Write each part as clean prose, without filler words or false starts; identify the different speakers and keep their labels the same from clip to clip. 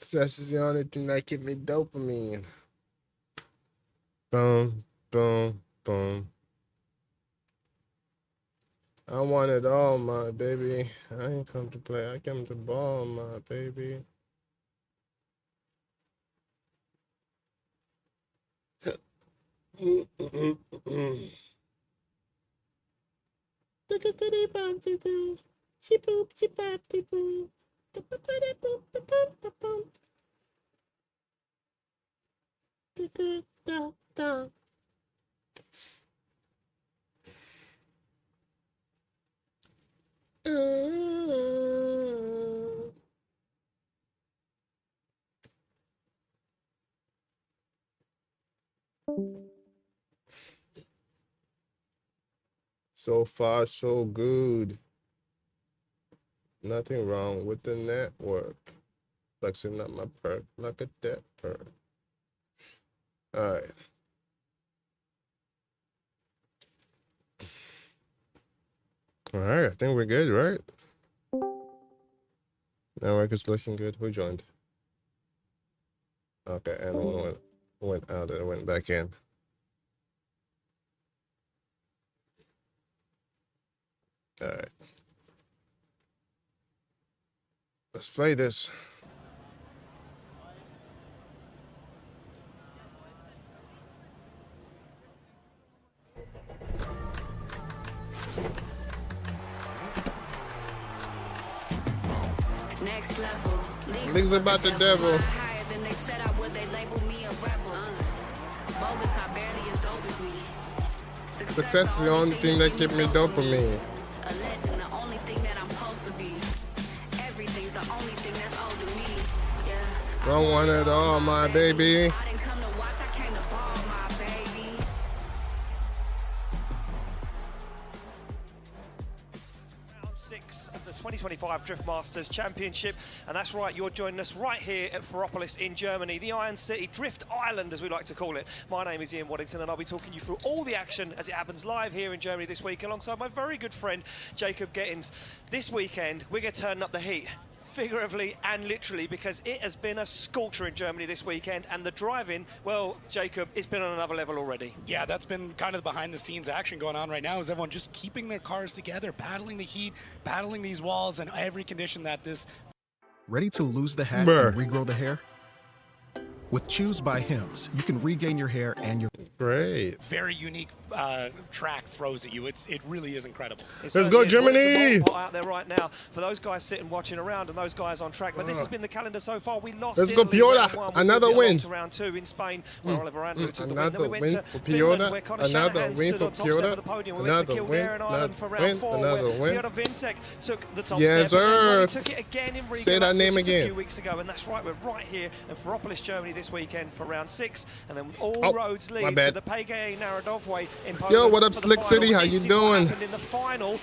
Speaker 1: Success is the only thing that give me dopamine. Boom, boom, boom. I want it all, my baby. I ain't come to play. I came to ball, my baby. So far, so good. Nothing wrong with the network. Flexing up my perk like a dead perk. All right. All right, I think we're good, right? Network is looking good. Who joined? Okay, and one went out and went back in. All right. Let's play this.
Speaker 2: Next level.
Speaker 1: Niggas about the devil.
Speaker 2: Higher than they set out, would they label me a rebel? Bogota barely as dope as me.
Speaker 1: Success is the only thing that keep me dopamine.
Speaker 2: A legend, the only thing that I'm supposed to be. Everything's the only thing that's owed to me. Yeah.
Speaker 1: I want it all, my baby.
Speaker 2: I didn't come to watch, I came to ball, my baby.
Speaker 3: Round 6 of the 2025 Drift Masters Championship, and that's right, you're joining us right here at Ferropolis in Germany, the Iron City, Drift Island as we like to call it. My name is Ian Waddington and I'll be talking you through all the action as it happens live here in Germany this week alongside my very good friend Jacob Gettins. This weekend we're going to turn up the heat, figuratively and literally, because it has been a scorcher in Germany this weekend, and the driving, well, Jacob, it's been on another level already.
Speaker 4: Yeah, that's been kind of behind the scenes action going on right now, is everyone just keeping their cars together, battling the heat, battling these walls and every condition that this...
Speaker 5: Ready to lose the hat
Speaker 1: Bruh.
Speaker 5: and regrow the hair? With Choose by Hims, you can regain your hair and your...
Speaker 1: Great.
Speaker 4: very unique track throws at you. It really is incredible.
Speaker 3: It
Speaker 1: Let's go,
Speaker 3: certainly is. Well,
Speaker 1: Germany!
Speaker 3: it's a pot out there right now for those guys sitting watching around and those guys on track. But this has been the calendar so far. We lost.
Speaker 1: Let's go,
Speaker 3: Italy
Speaker 1: Piora.
Speaker 3: round one. We
Speaker 1: Another
Speaker 3: moved it along
Speaker 1: win.
Speaker 3: to round 2 in Spain, where Oliver Andrew took the win. Then
Speaker 1: Another
Speaker 3: we went
Speaker 1: win
Speaker 3: to
Speaker 1: for
Speaker 3: Finland,
Speaker 1: Piora.
Speaker 3: where Conor
Speaker 1: Another
Speaker 3: Shanahan
Speaker 1: win
Speaker 3: stood
Speaker 1: for
Speaker 3: on top step
Speaker 1: Piora.
Speaker 3: of the podium. We
Speaker 1: Another
Speaker 3: went to
Speaker 1: win.
Speaker 3: Kildare and Ireland for round
Speaker 1: Win.
Speaker 3: 4,
Speaker 1: Another
Speaker 3: where
Speaker 1: win.
Speaker 3: Piotr Vincek took the top
Speaker 1: Yes,
Speaker 3: step. And then
Speaker 1: sir.
Speaker 3: Ronnie took it again in Riga.
Speaker 1: Say that name
Speaker 3: just a
Speaker 1: again.
Speaker 3: few weeks ago, and that's right. We're right here in Ferropolis, Germany this weekend for round 6, and then all
Speaker 1: Oh,
Speaker 3: roads
Speaker 1: my
Speaker 3: lead to
Speaker 1: bad.
Speaker 3: the Pege Narodoway in Poland.
Speaker 1: Yo, what up,
Speaker 3: for the
Speaker 1: Slick
Speaker 3: final.
Speaker 1: City? How you
Speaker 3: This is what
Speaker 1: doing?
Speaker 3: happened in the final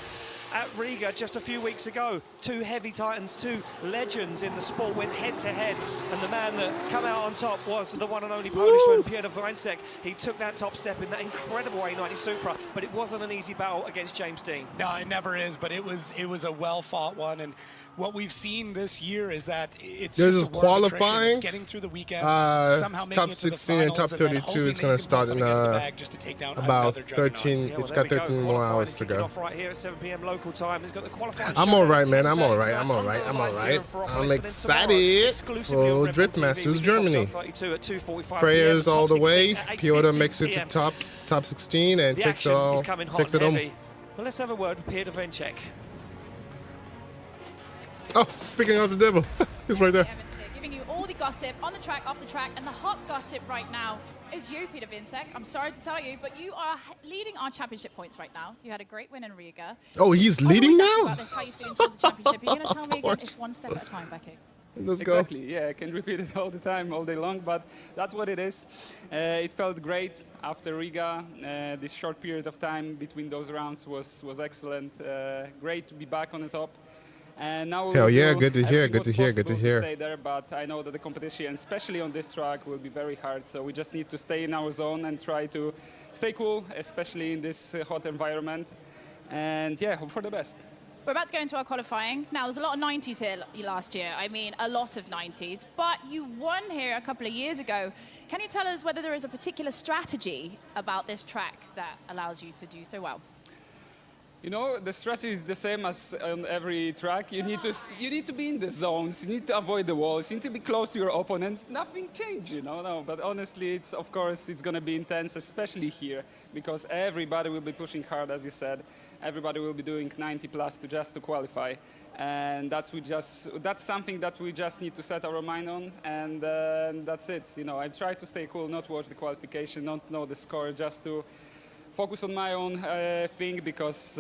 Speaker 3: at Riga just a few weeks ago. Two heavy titans, two legends in the sport went head to head, and the man that come out on top was the one and only Polishman, Piotr Vincek. He took that top step in that incredible A90 Supra, but it wasn't an easy battle against James Dean.
Speaker 4: No, it never is, but it was a well-fought one, and what we've seen this year is that it's
Speaker 1: This
Speaker 4: just
Speaker 1: is
Speaker 4: a war of attrition.
Speaker 1: qualifying.
Speaker 4: It's getting through the weekend, somehow making
Speaker 1: Top
Speaker 4: it to the
Speaker 1: 16 and top
Speaker 4: finals, then
Speaker 1: 32
Speaker 4: hoping
Speaker 1: is
Speaker 4: that
Speaker 1: going
Speaker 4: you
Speaker 1: to
Speaker 4: can pull
Speaker 1: start in
Speaker 4: something out of the bag just to take down
Speaker 1: about
Speaker 4: another juggernaut.
Speaker 1: 13.
Speaker 3: Yeah,
Speaker 1: It's
Speaker 3: well,
Speaker 1: got
Speaker 3: there we go.
Speaker 1: 13 more
Speaker 3: Qualifying
Speaker 1: hours to
Speaker 3: kicking
Speaker 1: go.
Speaker 3: off right here at 7 p.m. local time. He's got the qualifying
Speaker 1: I'm
Speaker 3: show
Speaker 1: all right,
Speaker 3: at
Speaker 1: man.
Speaker 3: 10
Speaker 1: I'm all
Speaker 3: days.
Speaker 1: right. I'm all right. I'm all
Speaker 3: Underlights
Speaker 1: right.
Speaker 3: here at Ferropolis,
Speaker 1: I'm
Speaker 3: and then tomorrow,
Speaker 1: excited
Speaker 3: exclusively on
Speaker 1: for
Speaker 3: Red
Speaker 1: Drift
Speaker 3: Bull TV,
Speaker 1: Masters
Speaker 3: we kick off
Speaker 1: Germany.
Speaker 3: top 32 at 2:45
Speaker 1: Prayers
Speaker 3: PM.
Speaker 1: all the
Speaker 3: Top
Speaker 1: way.
Speaker 3: 16 at
Speaker 1: Piotr
Speaker 3: 8:50
Speaker 1: makes it to
Speaker 3: PM.
Speaker 1: top 16 and
Speaker 3: The
Speaker 1: takes it
Speaker 3: action
Speaker 1: all.
Speaker 3: is coming hot
Speaker 1: Takes
Speaker 3: and
Speaker 1: it home.
Speaker 3: heavy. Well, let's have a word with Piotr Vincek.
Speaker 1: Oh, speaking of the devil, he's right there.
Speaker 6: Evans here, giving you all the gossip on the track, off the track, and the hot gossip right now is you, Peter Vincek. I'm sorry to tell you, but you are leading our championship points right now. You had a great win in Riga.
Speaker 1: Oh, he's
Speaker 6: I wanna
Speaker 1: leading
Speaker 6: ask you
Speaker 1: now?
Speaker 6: about this, how you feeling towards the championship? You're going to tell me again,
Speaker 1: course.
Speaker 6: it's one step at a time, Becky.
Speaker 1: Let's go.
Speaker 7: Exactly, yeah, I can repeat it all the time, all day long, but that's what it is. It felt great after Riga. This short period of time between those rounds was excellent. Great to be back on the top. And now
Speaker 1: Hell
Speaker 7: we'll
Speaker 1: yeah,
Speaker 7: do
Speaker 1: good to hear,
Speaker 7: everything
Speaker 1: good to
Speaker 7: what's
Speaker 1: hear, good to
Speaker 7: possible
Speaker 1: hear.
Speaker 7: Stay there, but I know that the competition, especially on this track, will be very hard. So we just need to stay in our zone and try to stay cool, especially in this hot environment. And yeah, hope for the best.
Speaker 6: We're about to go into our qualifying. Now, there's a lot of 90s here last year. I mean, a lot of 90s. But you won here a couple of years ago. Can you tell us whether there is a particular strategy about this track that allows you to do so well?
Speaker 7: You know, the strategy is the same as on every track. You need to be in the zones. You need to avoid the walls. You need to be close to your opponents. Nothing changed, you know. No, but honestly, of course, it's going to be intense, especially here, because everybody will be pushing hard, as you said. Everybody will be doing 90 plus to qualify, and that's something that we just need to set our mind on, and that's it. You know, I try to stay cool, not watch the qualification, not know the score, just to focus on my own thing, because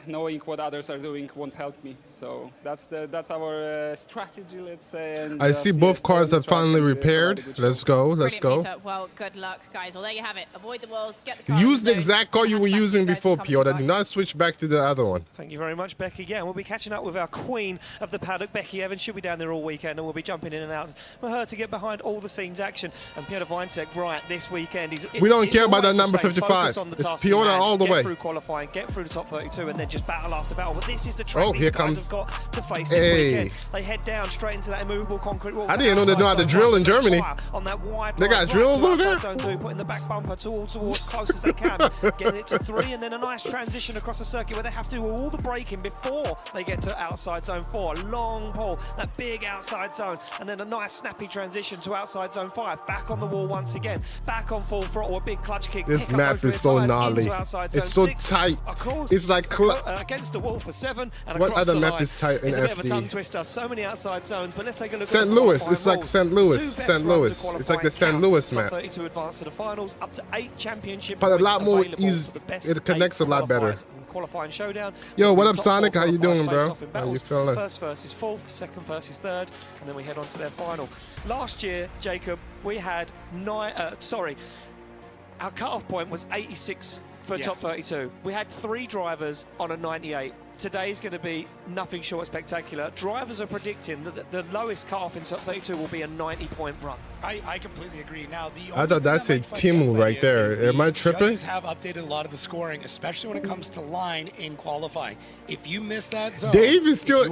Speaker 7: knowing what others are doing won't help me. So that's our strategy, let's say. And
Speaker 1: I see both cars are finally repaired. Let's go. Let's go.
Speaker 6: Well, good luck, guys. Well, there you have it. Avoid the walls. Get the car.
Speaker 1: Use the exact car you were using before, Piotr. Do not switch back to the other one.
Speaker 3: Thank you very much, Becky. Yeah, and we'll be catching up with our queen of the paddock, Becky Evans. She'll be down there all weekend, and we'll be jumping in and out for her to get behind all the scenes action. And Piotr Weinzek, right, this weekend.
Speaker 1: We don't care about that number 55. It's Piotr all the way.
Speaker 3: Get through qualifying, get through the top 32, and then just battle after battle. But this is the track
Speaker 1: here
Speaker 3: these guys
Speaker 1: comes.
Speaker 3: have got to face this weekend. They head down straight into that immovable concrete wall.
Speaker 1: I didn't know they know how to drill in Germany.
Speaker 3: On that wide
Speaker 1: they got drills over there.
Speaker 3: Putting the back bumper towards close as they can, getting it to 3, and then a nice transition across the circuit where they have to do all the braking before they get to outside zone 4. A long pull, that big outside zone, and then a nice snappy transition to outside zone 5. Back on the wall once again, back on full throttle, a big clutch kick.
Speaker 1: This map is so gnarly. It's so tight. It's like
Speaker 3: against the wall for 7. And
Speaker 1: what other map is tight in
Speaker 3: it's
Speaker 1: FD?
Speaker 3: A bit of a tongue twister. So many outside zones, but let's take a look.
Speaker 1: St.
Speaker 3: at
Speaker 1: Louis. It's like St. Louis. St. Louis. It's like the St. Louis map.
Speaker 3: 32 advance to the finals, up to 8 championship.
Speaker 1: But a lot more easy. It connects a lot better.
Speaker 3: Qualifying showdown.
Speaker 1: Yo, what up, Sonic? How you doing, bro? How you feeling?
Speaker 3: First versus 4th, second versus 3rd, and then we head on to their final. Last year, Jacob, we had our cut-off point was 86 for top 32. We had 3 drivers on a 98. Today's going to be nothing short of spectacular. Drivers are predicting that the lowest cut-off in top 32 will be a 90-point run.
Speaker 4: I completely agree. Now,
Speaker 1: I thought that's a Timu right there. Am I tripping?
Speaker 4: Judges have updated a lot of the scoring, especially when it comes to line in qualifying. If you miss that zone,
Speaker 1: Dave is still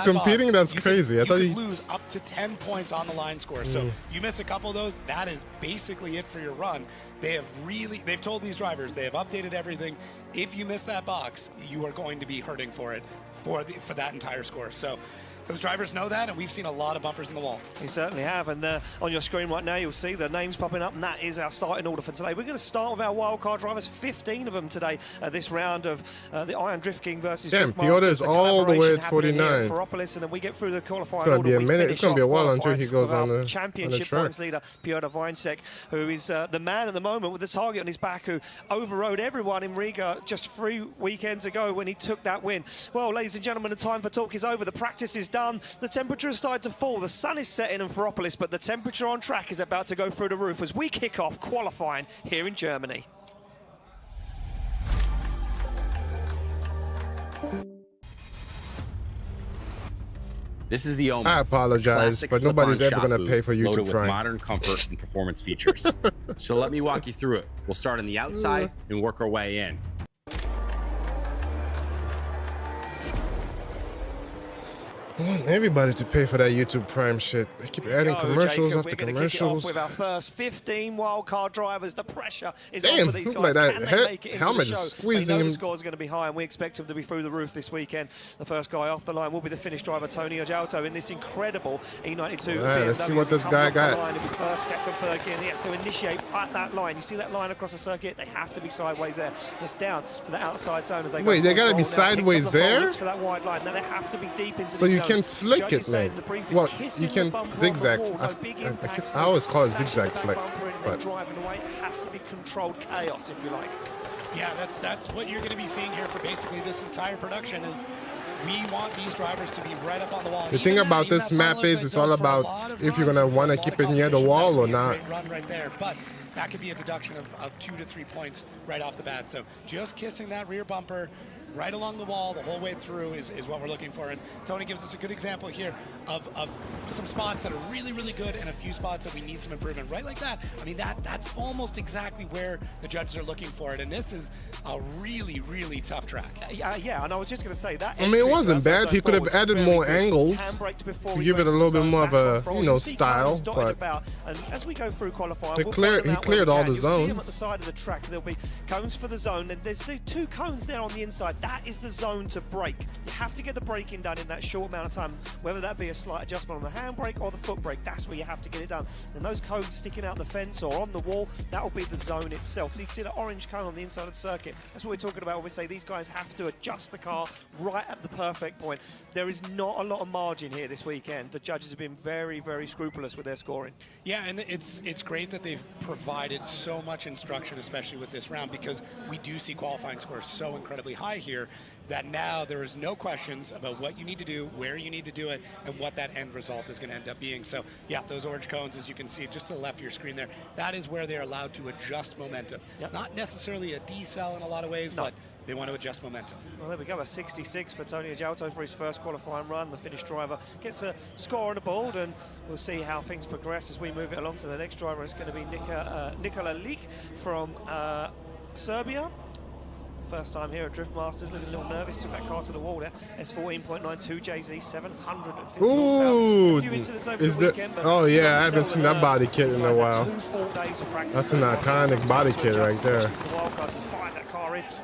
Speaker 1: competing. That's crazy. I thought
Speaker 4: he lose up to 10 points on the line score. So you miss a couple of those, that is basically it for your run. They've told these drivers, they have updated everything. If you miss that box, you are going to be hurting for it for that entire score. So those drivers know that, and we've seen a lot of bumpers in the wall.
Speaker 3: You certainly have, and on your screen right now, you'll see the names popping up, and that is our starting order for today. We're going to start with our wildcard drivers, 15 of them today, this round of the Iron Drift King versus
Speaker 1: Damn, Piotr is all the way at 49.
Speaker 3: Ferropolis, and then we get through the qualifying
Speaker 1: order. It's going to be a minute.
Speaker 3: It's
Speaker 1: going to be a while until he goes on the
Speaker 3: championship
Speaker 1: track.
Speaker 3: points leader, Piotr Weinzek, who is the man at the moment with the target on his back, who overrode everyone in Riga just 3 weekends ago when he took that win. Well, ladies and gentlemen, the time for talk is over. The practice is done. The temperature has started to fall. The sun is setting in Ferropolis, but the temperature on track is about to go through the roof as we kick off qualifying here in Germany.
Speaker 8: This is the Omen.
Speaker 1: I apologize, but nobody's ever going to pay for YouTube
Speaker 8: with
Speaker 1: Prime.
Speaker 8: Modern comfort and performance features. So let me walk you through it. We'll start on the outside and work our way in.
Speaker 1: I want everybody to pay for that YouTube Prime shit. They keep adding commercials after commercials.
Speaker 3: With our first 15 wildcard drivers, the pressure is on
Speaker 1: Damn,
Speaker 3: for these guys.
Speaker 1: like that
Speaker 3: Can they make it into
Speaker 1: helmet
Speaker 3: the
Speaker 1: is
Speaker 3: show?
Speaker 1: squeezing
Speaker 3: they know
Speaker 1: him.
Speaker 3: The scores are going to be high, and we expect them to be through the roof this weekend. The first guy off the line will be the Finnish driver Tony Ojalto in this incredible E92.
Speaker 1: Right, let's see what this guy got.
Speaker 3: Line. It'll be first, second, third gear, and he has to initiate at that line. You see that line across the circuit? They have to be sideways there. It's down to the outside zone as they go.
Speaker 1: Wait, they got to be sideways there?
Speaker 3: For that wide line. Now they have to be deep into
Speaker 1: so
Speaker 3: the
Speaker 1: you
Speaker 3: zone.
Speaker 1: can flick it, man. Well, you can zigzag. I always call it zigzag flick, but
Speaker 3: driving away, it has to be controlled chaos, if you like.
Speaker 4: Yeah, that's what you're going to be seeing here for basically this entire production. Is we want these drivers to be right up on the wall.
Speaker 1: The thing about this map is it's all about if you're gonna want to keep it near the wall or not.
Speaker 4: Run right there, but that could be a deduction of 2 to 3 points right off the bat. So just kissing that rear bumper, right along the wall the whole way through is what we're looking for. And Tony gives us a good example here of some spots that are really, really good and a few spots that we need some improvement. Right like that. I mean, that's almost exactly where the judges are looking for it. And this is a really, really tough track.
Speaker 3: Yeah, and I was just going to say that.
Speaker 1: I mean, it wasn't bad. He could have added more angles to give it a little bit more of a, style. But
Speaker 3: and as we go through qualifying,
Speaker 1: he cleared all the zones.
Speaker 3: At the side of the track, there'll be cones for the zone, and there's 2 cones there on the inside. That is the zone to brake. You have to get the braking done in that short amount of time, whether that be a slight adjustment on the handbrake or the foot brake. That's where you have to get it done. And those cones sticking out the fence or on the wall, that will be the zone itself. So you can see the orange cone on the inside of the circuit. That's what we're talking about when we say these guys have to adjust the car right at the perfect point. There is not a lot of margin here this weekend. The judges have been very, very scrupulous with their scoring.
Speaker 4: Yeah, and it's great that they've provided so much instruction, especially with this round, because we do see qualifying scores so incredibly high here that now there is no questions about what you need to do, where you need to do it, and what that end result is going to end up being. So, yeah, those orange cones, as you can see just to the left of your screen there, that is where they're allowed to adjust momentum. Yep. It's not necessarily a decel in a lot of ways, but they want to adjust momentum.
Speaker 3: Well, there we go, a 66 for Tony Agialto for his first qualifying run. The Finnish driver gets a score on the board, and we'll see how things progress as we move it along to the next driver. It's going to be Nikola Lik from Serbia. First time here at Drift Masters, looking a little nervous, took that car to the wall there. S14.92 JZ, 750
Speaker 1: Ooh,
Speaker 3: horsepower.
Speaker 1: is that? Oh yeah, I haven't seen that body kit in a while. That's an iconic body kit right there.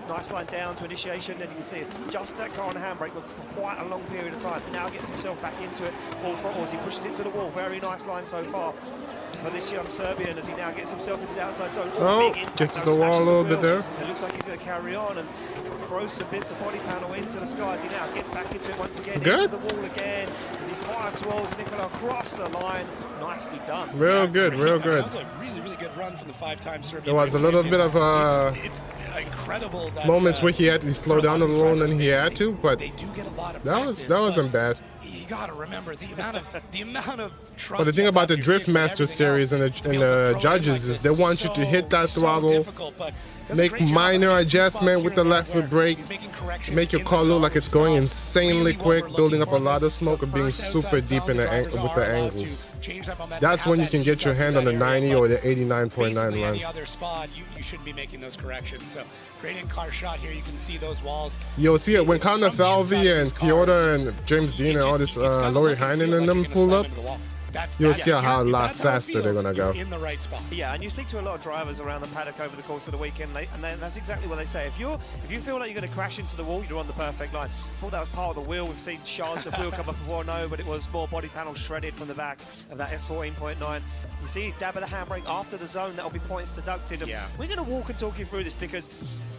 Speaker 3: Nice line down to initiation, and you can see it. Just that car on the handbrake for quite a long period of time. Now gets himself back into it, full throttle as he pushes it to the wall. Very nice line so far for this young Serbian as he now gets himself into the outside zone.
Speaker 1: Oh, gets to the wall a little bit there.
Speaker 3: It looks like he's going to carry on and throws some bits of body panel into the skies. He now gets back into it once again, into the wall again as he fires towards Nikola across the line. Nicely done.
Speaker 1: Real good.
Speaker 4: That was a really, really good run from the 5-time Serbian.
Speaker 1: There was a little bit of
Speaker 4: it's incredible that,
Speaker 1: moments where he had to slow down a little and he had to, but
Speaker 4: they do get a lot of
Speaker 1: that wasn't bad.
Speaker 4: You got to remember the amount of trust.
Speaker 1: But the thing about the Drift Master series and the judges is they want you to hit that throttle, make minor adjustment with the left foot brake, make your car look like it's going insanely quick, building up a lot of smoke and being super deep in with the angles. That's when you can get your hand on the 90 or the 89.9 run.
Speaker 4: Any other spot, you shouldn't be making those corrections. So great in-car shot here. You can see those walls.
Speaker 1: You'll see it when Connor Falvey and Piotr and James Dean and all this Laurie Heinen and them pull up. You'll see how a lot faster they're going to go.
Speaker 4: In the right spot.
Speaker 3: Yeah, and you speak to a lot of drivers around the paddock over the course of the weekend, and that's exactly what they say. If you feel like you're going to crash into the wall, you're on the perfect line. I thought that was part of the wheel. We've seen shards of wheel come up before, no, but it was more body panel shredded from the back of that S14.9. You see, dab of the handbrake after the zone, that'll be points deducted. And we're going to walk and talk you through this because,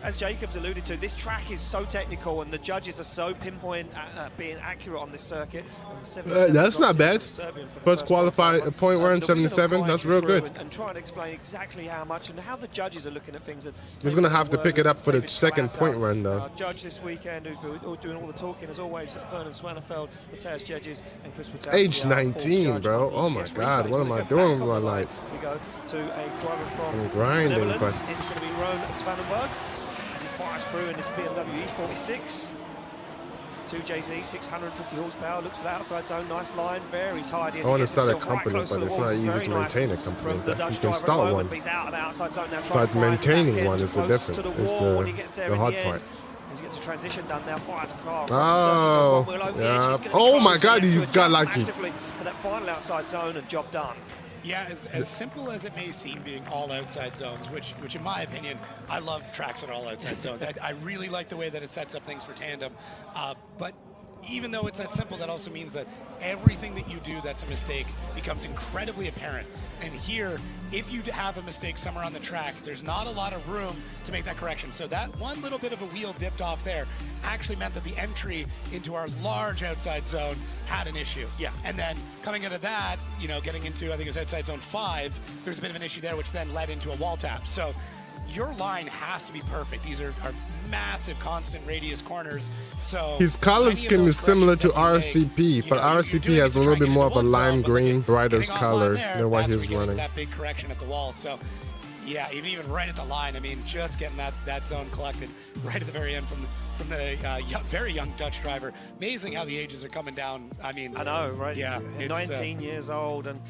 Speaker 3: as Jacobs alluded to, this track is so technical and the judges are so pinpoint at being accurate on this circuit.
Speaker 1: That's not bad. First qualified point run, 77. That's real good.
Speaker 3: And try and explain exactly how much and how the judges are looking at things.
Speaker 1: He's going to have to pick it up for the second point run, though.
Speaker 3: Judge this weekend, who's been doing all the talking, as always, Vernon Swanefeld, Mateus Judges, and Chris Wittowski.
Speaker 1: Age 19, bro. Oh my God, what am I doing with my life?
Speaker 3: We go to a driver from
Speaker 1: I'm grinding,
Speaker 3: Netherlands.
Speaker 1: but
Speaker 3: It's going to be Ron Svanenberg as he fires through in this BMW E46. 2JZ, 650 horsepower, looks for the outside zone, nice line, very tidy.
Speaker 1: I want to start a company, but it's not easy to maintain a company. You can start one, but maintaining one is the difference, is the hard part.
Speaker 3: As he gets a transition done now, fires a car.
Speaker 1: Oh, yeah. Oh my God, he's got lucky.
Speaker 3: For that final outside zone and job done.
Speaker 4: Yeah, as simple as it may seem, being all outside zones, which in my opinion, I love tracks that are all outside zones. I really like the way that it sets up things for tandem. But even though it's that simple, that also means that everything that you do that's a mistake becomes incredibly apparent. And here, if you have a mistake somewhere on the track, there's not a lot of room to make that correction. So that one little bit of a wheel dipped off there actually meant that the entry into our large outside zone had an issue.
Speaker 3: Yeah.
Speaker 4: And then coming out of that, getting into, I think it was outside zone 5, there's a bit of an issue there, which then led into a wall tap. So your line has to be perfect. These are massive constant radius corners. So
Speaker 1: his color scheme is similar to RCP, but RCP has a little bit more of a lime green, brighter color than what he's running.
Speaker 4: That big correction at the wall. So yeah, even right at the line, I mean, just getting that zone collected right at the very end from the very young Dutch driver. Amazing how the ages are coming down. I mean,
Speaker 3: I know, right?
Speaker 4: Yeah, it's,
Speaker 3: 19 years old and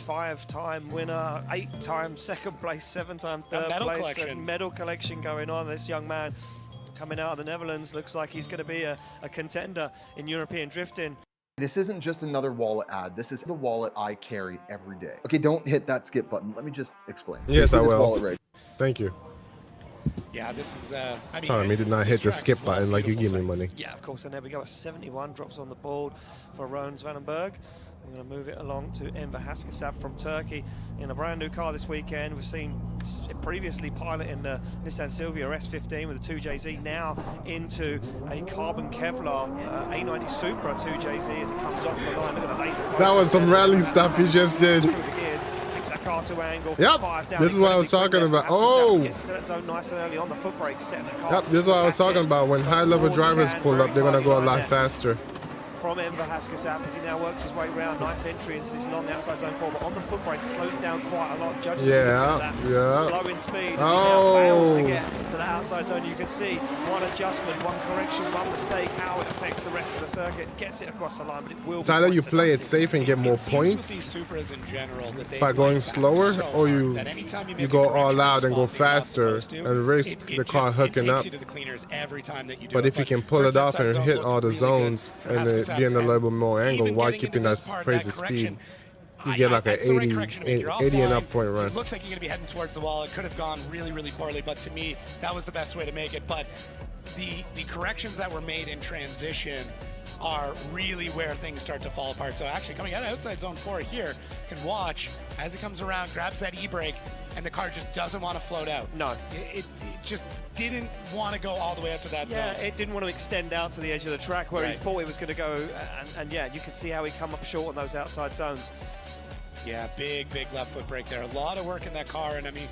Speaker 3: 5-time winner, 8-time second place, 7-time third
Speaker 4: medal
Speaker 3: place.
Speaker 4: collection.
Speaker 3: Medal collection going on. This young man coming out of the Netherlands looks like he's going to be a contender in European drifting.
Speaker 9: This isn't just another wallet ad. This is the wallet I carry every day. Okay, don't hit that skip button. Let me just explain.
Speaker 1: Yes, I
Speaker 9: This
Speaker 1: will.
Speaker 9: wallet right.
Speaker 1: Thank you.
Speaker 4: Yeah, this is. I mean,
Speaker 1: Telling me to not
Speaker 4: this
Speaker 1: hit the
Speaker 4: track
Speaker 1: skip
Speaker 4: is one
Speaker 1: button like you give
Speaker 4: beautiful
Speaker 1: me
Speaker 4: sights.
Speaker 1: money.
Speaker 3: Yeah, of course, and there we go. A 71 drops on the board for Rones Vandenberg. We're going to move it along to Enver Haskasab from Turkey in a brand new car this weekend. We've seen previously piloting the Nissan Silvia S15 with the 2JZ, now into a carbon Kevlar A90 Supra 2JZ as it comes off the line. Look at the laser focus.
Speaker 1: That was some rally stuff he just did.
Speaker 3: Through the gears, picks that car to angle,
Speaker 1: Yep,
Speaker 3: fires down
Speaker 1: this is what I was
Speaker 3: incredibly
Speaker 1: talking
Speaker 3: quickly.
Speaker 1: about.
Speaker 3: Haskasab
Speaker 1: Oh!
Speaker 3: gets into that zone nice and early on the foot brake, setting the car.
Speaker 1: Yep, this is what I was talking about. When high-level drivers pull up, they're going to go a lot faster.
Speaker 3: From Enver Haskasab as he now works his way around. Nice entry into this long outside zone 4, but on the foot brake slows it down quite a lot. Judges
Speaker 1: Yeah.
Speaker 3: slow in speed as he now fails to get to the outside zone. You can see one adjustment, one correction, one mistake, how it affects the rest of the circuit. Gets it across the line, but it will.
Speaker 1: It's either you play it safe and get more points by going slower, or you go all out and go faster and risk the car hooking up. But if you can pull it off and hit all the zones and it being a little bit more angle while keeping that crazy speed, you get like an 80 and up point run.
Speaker 4: It looks like you're going to be heading towards the wall. It could have gone really, really poorly, but to me, that was the best way to make it. But the corrections that were made in transition are really where things start to fall apart. So actually coming out of outside zone 4 here, you can watch as it comes around, grabs that e-brake, and the car just doesn't want to float out.
Speaker 3: No.
Speaker 4: It just didn't want to go all the way up to that zone.
Speaker 3: Yeah, it didn't want to extend out to the edge of the track where he thought it was going to go, and yeah, you can see how he come up short on those outside zones.
Speaker 4: Yeah, big left foot brake there. A lot of work in that car, and I mean,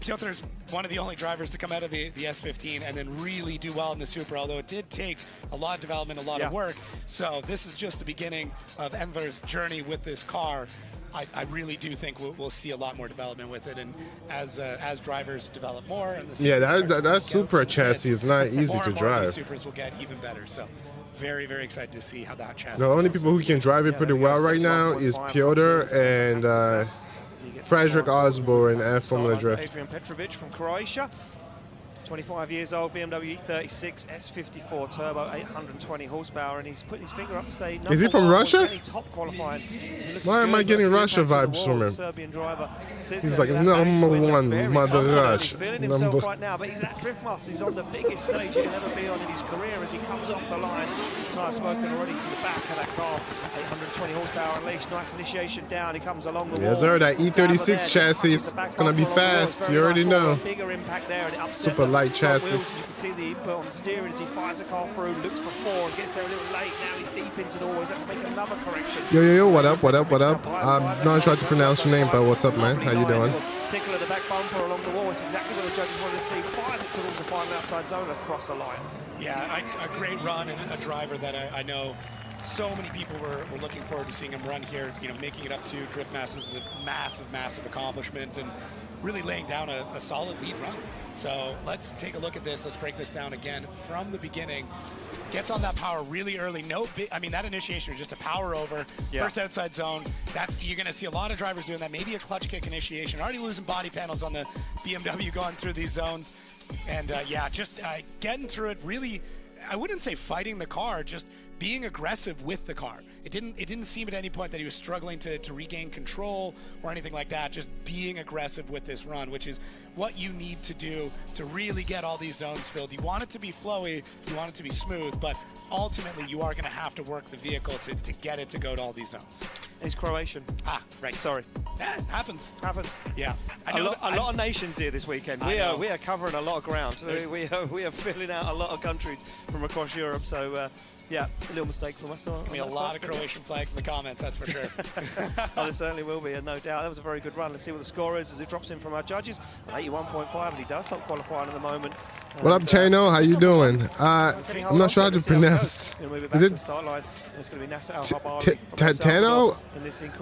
Speaker 4: Piotr's one of the only drivers to come out of the S15 and then really do well in the Supra, although it did take a lot of development, a lot of work. So this is just the beginning of Enver's journey with this car. I really do think we'll see a lot more development with it, and as drivers develop more, and the
Speaker 1: that Supra chassis is not easy to drive.
Speaker 4: The Supras will get even better. So very excited to see how that chassis.
Speaker 1: The only people who can drive it pretty well right now is Piotr and Frederick Osborne in Formula Drift.
Speaker 3: Adrian Petrovic from Croatia. 25 years old, BMW E36 S54 turbo, 820 horsepower, and he's put his finger up to say,
Speaker 1: is he from Russia?
Speaker 3: Top qualifying.
Speaker 1: Why am I getting Russia vibes from him?
Speaker 3: Serbian driver.
Speaker 1: He's like number one, Mother Rush.
Speaker 3: He's feeling himself right now, but he's at Drift Masters. He's on the biggest stage he'll ever be on in his career as he comes off the line. Tire smoking already from the back of that car. 820 horsepower unleashed, nice initiation down. He comes along the wall.
Speaker 1: Yes, sir, that E36 chassis, it's going to be fast. You already know.
Speaker 3: Bigger impact there, and it upset
Speaker 1: Super light chassis.
Speaker 3: you can see the input on the steering as he fires the car through, looks for 4 and gets there a little late. Now he's deep into the wall. He's had to make another correction.
Speaker 1: Yo, what up? I'm not trying to pronounce your name, but what's up, man? How you doing?
Speaker 3: Tickle at the back bumper along the wall. It's exactly what the judges wanted to see. Fires it towards the final outside zone across the line.
Speaker 4: Yeah, a great run, and a driver that I know so many people were looking forward to seeing him run here. You know, making it up to Drift Masters is a massive accomplishment, and really laying down a solid lead run. So let's take a look at this. Let's break this down again from the beginning. Gets on that power really early. I mean, that initiation was just a power over. First outside zone. You're going to see a lot of drivers doing that. Maybe a clutch kick initiation. Already losing body panels on the BMW going through these zones. And just getting through it. Really, I wouldn't say fighting the car, just being aggressive with the car. It didn't seem at any point that he was struggling to regain control or anything like that. Just being aggressive with this run, which is what you need to do to really get all these zones filled. You want it to be flowy, you want it to be smooth, but ultimately you are going to have to work the vehicle to get it to go to all these zones.
Speaker 3: He's Croatian.
Speaker 4: Right.
Speaker 3: Sorry.
Speaker 4: Yeah, happens.
Speaker 3: Yeah. A lot of nations here this weekend. We are covering a lot of ground. We are filling out a lot of countries from across Europe. So yeah, a little mistake from us.
Speaker 4: There's going to be a lot of Croatian flags in the comments, that's for sure.
Speaker 3: Oh, there certainly will be, no doubt. That was a very good run. Let's see what the score is as it drops in from our judges. 81.5, and he does top qualifying at the moment.
Speaker 1: What up, Tano? How you doing? I'm not sure how to pronounce. Is it Tano?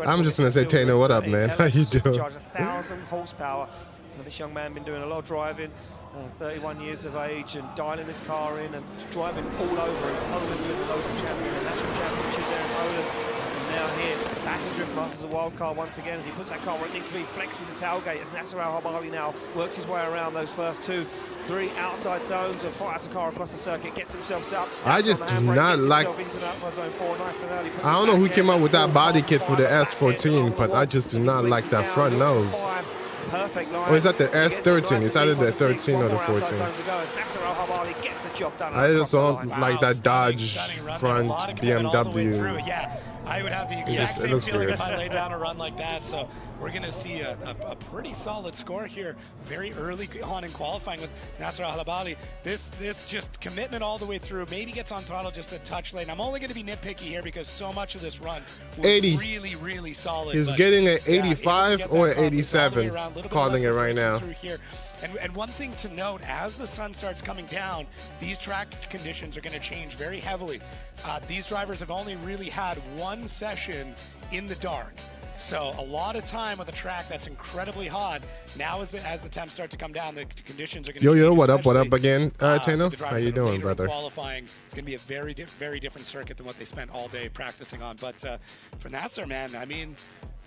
Speaker 1: I'm just going to say Tano. What up, man? How you doing?
Speaker 3: 1,000 horsepower. This young man been doing a lot of driving, 31 years of age, and dialing his car in and driving all over in Poland with the local champion and national championship there in Poland. And now here, back in Drift Masters, a wild card once again as he puts that car where it needs to be, flexes the tailgate as Nasser Al-Habali now works his way around those first 2-3 outside zones and fires the car across the circuit, gets himself out.
Speaker 1: I just do not like. I don't know who came up with that body kit for the S14, but I just do not like that front nose. Or is that the S13? It's either the 13 or the 14. I just don't like that Dodge front BMW.
Speaker 4: Yeah, I would have the exact same
Speaker 1: looks
Speaker 4: feeling
Speaker 1: weird.
Speaker 4: if I laid down a run like that. So we're going to see a pretty solid score here very early on in qualifying with Nasser Al-Habali. This just commitment all the way through. Maybe gets on throttle just a touch late. I'm only going to be nitpicky here because so much of this run was
Speaker 1: 80.
Speaker 4: really, really solid.
Speaker 1: He's
Speaker 4: But,
Speaker 1: getting an
Speaker 4: yeah,
Speaker 1: 85
Speaker 4: able
Speaker 1: or
Speaker 4: to get that car
Speaker 1: an
Speaker 4: all the
Speaker 1: 87,
Speaker 4: way around, little bit
Speaker 1: calling it
Speaker 4: left
Speaker 1: right now.
Speaker 4: through here. And one thing to note, as the sun starts coming down, these track conditions are going to change very heavily. These drivers have only really had one session in the dark. So a lot of time with a track that's incredibly hot. Now as the temps start to come down, the conditions are going to change.
Speaker 1: Yo, what up
Speaker 4: especially,
Speaker 1: again,
Speaker 4: for the
Speaker 1: Tano?
Speaker 4: drivers
Speaker 1: How you
Speaker 4: that are
Speaker 1: doing,
Speaker 4: later in
Speaker 1: brother?
Speaker 4: Qualifying, it's going to be a very different circuit than what they spent all day practicing on. But for Nasser, man, I mean,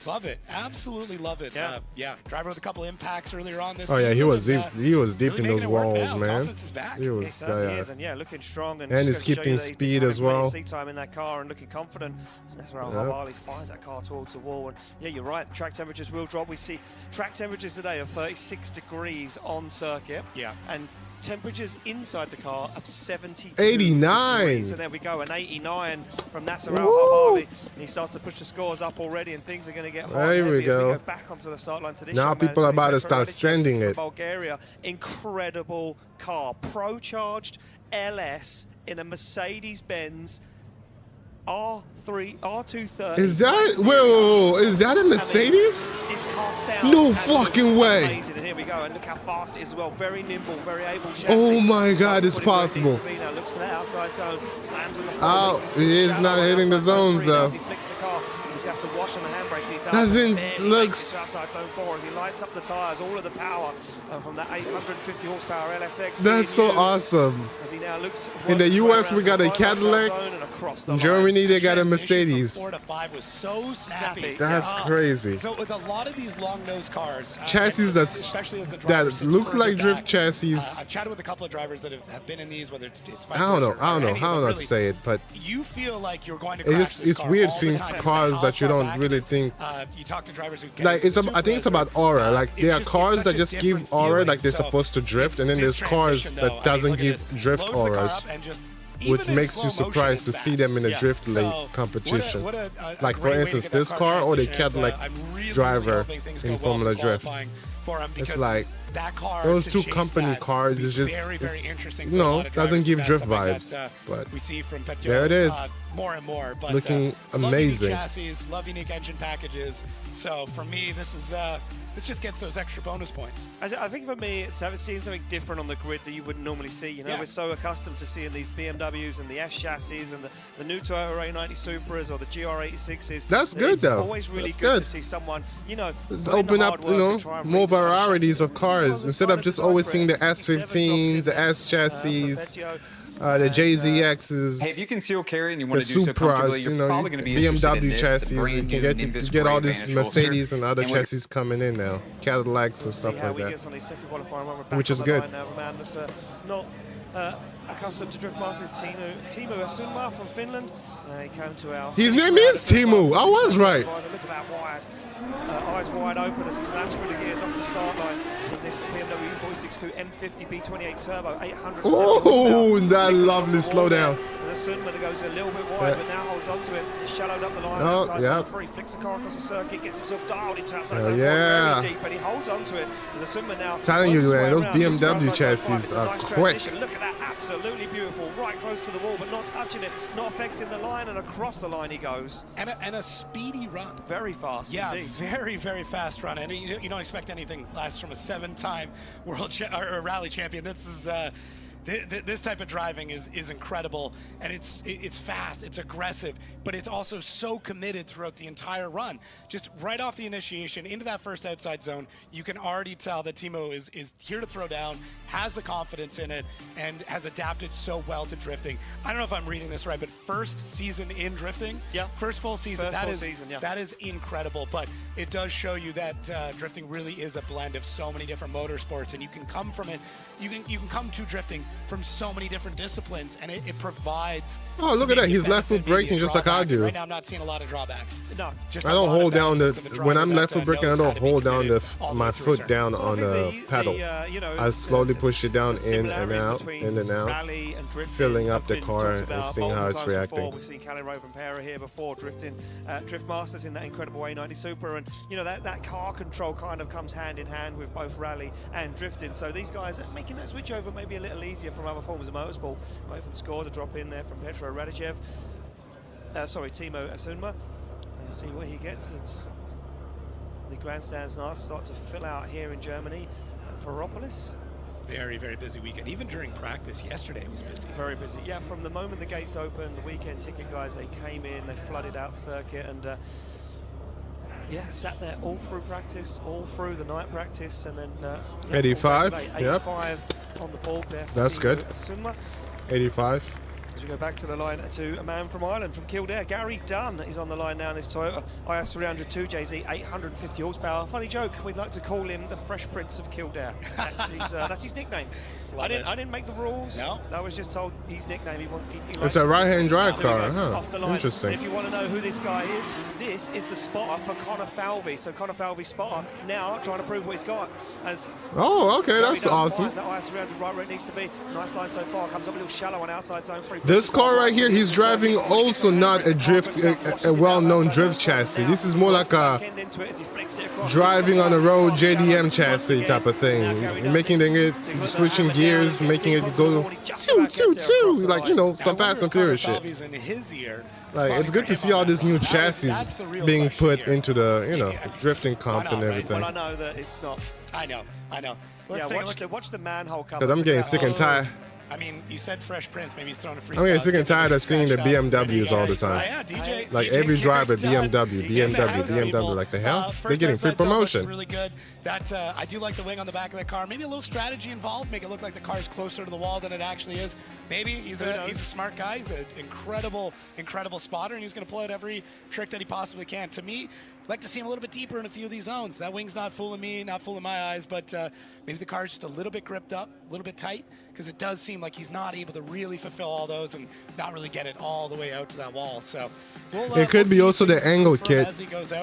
Speaker 4: love it. Absolutely love it.
Speaker 3: Yeah.
Speaker 4: Driver with a couple impacts earlier on this
Speaker 1: Oh yeah,
Speaker 4: season,
Speaker 1: he was deep
Speaker 4: really
Speaker 1: in those
Speaker 4: making it work
Speaker 1: walls,
Speaker 4: now.
Speaker 1: man.
Speaker 4: Confidence is back.
Speaker 1: He
Speaker 3: He
Speaker 1: was,
Speaker 3: certainly is, and yeah, looking strong and
Speaker 1: And
Speaker 3: just
Speaker 1: he's
Speaker 3: goes to show you
Speaker 1: keeping
Speaker 3: that he's
Speaker 1: speed
Speaker 3: been
Speaker 1: as
Speaker 3: having plenty of
Speaker 1: well.
Speaker 3: seat time in that car and looking confident. Nasser Al-Habali fires that car towards the wall, and yeah, you're right. Track temperatures will drop. We see track temperatures today of 36 degrees on circuit.
Speaker 4: Yeah.
Speaker 3: And temperatures inside the car of 72
Speaker 1: 89.
Speaker 3: degrees. So there we go, an 89 from Nasser Al-Habali. And he starts to push the scores up already, and things are going to get hot.
Speaker 1: There
Speaker 3: and
Speaker 1: we
Speaker 3: heavy as
Speaker 1: go.
Speaker 3: We go back onto the start line to this
Speaker 1: Now
Speaker 3: young man.
Speaker 1: people are
Speaker 3: It's gonna
Speaker 1: about
Speaker 3: be
Speaker 1: to start
Speaker 3: Petro
Speaker 1: sending
Speaker 3: from
Speaker 1: it.
Speaker 3: Bulgaria. Incredible car, pro-charged LS in a Mercedes-Benz R230.
Speaker 1: Is that whoa? Is that a Mercedes?
Speaker 3: This car sounds
Speaker 1: No
Speaker 3: and
Speaker 1: fucking
Speaker 3: looks
Speaker 1: way.
Speaker 3: amazing. And here we go, and look how fast it is as well. Very nimble, very able chassis.
Speaker 1: Oh my God, it's
Speaker 3: Starts to put it where it needs
Speaker 1: possible.
Speaker 3: to be now. Looks for that outside zone. Slams on the
Speaker 1: Oh,
Speaker 3: floor.
Speaker 1: he is not hitting the zones, though.
Speaker 3: He flicks the car. He's going to have to wash on the handbrake. He does.
Speaker 1: That thing
Speaker 3: Barely
Speaker 1: looks-
Speaker 3: makes it to outside zone 4 as he lights up the tyres. All of the power from that 850 horsepower LSX.
Speaker 1: That's so
Speaker 3: being used
Speaker 1: awesome.
Speaker 3: as he now looks,
Speaker 1: In the
Speaker 3: works his way
Speaker 1: US, we
Speaker 3: around
Speaker 1: got
Speaker 3: to
Speaker 1: a
Speaker 3: the final
Speaker 1: Cadillac.
Speaker 3: zone and across the
Speaker 1: In
Speaker 3: line.
Speaker 1: Germany, they got a
Speaker 4: Transition
Speaker 1: Mercedes.
Speaker 4: from 4 to 5 was so snappy.
Speaker 1: That's
Speaker 4: Yeah.
Speaker 1: crazy.
Speaker 4: So with a lot of these long nose cars,
Speaker 1: Chassis
Speaker 4: especially as the driver
Speaker 1: that
Speaker 4: sits
Speaker 1: look
Speaker 4: further
Speaker 1: like drift
Speaker 4: back,
Speaker 1: chassis.
Speaker 4: I've chatted with a couple of drivers that have been in these, whether it's
Speaker 1: I don't know.
Speaker 4: Vipers
Speaker 1: I don't
Speaker 4: or
Speaker 1: know
Speaker 4: any
Speaker 1: how
Speaker 4: of them,
Speaker 1: not to
Speaker 4: really.
Speaker 1: say it, but
Speaker 4: You feel like you're going to
Speaker 1: it
Speaker 4: crash
Speaker 1: just
Speaker 4: this
Speaker 1: it's
Speaker 4: car
Speaker 1: weird
Speaker 4: all the
Speaker 1: seeing
Speaker 4: time.
Speaker 1: cars
Speaker 4: How
Speaker 1: that you
Speaker 4: far
Speaker 1: don't
Speaker 4: back
Speaker 1: really
Speaker 4: it is.
Speaker 1: think.
Speaker 4: You talk to drivers who get
Speaker 1: Like
Speaker 4: into
Speaker 1: it's I think it's
Speaker 4: Supras
Speaker 1: about
Speaker 4: or,
Speaker 1: aura. Like
Speaker 4: it's
Speaker 1: there are
Speaker 4: just-
Speaker 1: cars
Speaker 4: it's
Speaker 1: that
Speaker 4: such a
Speaker 1: just give
Speaker 4: different
Speaker 1: aura,
Speaker 4: feeling.
Speaker 1: like they're
Speaker 4: So
Speaker 1: supposed to drift, and then
Speaker 4: this
Speaker 1: there's cars
Speaker 4: transition, though, I
Speaker 1: that
Speaker 4: mean,
Speaker 1: doesn't
Speaker 4: look at
Speaker 1: give
Speaker 4: this.
Speaker 1: drift
Speaker 4: Loads the car
Speaker 1: auras,
Speaker 4: up and just-
Speaker 1: which
Speaker 4: even in
Speaker 1: makes you
Speaker 4: slow motion,
Speaker 1: surprised to
Speaker 4: it's
Speaker 1: see
Speaker 4: fast.
Speaker 1: them in a
Speaker 4: Yeah.
Speaker 1: drift late
Speaker 4: So,
Speaker 1: competition.
Speaker 4: what a
Speaker 1: Like for
Speaker 4: great way to
Speaker 1: instance,
Speaker 4: get that
Speaker 1: this car or the
Speaker 4: transition.
Speaker 1: Cadillac
Speaker 4: I'm really
Speaker 1: driver
Speaker 4: hoping things
Speaker 1: in
Speaker 4: go well
Speaker 1: Formula
Speaker 4: for
Speaker 1: Drift.
Speaker 4: qualifying for him
Speaker 1: It's
Speaker 4: because
Speaker 1: like
Speaker 4: that car
Speaker 1: those
Speaker 4: to
Speaker 1: two
Speaker 4: chase
Speaker 1: company
Speaker 4: that
Speaker 1: cars
Speaker 4: would
Speaker 1: is
Speaker 4: be
Speaker 1: just
Speaker 4: very,
Speaker 1: it's,
Speaker 4: very interesting
Speaker 1: you
Speaker 4: for a
Speaker 1: know
Speaker 4: lot of
Speaker 1: doesn't
Speaker 4: drivers,
Speaker 1: give
Speaker 4: and
Speaker 1: drift
Speaker 4: that's something
Speaker 1: vibes,
Speaker 4: that,
Speaker 1: but
Speaker 4: we see from Petro,
Speaker 1: there it is.
Speaker 4: more and more. But,
Speaker 1: Looking
Speaker 4: love
Speaker 1: amazing.
Speaker 4: unique chassis, love unique engine packages. So for me, this just gets those extra bonus points.
Speaker 3: I think for me, it's seeing something different on the grid that you wouldn't normally see. You know,
Speaker 4: Yeah.
Speaker 3: we're so accustomed to seeing these BMWs and the S chassis and the new Toyota A90 Supras or the GR86s.
Speaker 1: That's good,
Speaker 3: it's
Speaker 1: though.
Speaker 3: always really
Speaker 1: That's
Speaker 3: good
Speaker 1: good.
Speaker 3: to see someone, you know,
Speaker 1: Let's
Speaker 3: put in the
Speaker 1: open
Speaker 3: hard
Speaker 1: up,
Speaker 3: work
Speaker 1: you know,
Speaker 3: and try and
Speaker 1: more
Speaker 3: bring this kind
Speaker 1: varieties
Speaker 3: chassis.
Speaker 1: of cars instead of just always seeing the S15s, the S chassis, the JZXs.
Speaker 10: Hey, if you conceal carry and you
Speaker 1: the
Speaker 10: want to do so comfortably,
Speaker 1: Supras, you
Speaker 10: you're
Speaker 1: know,
Speaker 10: probably going to be interested in
Speaker 1: BMW
Speaker 10: this,
Speaker 1: chassis.
Speaker 10: the
Speaker 1: You
Speaker 10: brand
Speaker 1: can
Speaker 10: new
Speaker 1: get
Speaker 10: Nimbus
Speaker 1: get all
Speaker 10: Gray
Speaker 1: this
Speaker 10: Vanish
Speaker 1: Mercedes and other
Speaker 10: And when-
Speaker 1: chassis coming in now, Cadillacs and stuff
Speaker 3: See how
Speaker 1: like
Speaker 3: he
Speaker 1: that.
Speaker 3: gets on his second qualifying run. We're back
Speaker 1: Which
Speaker 3: on
Speaker 1: is
Speaker 3: the
Speaker 1: good.
Speaker 3: line now, a man that's not accustomed to drift masters. Timu Asunma from Finland. He came to our.
Speaker 1: His name is Timu. I was right.
Speaker 3: Look at that wide. Eyes wide open as he slams through the gears off the start line with this BMW 46 Coupe M50 B28 Turbo, 870
Speaker 1: Oh, that lovely slowdown.
Speaker 3: The Sunma that goes a little bit wide, but now holds onto it. He's shallowed up the line
Speaker 1: Oh,
Speaker 3: outside
Speaker 1: yeah.
Speaker 3: zone 3, flicks the car across the circuit, gets himself dialed into outside
Speaker 1: Oh,
Speaker 3: zone 4
Speaker 1: yeah.
Speaker 3: very deep, and he holds onto it. The Sunma now
Speaker 1: Telling you,
Speaker 3: works his way
Speaker 1: man, those
Speaker 3: around, looks for
Speaker 1: BMW
Speaker 3: outside zone 5.
Speaker 1: chassis
Speaker 3: It's a
Speaker 1: are
Speaker 3: nice
Speaker 1: quick.
Speaker 3: transition. Look at that, absolutely beautiful. Right close to the wall, but not touching it, not affecting the line, and across the line he goes.
Speaker 4: And a speedy run.
Speaker 3: Very fast,
Speaker 4: Yeah,
Speaker 3: indeed.
Speaker 4: very, very fast run. And you don't expect anything less from a 7-time world or rally champion. This type of driving is incredible, and it's fast, it's aggressive, but it's also so committed throughout the entire run. Just right off the initiation into that first outside zone, you can already tell that Timo is here to throw down, has the confidence in it, and has adapted so well to drifting. I don't know if I'm reading this right, but first season in drifting, first full season. That is incredible. But it does show you that drifting really is a blend of so many different motorsports, and you can come from it. You can come to drifting from so many different disciplines, and it provides.
Speaker 1: Oh, look at that! He's left foot braking just like I do.
Speaker 4: Right now, I'm not seeing a lot of drawbacks. No,
Speaker 1: I don't hold down when I'm left foot braking. I don't hold down my foot down on the pedal. I slowly push it down in and out, filling up the car and seeing how it's reacting.
Speaker 3: We've seen Callie Rovenpera here before drifting Drift Masters in that incredible A90 Super, and that car control kind of comes hand in hand with both rally and drifting. So these guys are making that switch over maybe a little easier from other forms of motorsport. Wait for the score to drop in there from Petro Radichev. Timo Asunma. And see what he gets. It's the grandstands now start to fill out here in Germany at Ferropolis.
Speaker 4: Very, very busy weekend. Even during practice yesterday was busy.
Speaker 3: Very busy. Yeah, from the moment the gates opened, the weekend ticket guys, they came in, they flooded out the circuit, and sat there all through practice, all through the night practice, and then
Speaker 1: 85. Yep.
Speaker 3: 85 on the board there.
Speaker 1: That's good.
Speaker 3: Sunma.
Speaker 1: 85.
Speaker 3: As we go back to the line to a man from Ireland, from Kildare, Gary Dunn is on the line now in his Toyota IS 302 JZ, 850 horsepower. Funny joke, we'd like to call him the Fresh Prince of Kildare. That's his nickname. I didn't make the rules. No. I was just told his nickname. He
Speaker 1: it's a right-hand drive car, huh?
Speaker 3: Off the line.
Speaker 1: Interesting.
Speaker 3: If you want to know who this guy is, this is the spotter for Connor Falvey. So Connor Falvey spotter now trying to prove what he's got.
Speaker 1: Okay, that's awesome.
Speaker 3: That IS 300 right where it needs to be. Nice line so far. Comes up a little shallow on outside zone 3.
Speaker 1: This car right here, he's driving also not a well-known drift chassis. This is more like a driving on a road JDM chassis type of thing. Making it, switching gears, making it go like some Fast and Furious shit. Like, it's good to see all this new chassis being put into the drifting comp and everything.
Speaker 3: Well, I know that it's not. I know. Watch the manhole cover.
Speaker 1: Because I'm getting sick and tired.
Speaker 4: I mean, you said Fresh Prince. Maybe he's throwing a free.
Speaker 1: I'm getting sick and tired of seeing the BMWs all the time. Like every driver, BMW. Like the hell? They're getting free promotion.
Speaker 4: Really good. I do like the wing on the back of that car. Maybe a little strategy involved. Make it look like the car's closer to the wall than it actually is. Maybe he's a smart guy. He's an incredible spotter, and he's going to pull out every trick that he possibly can. To me, I'd like to see him a little bit deeper in a few of these zones. That wing's not fooling me, not fooling my eyes, but maybe the car's just a little bit gripped up, a little bit tight, because it does seem like he's not able to really fulfill all those and not really get it all the way out to that wall. So
Speaker 1: it could be also the angle kit.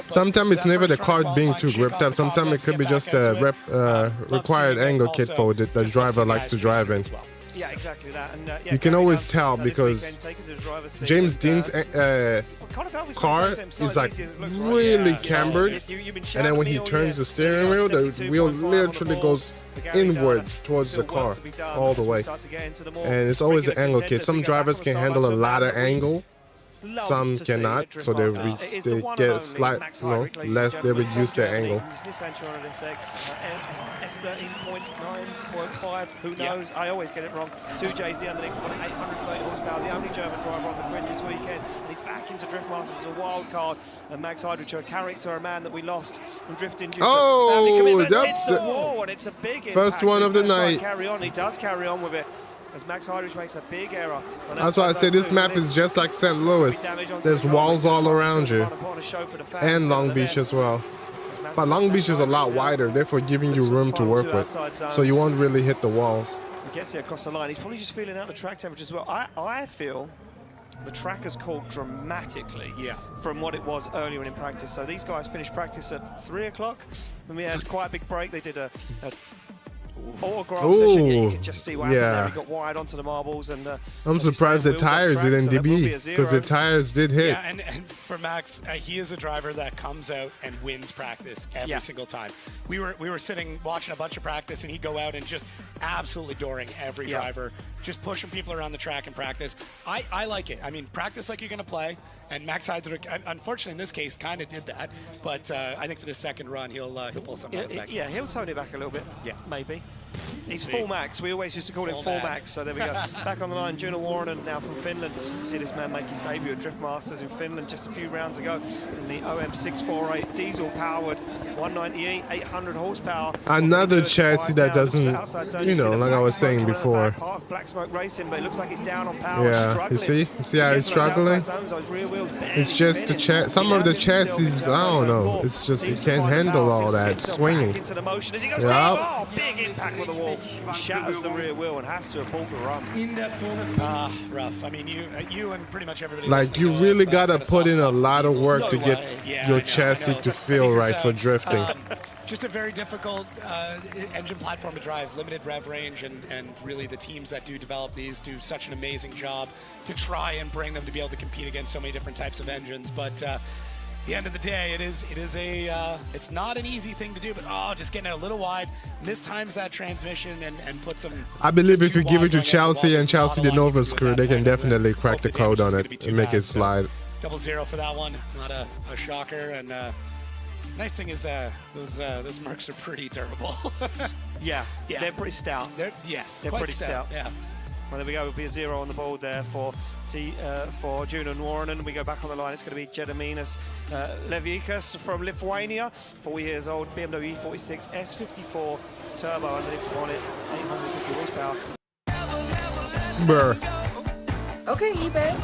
Speaker 1: Sometimes it's never the car being too gripped up. Sometimes it could be just a required angle kit for the driver likes to drive in.
Speaker 3: Yeah, exactly that. And,
Speaker 1: you can always tell because James Dean's car is like really cambered, and then when he turns the steering wheel, the wheel literally goes inward towards the car all the way. And it's always an angle kit. Some drivers can handle a lot of angle. Some cannot, so they get slight, less. They reduce their angle.
Speaker 3: S13.9.5. Who knows? I always get it wrong. 2JZ underneath, 830 horsepower. The only German driver on the grid this weekend. And he's back into Drift Masters as a wild card. And Max Heidrich, a character, a man that we lost from drifting due to family commitments. It's the wall, and it's a big impact.
Speaker 1: First one of the night.
Speaker 3: Carry on. He does carry on with it. As Max Heidrich makes a big error.
Speaker 1: That's why I say this map is just like St. Louis. There's walls all around you. And Long Beach as well. But Long Beach is a lot wider, therefore giving you room to work with. So you won't really hit the walls.
Speaker 3: He gets it across the line. He's probably just feeling out the track temperature as well. I feel the track has cooled dramatically from what it was earlier in practice. So these guys finished practice at 3 o'clock. And we had quite a big break. They did a autograph session. You can just see what happened there. He got wide onto the marbles, and
Speaker 1: I'm surprised the tires didn't DB, because the tires did hit.
Speaker 4: Yeah, and for Max, he is a driver that comes out and wins practice every single time. We were sitting watching a bunch of practice, and he'd go out and just absolutely dooring every driver, just pushing people around the track in practice. I like it. I mean, practice like you're going to play. And Max Heidrich, unfortunately in this case, kind of did that. But I think for the second run, he'll pull something out of the back.
Speaker 3: Yeah, he'll tone it back a little bit. Yeah, maybe. He's full max. We always used to call him full max. So there we go. Back on the line, Juno Warren now from Finland. You see this man make his debut at Drift Masters in Finland just a few rounds ago in the OM648 diesel-powered 198, 800 horsepower.
Speaker 1: Another chassis that doesn't, you know, like I was saying before.
Speaker 3: Black Smoke Racing, but it looks like he's down on power.
Speaker 1: Yeah, you see how he's struggling? It's just the some of the chassis, I don't know. It's just he can't handle all that swinging.
Speaker 3: Yeah. Big impact with the wall. He shatters the rear wheel and has to have pulled the run.
Speaker 4: Rough. I mean, you and pretty much everybody.
Speaker 1: Like, you really gotta put in a lot of work to get your chassis to feel right for drifting.
Speaker 4: Just a very difficult engine platform to drive, limited rev range, and really the teams that do develop these do such an amazing job to try and bring them to be able to compete against so many different types of engines. But at the end of the day, it's not an easy thing to do, but just getting it a little wide, mistimes that transmission and puts them.
Speaker 1: I believe if you give it to Chelsea and Chelsea the Nova crew, they can definitely crack the code on it and make it slide.
Speaker 4: 0-0 for that one, not a shocker. And nice thing is those Mercs are pretty durable.
Speaker 3: yeah, they're pretty stout. They're pretty stout.
Speaker 4: Yeah.
Speaker 3: Well, there we go. It'll be a 0 on the board there for Juno Nuorinen. And we go back on the line. It's going to be Gediminas Leviekas from Lithuania, 4 years old, BMW E46 S54 turbo underneath on it, 850 horsepower.
Speaker 1: Brr.
Speaker 11: Okay, eBay.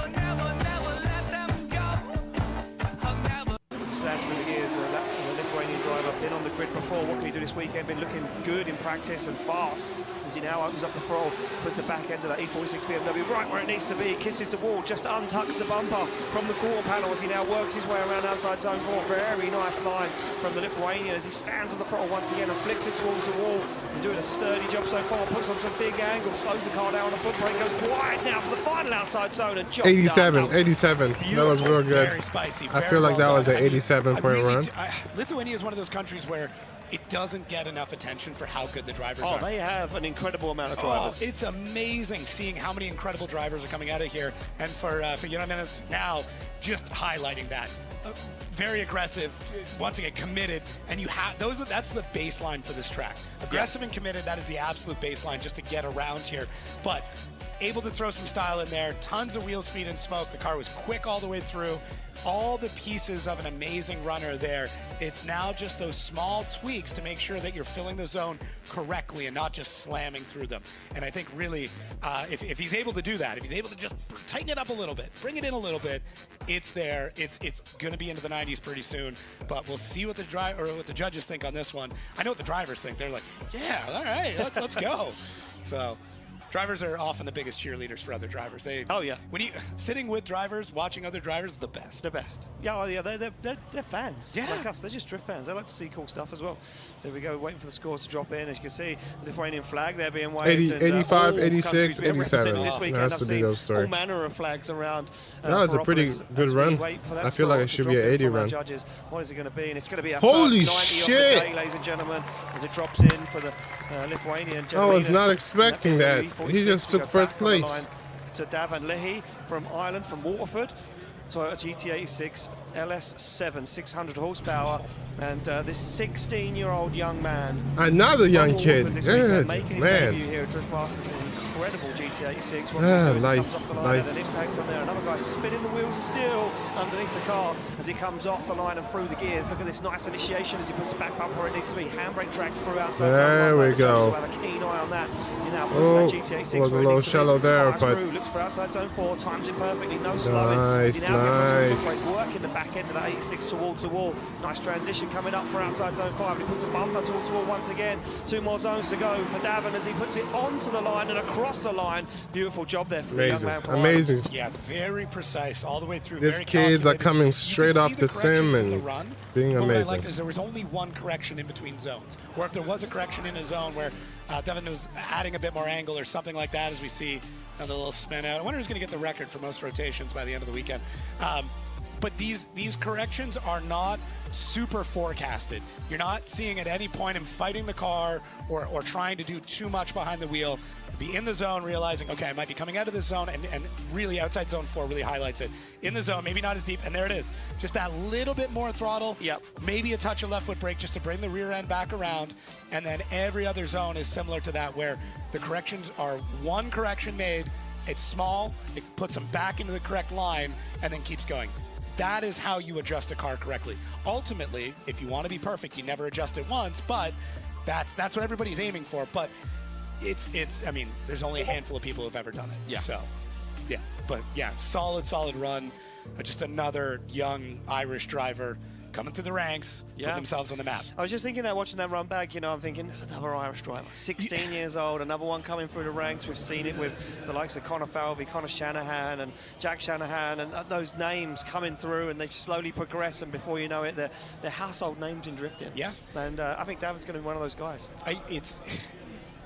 Speaker 3: Slash through the gears. That Lithuanian driver been on the grid before. What can he do this weekend? Been looking good in practice and fast. As he now opens up the throttle, puts the back end of that E46 BMW right where it needs to be, kisses the wall, just untucks the bumper from the quarter panel as he now works his way around outside zone 4. Very nice line from the Lithuanian as he stands on the throttle once again and flicks it towards the wall. And doing a sturdy job so far, puts on some big angles, slows the car down on the foot brake, goes wide now for the final outside zone and job
Speaker 1: 87,
Speaker 3: done.
Speaker 1: 87. That was real good.
Speaker 4: Very spicy,
Speaker 1: I feel like that was an 87-point run.
Speaker 4: Lithuania is one of those countries where it doesn't get enough attention for how good the drivers are.
Speaker 3: They have an incredible amount of drivers.
Speaker 4: It's amazing seeing how many incredible drivers are coming out of here. And for Gediminas now, just highlighting that. Very aggressive, once again committed, and you have that's the baseline for this track. Aggressive and committed, that is the absolute baseline just to get around here. But able to throw some style in there, tons of wheel speed and smoke. The car was quick all the way through. All the pieces of an amazing runner there. It's now just those small tweaks to make sure that you're filling the zone correctly and not just slamming through them. And I think really, if he's able to do that, if he's able to just tighten it up a little bit, bring it in a little bit, it's there. It's going to be into the 90s pretty soon. But we'll see what the judges think on this one. I know what the drivers think. They're like, yeah, all right, let's go. So. Drivers are often the biggest cheerleaders for other drivers. When you sitting with drivers, watching other drivers is the best.
Speaker 3: The best. Yeah, they're fans. Yeah. Like us, they're just drift fans. They like to see cool stuff as well. There we go, waiting for the scores to drop in. As you can see, the Lithuanian flag there being waved.
Speaker 1: 85, 86, 87.
Speaker 3: This weekend,
Speaker 1: has to be those three.
Speaker 3: All manner of flags around.
Speaker 1: That was a pretty good run. I feel like it should be an 80 run.
Speaker 3: Judges. What is it going to be? And it's going to be a
Speaker 1: holy
Speaker 3: first 90
Speaker 1: shit,
Speaker 3: of the day, ladies and gentlemen, as it drops in for the Lithuanian.
Speaker 1: I was not expecting that. He just took first place.
Speaker 3: To Davan Lehi from Ireland, from Waterford. Toyota GT86 LS7, 600 horsepower, and this 16-year-old young man.
Speaker 1: Another young kid. Good
Speaker 3: making his
Speaker 1: man.
Speaker 3: debut here at Drift Masters in an incredible GT86. What
Speaker 1: life,
Speaker 3: comes off the line, an impact on there. Another guy spinning the wheels of steel underneath the car as he comes off the line and through the gears. Look at this nice initiation as he puts the back bumper where it needs to be. Handbrake dragged through outside.
Speaker 1: There we go.
Speaker 3: Have a keen eye on that. As he now puts that GT86
Speaker 1: was a little shallow there, but
Speaker 3: looks for outside zone 4, times it perfectly, no slowing.
Speaker 1: Nice.
Speaker 3: Working the back end of that 86 towards the wall. Nice transition coming up for outside zone 5. He puts the bumper towards the wall once again. 2 more zones to go for Davan as he puts it onto the line and across the line. Beautiful job there for the young man.
Speaker 1: Amazing.
Speaker 4: Yeah, very precise all the way through.
Speaker 1: These kids are coming straight off the sim and being amazing.
Speaker 4: What I liked is there was only one correction in between zones. Or if there was a correction in a zone where Davan was adding a bit more angle or something like that, as we see another little spin out. I wonder who's going to get the record for most rotations by the end of the weekend. but these corrections are not super forecasted. You're not seeing at any point him fighting the car or trying to do too much behind the wheel. Be in the zone, realizing, okay, I might be coming out of this zone, and really outside zone 4 really highlights it. In the zone, maybe not as deep, and there it is. Just that little bit more throttle, maybe a touch of left foot brake just to bring the rear end back around, and then every other zone is similar to that, where the corrections are one correction made, it's small, it puts them back into the correct line, and then keeps going. That is how you adjust a car correctly. Ultimately, if you want to be perfect, you never adjust it once, but that's what everybody's aiming for. But it's I mean, there's only a handful of people who've ever done it.
Speaker 3: Yeah.
Speaker 4: So, yeah. But yeah, solid run. Just another young Irish driver coming through the ranks, putting themselves on the map.
Speaker 3: I was just thinking that, watching that run back, you know, I'm thinking, there's another Irish driver, 16 years old, another one coming through the ranks. We've seen it with the likes of Conor Falvey, Conor Shanahan, and Jack Shanahan, and those names coming through, and they slowly progress, and before you know it, they're household names in drifting.
Speaker 4: Yeah.
Speaker 3: And I think David's going to be one of those guys.
Speaker 4: It's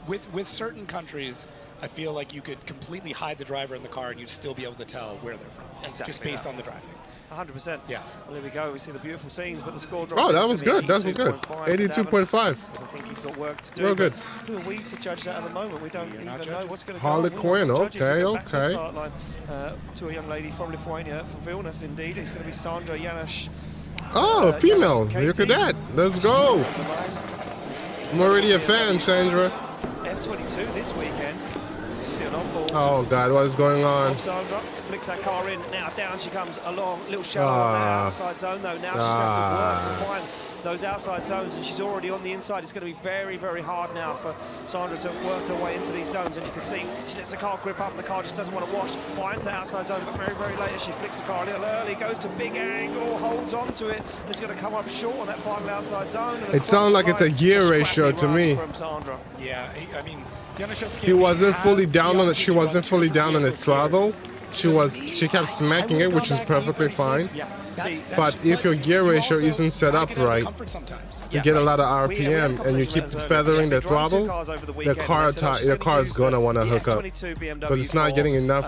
Speaker 4: with certain countries, I feel like you could completely hide the driver in the car and you'd still be able to tell where they're from.
Speaker 3: Exactly.
Speaker 4: Just based on the driving.
Speaker 3: 100%.
Speaker 4: Yeah.
Speaker 3: Well, there we go. We see the beautiful scenes, but the score drops.
Speaker 1: Oh, that was good. That was good. 82.5.
Speaker 3: I think he's got work to do.
Speaker 1: Real good.
Speaker 3: Who are we to judge that at the moment? We don't even know what's going to go
Speaker 1: Harley
Speaker 3: on.
Speaker 1: Quinn, okay.
Speaker 3: To a young lady from Lithuania, from Vilnius, indeed. It's going to be Sandra Janusz.
Speaker 1: Oh, female. Look at that. Let's go. I'm already a fan, Sandra.
Speaker 3: F22 this weekend.
Speaker 1: Oh God, what is going on?
Speaker 3: Sandra flicks that car in. Now down she comes along. Little shallow on that outside zone though. Now she's going to work to find those outside zones, and she's already on the inside. It's going to be very, very hard now for Sandra to work her way into these zones. And you can see she lets the car grip up. The car just doesn't want to wash. Finds the outside zone, but very, very late as she flicks the car a little early. Goes to big angle, holds on to it. And it's going to come up short on that final outside zone.
Speaker 1: It sounds like it's a gear ratio to me.
Speaker 3: From Sandra.
Speaker 4: Yeah, I mean,
Speaker 1: he wasn't fully down on it. She wasn't fully down on the throttle. She kept smacking it, which is perfectly fine. But if your gear ratio isn't set up right, you get a lot of RPM and you keep feathering the throttle, the car is gonna want to hook up because it's not getting enough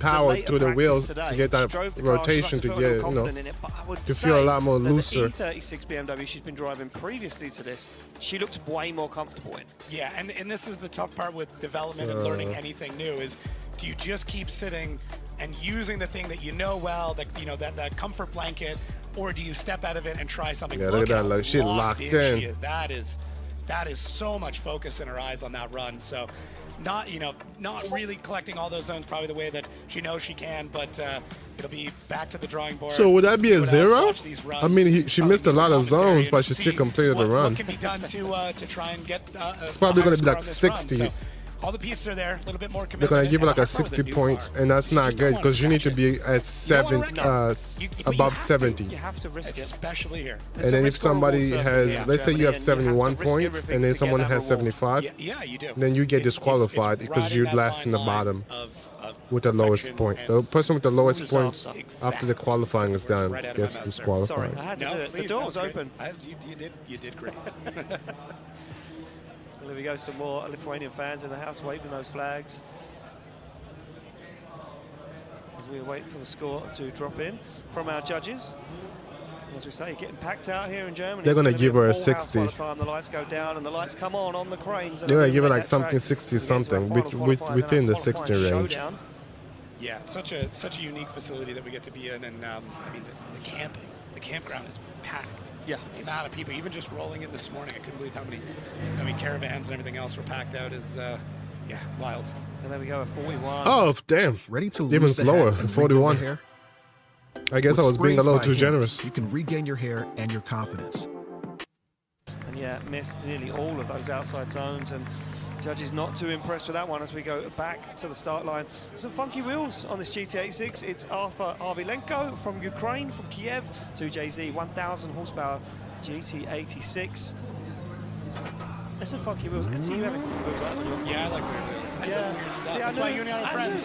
Speaker 1: power through the wheels to get that rotation to get, you know, to feel a lot more looser.
Speaker 3: The E36 BMW she's been driving previously to this, she looked way more comfortable in.
Speaker 4: Yeah, and this is the tough part with development and learning anything new is, do you just keep sitting and using the thing that you know well, that you know, that comfort blanket, or do you step out of it and try something?
Speaker 1: Yeah, look at that, like she locked in.
Speaker 4: She is. That is so much focus in her eyes on that run. So, not really collecting all those zones probably the way that she knows she can, but it'll be back to the drawing board.
Speaker 1: So would that be a 0? I mean, she missed a lot of zones, but she still completed the run.
Speaker 4: What can be done to try and get?
Speaker 1: It's probably going to be like 60.
Speaker 4: All the pieces are there, a little bit more commitment.
Speaker 1: They're gonna give it like a 60 points, and that's not good because you need to be at above 70.
Speaker 3: You have to risk it,
Speaker 4: especially here.
Speaker 1: And then if somebody has, let's say you have 71 points, and then someone has 75,
Speaker 4: yeah, you do.
Speaker 1: then you get disqualified because you're last in the bottom with the lowest point. The person with the lowest points after the qualifying is done gets disqualified.
Speaker 3: Sorry, I had to do it. The door was open.
Speaker 4: You did great.
Speaker 3: There we go, some more Lithuanian fans in the house waving those flags as we wait for the score to drop in from our judges. As we say, getting packed out here in Germany.
Speaker 1: They're going to give her a 60.
Speaker 3: By the time the lights go down and the lights come on the cranes.
Speaker 1: They're going to give her like something 60 something within the 60 range.
Speaker 4: Yeah, such a unique facility that we get to be in, and I mean the campground is packed.
Speaker 3: Yeah,
Speaker 4: the amount of people, even just rolling in this morning, I couldn't believe how many caravans and everything else were packed out. Is wild.
Speaker 3: And there we go, a 41.
Speaker 1: Oh damn!
Speaker 5: Ready to
Speaker 1: even
Speaker 5: lose
Speaker 1: lower,
Speaker 5: the
Speaker 1: 41. I guess I was being a little too generous.
Speaker 5: You can regain your hair and your confidence.
Speaker 3: And yeah, missed nearly all of those outside zones, and judges not too impressed with that one as we go back to the start line. Some funky wheels on this GT86. It's Arthur Arvilenko from Ukraine, from Kiev, 2JZ 1000 horsepower GT86. There's some funky wheels. I can see you having funky wheels like that.
Speaker 4: Yeah, I like weird wheels. That's
Speaker 3: yeah.
Speaker 4: weird stuff. That's why you and I are friends.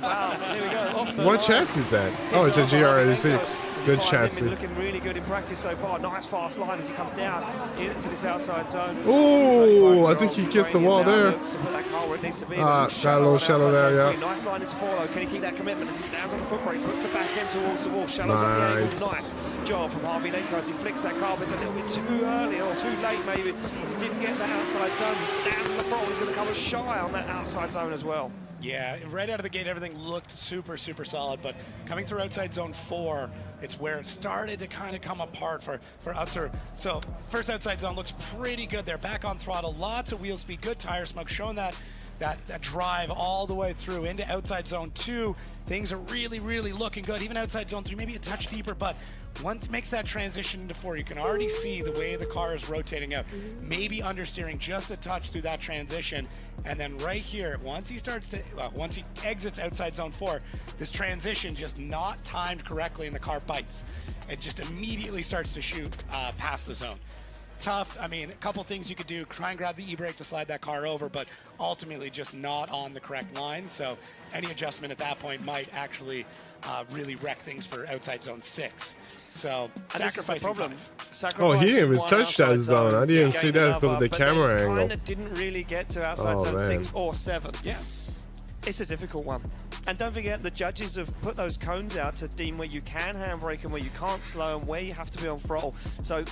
Speaker 3: Wow, there we go.
Speaker 1: What chassis is that? Oh, it's a GR86. Good
Speaker 3: Find him
Speaker 1: chassis.
Speaker 3: looking really good in practice so far. Nice fast line as he comes down into this outside zone.
Speaker 1: Ooh, I think he kissed the wall there.
Speaker 3: Looks to put that car where it needs to be.
Speaker 1: Got a little shallow there, yeah.
Speaker 3: Nice line into 4 though. Can he keep that commitment as he stands on the foot brake, puts the back end towards the wall, shallows up the angle.
Speaker 1: Nice.
Speaker 3: Nice job from Harvey Laker as he flicks that car, but it's a little bit too early or too late maybe, as he didn't get that outside zone. He stands on the front, he's going to come shy on that outside zone as well.
Speaker 4: Yeah, right out of the gate, everything looked super, super solid, but coming through outside zone 4, it's where it started to kind of come apart for Utzer. So first outside zone looks pretty good there. Back on throttle, lots of wheel speed, good tire smoke, showing that drive all the way through into outside zone 2. Things are really, really looking good. Even outside zone 3, maybe a touch deeper, but once it makes that transition into 4, you can already see the way the car is rotating out. Maybe understeering just a touch through that transition. And then right here, once he exits outside zone 4, this transition just not timed correctly and the car bites. It just immediately starts to shoot past the zone. Tough. I mean, a couple things you could do, try and grab the e-brake to slide that car over, but ultimately just not on the correct line. So any adjustment at that point might actually really wreck things for outside zone 6. So sacrificing 5.
Speaker 1: Oh, he didn't even touch that zone. I didn't see that because of the camera angle.
Speaker 3: Kind of didn't really get to outside zone 6 or 7.
Speaker 4: Yeah.
Speaker 3: It's a difficult one. And don't forget, the judges have put those cones out to deem where you can handbrake and where you can't slow and where you have to be on throttle. So,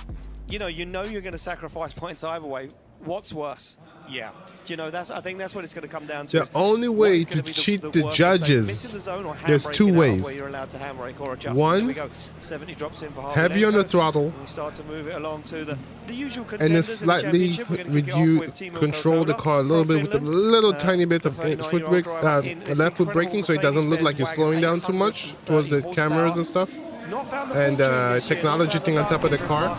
Speaker 3: you know you're going to sacrifice points either way. What's worse?
Speaker 4: Yeah.
Speaker 3: You know, I think that's what it's going to come down to.
Speaker 1: The only way to cheat the judges, there's 2 ways. One,
Speaker 3: 70 drops in for
Speaker 1: heavy on the throttle,
Speaker 3: we start to move it along to the usual
Speaker 1: and then slightly control the car a little bit with a little tiny bit of left foot braking, so it doesn't look like you're slowing down too much towards the cameras and stuff. And technology thing on top of the car.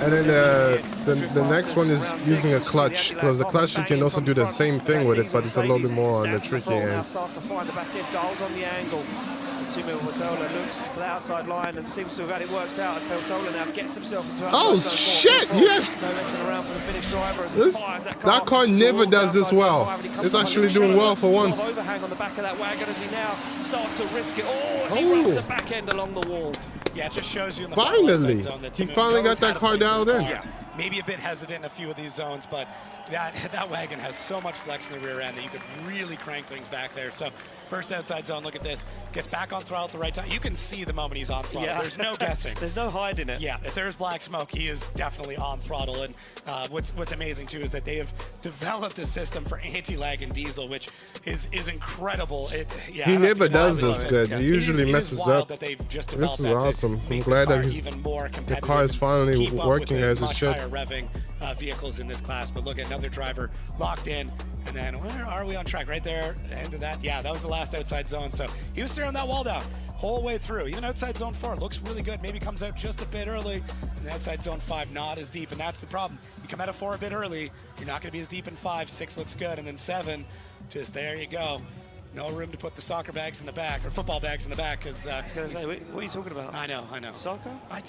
Speaker 1: And then the next one is using a clutch, because the clutch you can also do the same thing with it, but it's a little bit more on the tricky end.
Speaker 3: Starts to find the back end dials on the angle. Peltola looks for the outside line and seems to have had it worked out. And Peltola now gets himself into outside zone 4.
Speaker 1: Shit! Yes.
Speaker 3: No messing around for the finished driver as he fires
Speaker 1: that car never does this well. It's actually doing well for once.
Speaker 3: Overhang on the back of that wagon as he now starts to risk it. Oh, as he wraps the back end along the wall.
Speaker 4: Yeah, it just shows you in the
Speaker 1: finally,
Speaker 4: zone that
Speaker 1: he finally got that car dialed in.
Speaker 4: Yeah, maybe a bit hesitant in a few of these zones, but that wagon has so much flex in the rear end that you could really crank things back there. So first outside zone, look at this. Gets back on throttle at the right time. You can see the moment he's on throttle. Yeah. There's no guessing.
Speaker 3: There's no hiding it.
Speaker 4: Yeah, if there's black smoke, he is definitely on throttle. And what's amazing, too, is that they have developed a system for anti-lag in diesel, which is incredible.
Speaker 1: He never does this good. He usually messes up.
Speaker 4: That they've just
Speaker 1: this is awesome. I'm glad that the car is finally working as it should.
Speaker 4: Revving vehicles in this class, but look at another driver locked in, and then where are we on track? Right there, end of that. Yeah, that was the last outside zone. So he was staring that wall down whole way through. Even outside zone 4 looks really good. Maybe comes out just a bit early, and outside zone 5 not as deep, and that's the problem. You come out of 4 a bit early, you're not going to be as deep in 5. 6 looks good, and then 7, just there you go. No room to put the soccer bags in the back, or football bags in the back, because...
Speaker 3: I was going to say, what are you talking about?
Speaker 4: I know.
Speaker 3: Soccer?
Speaker 4: I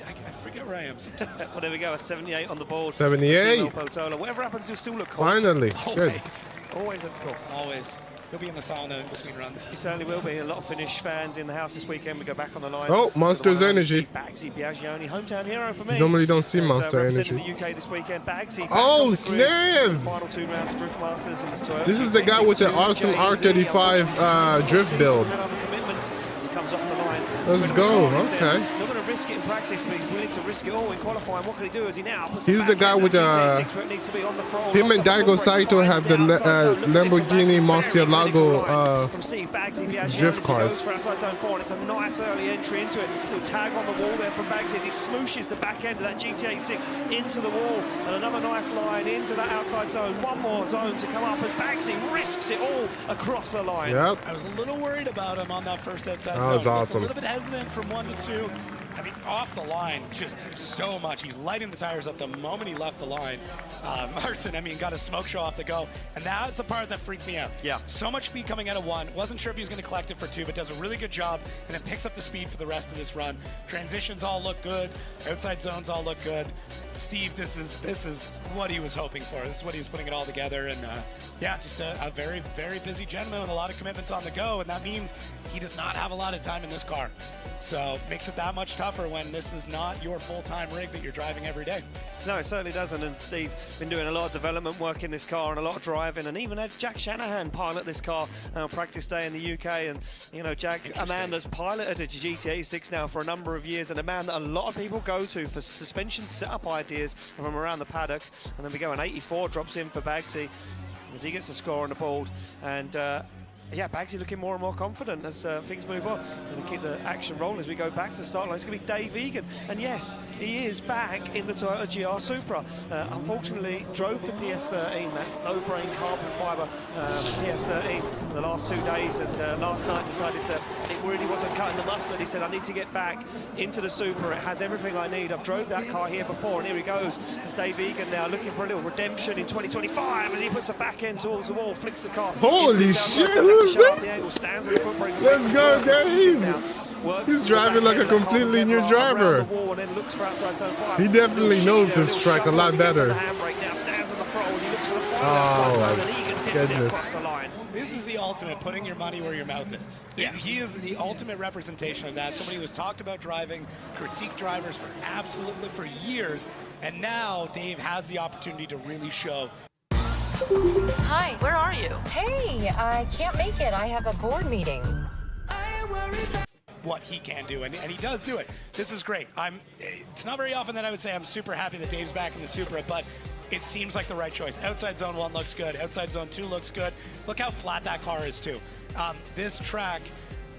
Speaker 4: forget where I am sometimes.
Speaker 3: Well, there we go, a 78 on the board.
Speaker 1: 78!
Speaker 3: Whatever happens, you'll still look cool.
Speaker 1: Finally, good.
Speaker 3: Always look cool.
Speaker 4: Always. He'll be in the sauna in between runs.
Speaker 3: He certainly will be. A lot of Finnish fans in the house this weekend. We go back on the line.
Speaker 1: Oh, Monster's Energy.
Speaker 3: Bagsy Biagioni, hometown hero for me.
Speaker 1: Normally don't see Monster
Speaker 3: Energy.
Speaker 1: Energy.
Speaker 3: The UK this weekend. Bagsy.
Speaker 1: Oh, snap!
Speaker 3: Final 2 rounds of Drift Masters in his Toyota.
Speaker 1: This is the guy with the awesome R35 drift build. Let's go. Okay.
Speaker 3: Not going to risk it in practice, but he's willing to risk it all in qualifying. What can he do as he now puts
Speaker 1: He's the guy with the... Him and Daigo Saito have the Lamborghini Murcielago drift cars.
Speaker 3: It's a nice early entry into it. Little tag on the wall there from Bagsy as he smooshes the back end of that GTA 6 into the wall. And another nice line into that outside zone. One more zone to come up as Bagsy risks it all across the line.
Speaker 1: Yep.
Speaker 4: I was a little worried about him on that first outside zone.
Speaker 1: That was awesome.
Speaker 4: A little bit hesitant from 1 to 2. I mean, off the line, just so much. He's lighting the tires up the moment he left the line. Martin, got a smoke show off the go. And that's the part that freaked me out.
Speaker 3: Yeah.
Speaker 4: So much speed coming out of 1. Wasn't sure if he was going to collect it for 2, but does a really good job. And then picks up the speed for the rest of this run. Transitions all look good. Outside zones all look good. Steve, this is what he was hoping for. This is what he was putting it all together, and yeah, just a very, very busy gentleman with a lot of commitments on the go, and that means he does not have a lot of time in this car. So makes it that much tougher when this is not your full-time rig that you're driving every day.
Speaker 3: No, it certainly doesn't. And Steve been doing a lot of development work in this car and a lot of driving, and even had Jack Shanahan pilot this car on practice day in the UK. And you know, Jack, a man that's piloted a GTA 6 now for a number of years, and a man that a lot of people go to for suspension setup ideas from around the paddock. And then we go an 84 drops in for Bagsy as he gets a score on the board. And yeah, Bagsy looking more and more confident as things move on. Going to keep the action rolling as we go back to the start line. It's going to be Dave Egan. And yes, he is back in the Toyota GR Supra. Unfortunately, drove the PS13, that no-brain carbon fibre PS13 in the last 2 days. And last night decided that it really wasn't cutting the mustard. He said, I need to get back into the Supra. It has everything I need. I've drove that car here before. And here he goes. It's Dave Egan now looking for a little redemption in 2025 as he puts the back end towards the wall, flicks the car.
Speaker 1: Holy shit! Let's go, Dave! He's driving like a completely new driver. He definitely knows this track a lot better. Oh my goodness.
Speaker 4: This is the ultimate, putting your money where your mouth is. Yeah. He is the ultimate representation of that. Somebody who's talked about driving, critique drivers for years, and now Dave has the opportunity to really show.
Speaker 11: Hi, where are you? Hey, I can't make it. I have a board meeting.
Speaker 4: What he can do, and he does do it. This is great. It's not very often that I would say I'm super happy that Dave's back in the Supra, but it seems like the right choice. Outside zone 1 looks good. Outside zone 2 looks good. Look how flat that car is too. This track,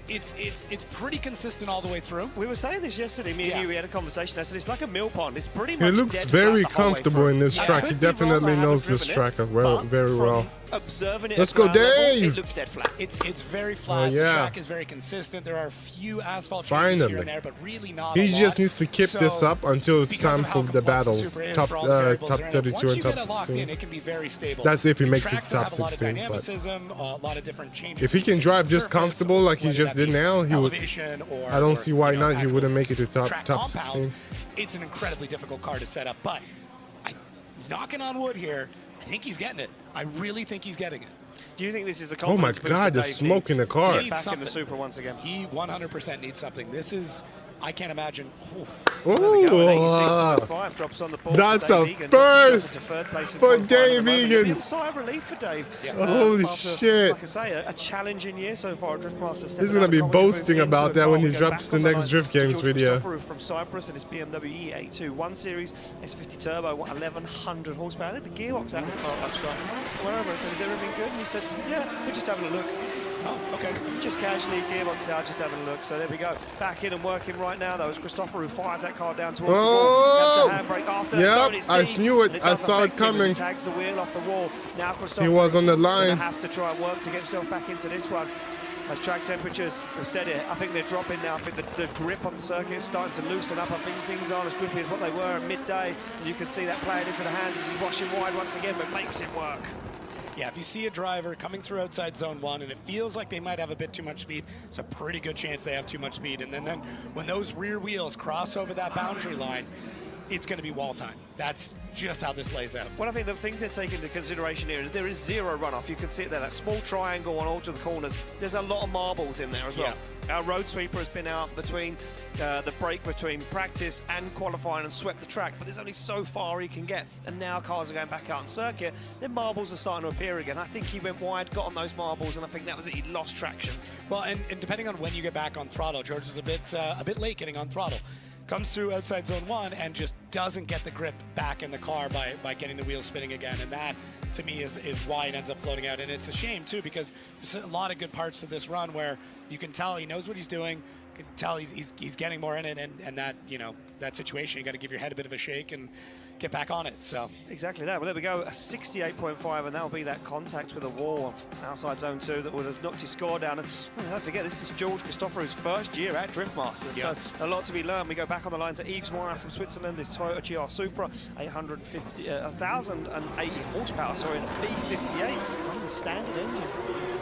Speaker 4: it's pretty consistent all the way through.
Speaker 3: We were saying this yesterday, me and you, we had a conversation. I said it's like a mill pond. It's pretty much
Speaker 1: He looks very comfortable in this track. He definitely knows this track very well.
Speaker 3: Observing it,
Speaker 1: let's go, Dave!
Speaker 3: It looks dead flat.
Speaker 4: It's very flat.
Speaker 1: Yeah.
Speaker 4: The track is very consistent. There are a few asphalt changes here and there, but really not
Speaker 1: He
Speaker 4: a lot.
Speaker 1: just needs to keep this up until it's time for the battles. Top 32 and top 16.
Speaker 4: It can be very stable.
Speaker 1: That's if he makes it to top 16. But
Speaker 4: a lot of different changes.
Speaker 1: if he can drive just comfortable like he just did now, he would. I don't see why not. He wouldn't make it to top 16.
Speaker 4: It's an incredibly difficult car to set up, but knocking on wood here, I think he's getting it. I really think he's getting it.
Speaker 3: Do you think this is the
Speaker 1: Oh my God, the smoke in the car.
Speaker 3: Back in the Supra once again.
Speaker 4: He 100% needs something. This is, I can't imagine.
Speaker 3: Drops on the board.
Speaker 1: That's a first for Dave Egan.
Speaker 3: Sigh of relief for Dave.
Speaker 1: Holy shit.
Speaker 3: Like I say, a challenging year so far. Driftmaster
Speaker 1: He's going to be boasting about that when he drops the next Drift Games video.
Speaker 3: From Cyprus and his BMW E82 1 Series S50 Turbo, 1100 horsepower. I think the gearbox out was part lunchtime. Wherever I said, is everything good? And he said, yeah, we're just having a look.
Speaker 4: Oh, okay.
Speaker 3: Just casually, gearbox out, just having a look. So there we go. Back in and working right now. That was Christopher who fires that car down towards the wall. Handbrake after.
Speaker 1: Yep, I knew it. I saw it coming.
Speaker 3: Tags the wheel off the wall. Now Christopher
Speaker 1: He was on the line.
Speaker 3: have to try and work to get himself back into this one. As track temperatures have said it, I think they're dropping now. I think the grip on the circuit is starting to loosen up. I think things aren't as grippy as what they were at midday. And you can see that playing into the hands as he's washing wide once again, but makes it work.
Speaker 4: Yeah, if you see a driver coming through outside zone 1 and it feels like they might have a bit too much speed, it's a pretty good chance they have too much speed. And then when those rear wheels cross over that boundary line, it's going to be wall time. That's just how this lays out.
Speaker 3: Well, I think the thing to take into consideration here is there is zero runoff. You can see it there, that small triangle on all to the corners. There's a lot of marbles in there as well. Yeah. Our road sweeper has been out between the break between practice and qualifying and swept the track, but there's only so far he can get. And now cars are going back out on circuit. Then marbles are starting to appear again. I think he went wide, got on those marbles, and I think that was it. He lost traction.
Speaker 4: Well, and depending on when you get back on throttle, George was a bit late getting on throttle. Comes through outside zone 1 and just doesn't get the grip back in the car by getting the wheels spinning again. And that, to me, is why it ends up floating out. And it's a shame, too, because there's a lot of good parts to this run where you can tell he knows what he's doing, you can tell he's getting more in it, and that, you know, that situation, you got to give your head a bit of a shake and get back on it. So
Speaker 3: exactly that. Well, there we go, a 68.5, and that'll be that contact with the wall outside zone 2 that would have knocked his score down. And don't forget, this is George Christopher's first year at Driftmasters, so a lot to be learned. We go back on the line to Yves Morin from Switzerland, his Toyota GR Supra, 1,080 horsepower, sorry, and a B58 on the standard engine.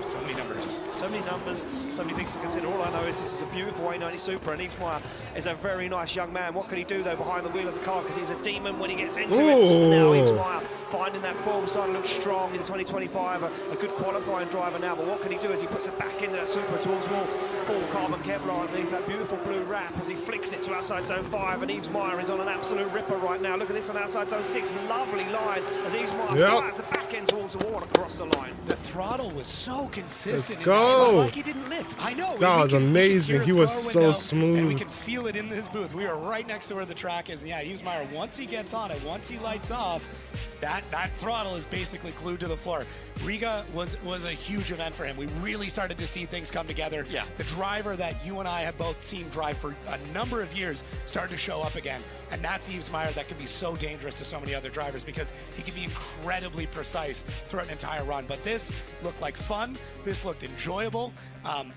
Speaker 4: So many numbers.
Speaker 3: So many numbers, so many things to consider. All I know is this is a beautiful A90 Supra, and Yves Meyer is a very nice young man. What can he do, though, behind the wheel of the car? Because he's a demon when he gets into it. Now Yves Meyer finding that form, starting to look strong in 2025. A good qualifying driver now, but what can he do as he puts it back into that Supra towards wall? Full carbon Kevlar underneath that beautiful blue wrap as he flicks it to outside zone 5, and Yves Meyer is on an absolute ripper right now. Look at this on outside zone 6. Lovely line as Yves Meyer flies the back end towards the wall and across the line.
Speaker 4: The throttle was so consistent.
Speaker 1: Let's go.
Speaker 4: It was like he didn't lift. I know.
Speaker 1: That was amazing. He was so smooth.
Speaker 4: And we can feel it in his booth. We are right next to where the track is. And yeah, Yves Meyer, once he gets on it, once he lights off, that throttle is basically glued to the floor. Riga was a huge event for him. We really started to see things come together. Yeah. The driver that you and I have both seen drive for a number of years started to show up again. And that's Yves Meyer that can be so dangerous to so many other drivers because he can be incredibly precise throughout an entire run. But this looked like fun. This looked enjoyable.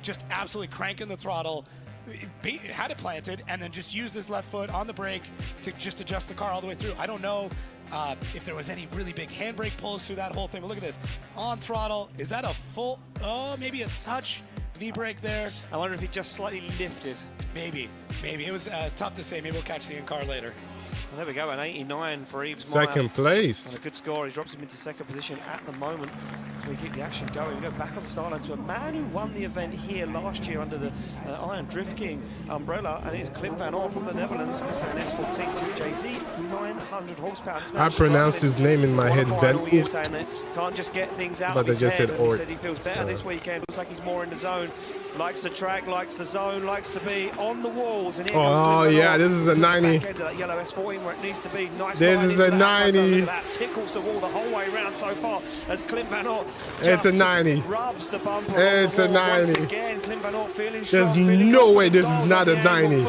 Speaker 4: Just absolutely cranking the throttle. Had it planted and then just used his left foot on the brake to just adjust the car all the way through. I don't know if there was any really big handbrake pulls through that whole thing, but look at this. On throttle, is that a full, maybe a touch V-brake there?
Speaker 3: I wonder if he just slightly lifted.
Speaker 4: Maybe. It was it's tough to say. Maybe we'll catch the in-car later.
Speaker 3: Well, there we go, an 89 for Yves Meyer.
Speaker 1: Second place.
Speaker 3: And a good score. He drops him into second position at the moment. So we keep the action going. We go back on the start line to a man who won the event here last year under the Iron Drift King umbrella, and it's Clint Van Orr from the Netherlands. This is an S14 2JZ, 900 horsepower.
Speaker 1: I pronounced his name in my head, Van Oort.
Speaker 3: Saying that can't just get things out
Speaker 1: But
Speaker 3: of
Speaker 1: they
Speaker 3: his
Speaker 1: just
Speaker 3: head.
Speaker 1: said
Speaker 3: He
Speaker 1: Oort.
Speaker 3: said he feels better this weekend. Looks like he's more in the zone. Likes the track, likes the zone, likes to be on the walls. And here comes Clint Van Orr.
Speaker 1: This is a 90.
Speaker 3: Back end of that yellow S14 where it needs to be. Nice
Speaker 1: This
Speaker 3: line
Speaker 1: is
Speaker 3: into
Speaker 1: a
Speaker 3: that outside zone.
Speaker 1: 90.
Speaker 3: Look at that, tickles the wall the whole way around so far as Clint Van Orr
Speaker 1: It's a 90.
Speaker 3: rubs the bumper.
Speaker 1: It's a 90.
Speaker 3: Once again, Clint Van Orr feeling
Speaker 1: There's
Speaker 3: strong, feeling
Speaker 1: no way
Speaker 3: confident.
Speaker 1: this is not a 90.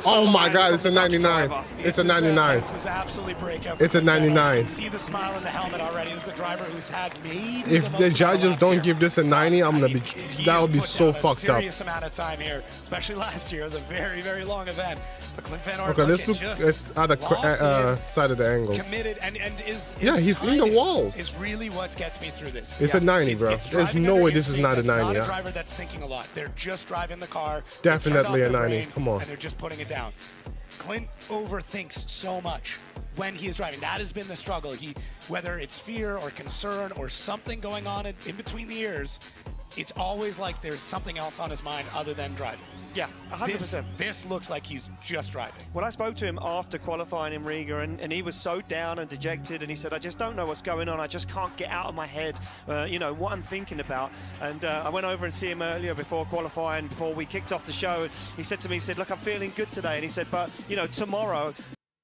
Speaker 1: Oh my God, it's a 99. It's a 99.
Speaker 4: This is absolutely breakout.
Speaker 1: It's a 99.
Speaker 4: You can see the smile in the helmet already. This is the driver who's had maybe
Speaker 1: If the judges don't give this a 90, I'm gonna be. That would be so fucked up.
Speaker 4: Serious amount of time here, especially last year. It was a very, very long event. But Clint Van Orr,
Speaker 1: Okay, let's look at the side of the angles.
Speaker 4: Committed and is
Speaker 1: Yeah, he's in the walls.
Speaker 4: Is really what gets me through this.
Speaker 1: It's a 90, bro. There's no way this is not a 90.
Speaker 4: Not a driver that's thinking a lot. They're just driving the car.
Speaker 1: It's definitely a 90. Come on.
Speaker 4: And they're just putting it down. Clint overthinks so much when he is driving. That has been the struggle. Whether it's fear or concern or something going on in between the ears, it's always like there's something else on his mind other than driving.
Speaker 3: Yeah, 100%.
Speaker 4: This looks like he's just driving.
Speaker 3: When I spoke to him after qualifying in Riga, and he was so down and dejected, and he said, I just don't know what's going on. I just can't get out of my head, what I'm thinking about. And I went over and see him earlier before qualifying, before we kicked off the show. He said to me, look, I'm feeling good today. And he said, but, tomorrow.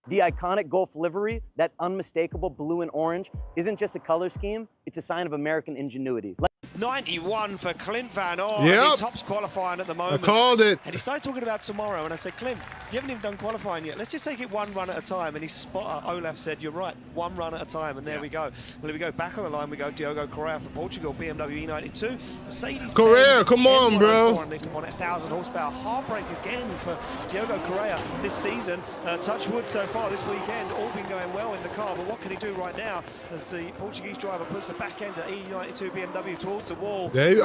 Speaker 12: The iconic Gulf livery, that unmistakable blue and orange, isn't just a color scheme, it's a sign of American ingenuity.
Speaker 3: 91 for Clint Van Orr.
Speaker 1: Yep.
Speaker 3: He tops qualifying at the moment.
Speaker 1: I called it.
Speaker 3: And he started talking about tomorrow, and I said, Clint, you haven't even done qualifying yet. Let's just take it one run at a time. And his spotter, Olaf, said, you're right, one run at a time. And there we go. Well, here we go. Back on the line, we go Diogo Correa from Portugal, BMW E92. Mercedes
Speaker 1: Correa, come on, bro.
Speaker 3: 1,000 horsepower. Heartbreak again for Diogo Correa this season. Touch wood so far this weekend. All been going well in the car, but what can he do right now as the Portuguese driver puts the back end of E92 BMW towards the wall?
Speaker 1: There you, he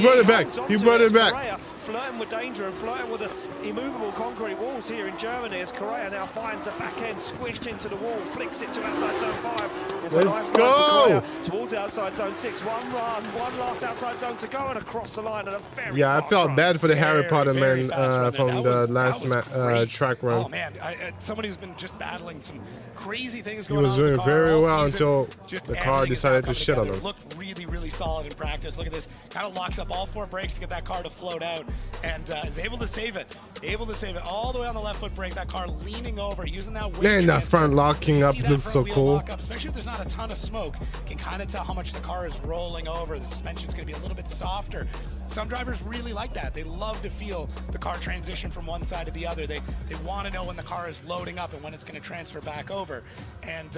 Speaker 1: brought it back. He brought it back.
Speaker 3: Correa flirting with danger and flirting with the immovable concrete walls here in Germany as Correa now finds the back end squished into the wall, flicks it to outside zone 5. It's
Speaker 1: Let's
Speaker 3: a nice
Speaker 1: go.
Speaker 3: line for Correa towards outside zone 6. One run, one last outside zone to go, and across the line at a very
Speaker 1: Yeah, I felt
Speaker 3: run.
Speaker 1: bad for the Harry Potter man from the last
Speaker 4: great.
Speaker 1: track run.
Speaker 4: Oh man, somebody who's been just battling some crazy things
Speaker 1: He
Speaker 4: going on.
Speaker 1: was doing very well until
Speaker 4: Just
Speaker 1: the car
Speaker 4: everything is now
Speaker 1: decided to
Speaker 4: coming
Speaker 1: shit on
Speaker 4: together.
Speaker 1: him.
Speaker 4: Looked really, really solid in practice. Look at this. Kind of locks up all 4 brakes to get that car to float out, and is able to save it. Able to save it all the way on the left foot brake. That car leaning over, using that weight.
Speaker 1: Man, that
Speaker 4: transfer.
Speaker 1: front locking up
Speaker 4: See that
Speaker 1: looks so
Speaker 4: front wheel
Speaker 1: cool.
Speaker 4: lock up, especially if there's not a ton of smoke. Can kind of tell how much the car is rolling over. The suspension's going to be a little bit softer. Some drivers really like that. They love to feel the car transition from one side to the other. They want to know when the car is loading up and when it's going to transfer back over. And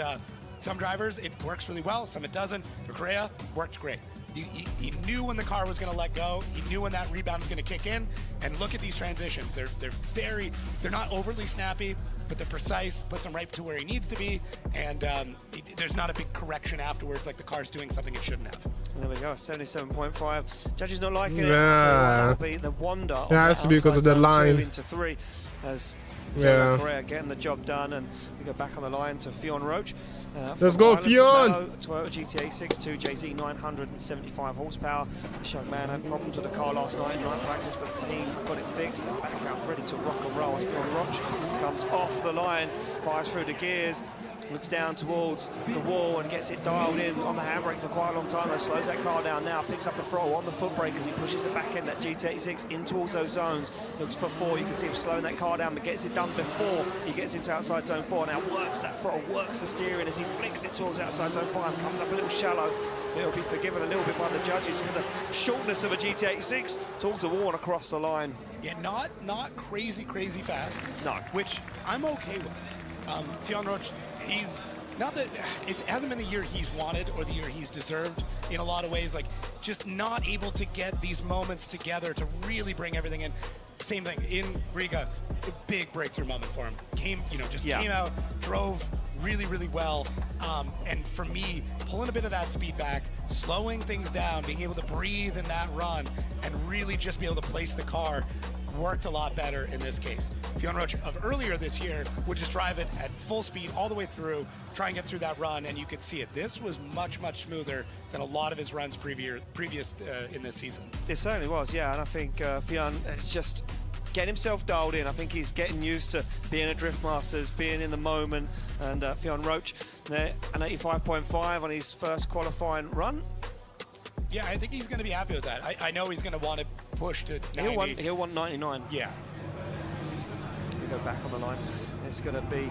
Speaker 4: some drivers, it works really well, some it doesn't. For Correa, worked great. He knew when the car was going to let go. He knew when that rebound was going to kick in. And look at these transitions. They're not overly snappy, but they're precise, puts him right to where he needs to be. And there's not a big correction afterwards like the car's doing something it shouldn't have.
Speaker 3: There we go, 77.5. Judges not liking it.
Speaker 1: Yeah.
Speaker 3: That'll be the wonder.
Speaker 1: It has to be because of the line.
Speaker 3: Into 3 as Correa getting the job done, and we go back on the line to Fionn Roach.
Speaker 1: Let's go, Fionn!
Speaker 3: Toyota GTA 6.2 JZ 975 horsepower. This young man had problems with the car last night in night practice, but the team got it fixed and back out ready to rock and roll as Fionn Roach comes off the line, fires through the gears, looks down towards the wall and gets it dialed in on the handbrake for quite a long time. Though slows that car down now, picks up the throttle on the foot brake as he pushes the back end, that GT86 in towards those zones. Looks for 4, you can see him slowing that car down, but gets it done before he gets into outside zone 4. Now works that throttle, works the steering as he flicks it towards outside zone 5, comes up a little shallow. It'll be forgiven a little bit by the judges for the shortness of a GT86 towards the wall and across the line.
Speaker 4: Yeah, not crazy fast.
Speaker 3: No.
Speaker 4: Which I'm okay with. Fionn Roach, he's not that it hasn't been the year he's wanted or the year he's deserved in a lot of ways, like just not able to get these moments together to really bring everything in. Same thing in Riga, a big breakthrough moment for him. Came out, drove really well, and for me, pulling a bit of that speed back, slowing things down, being able to breathe in that run, and really just be able to place the car worked a lot better in this case. Fionn Roach of earlier this year would just drive it at full speed all the way through, try and get through that run, and you could see it. This was much smoother than a lot of his runs previous in this season.
Speaker 3: It certainly was, yeah, and I think Fionn is just getting himself dialed in. I think he's getting used to being at Drift Masters, being in the moment, and Fionn Roach there, an 85.5 on his first qualifying run.
Speaker 4: Yeah, I think he's going to be happy with that. I know he's going to want to push to 90.
Speaker 3: He'll want 99.
Speaker 4: Yeah.
Speaker 3: We go back on the line. It's going to be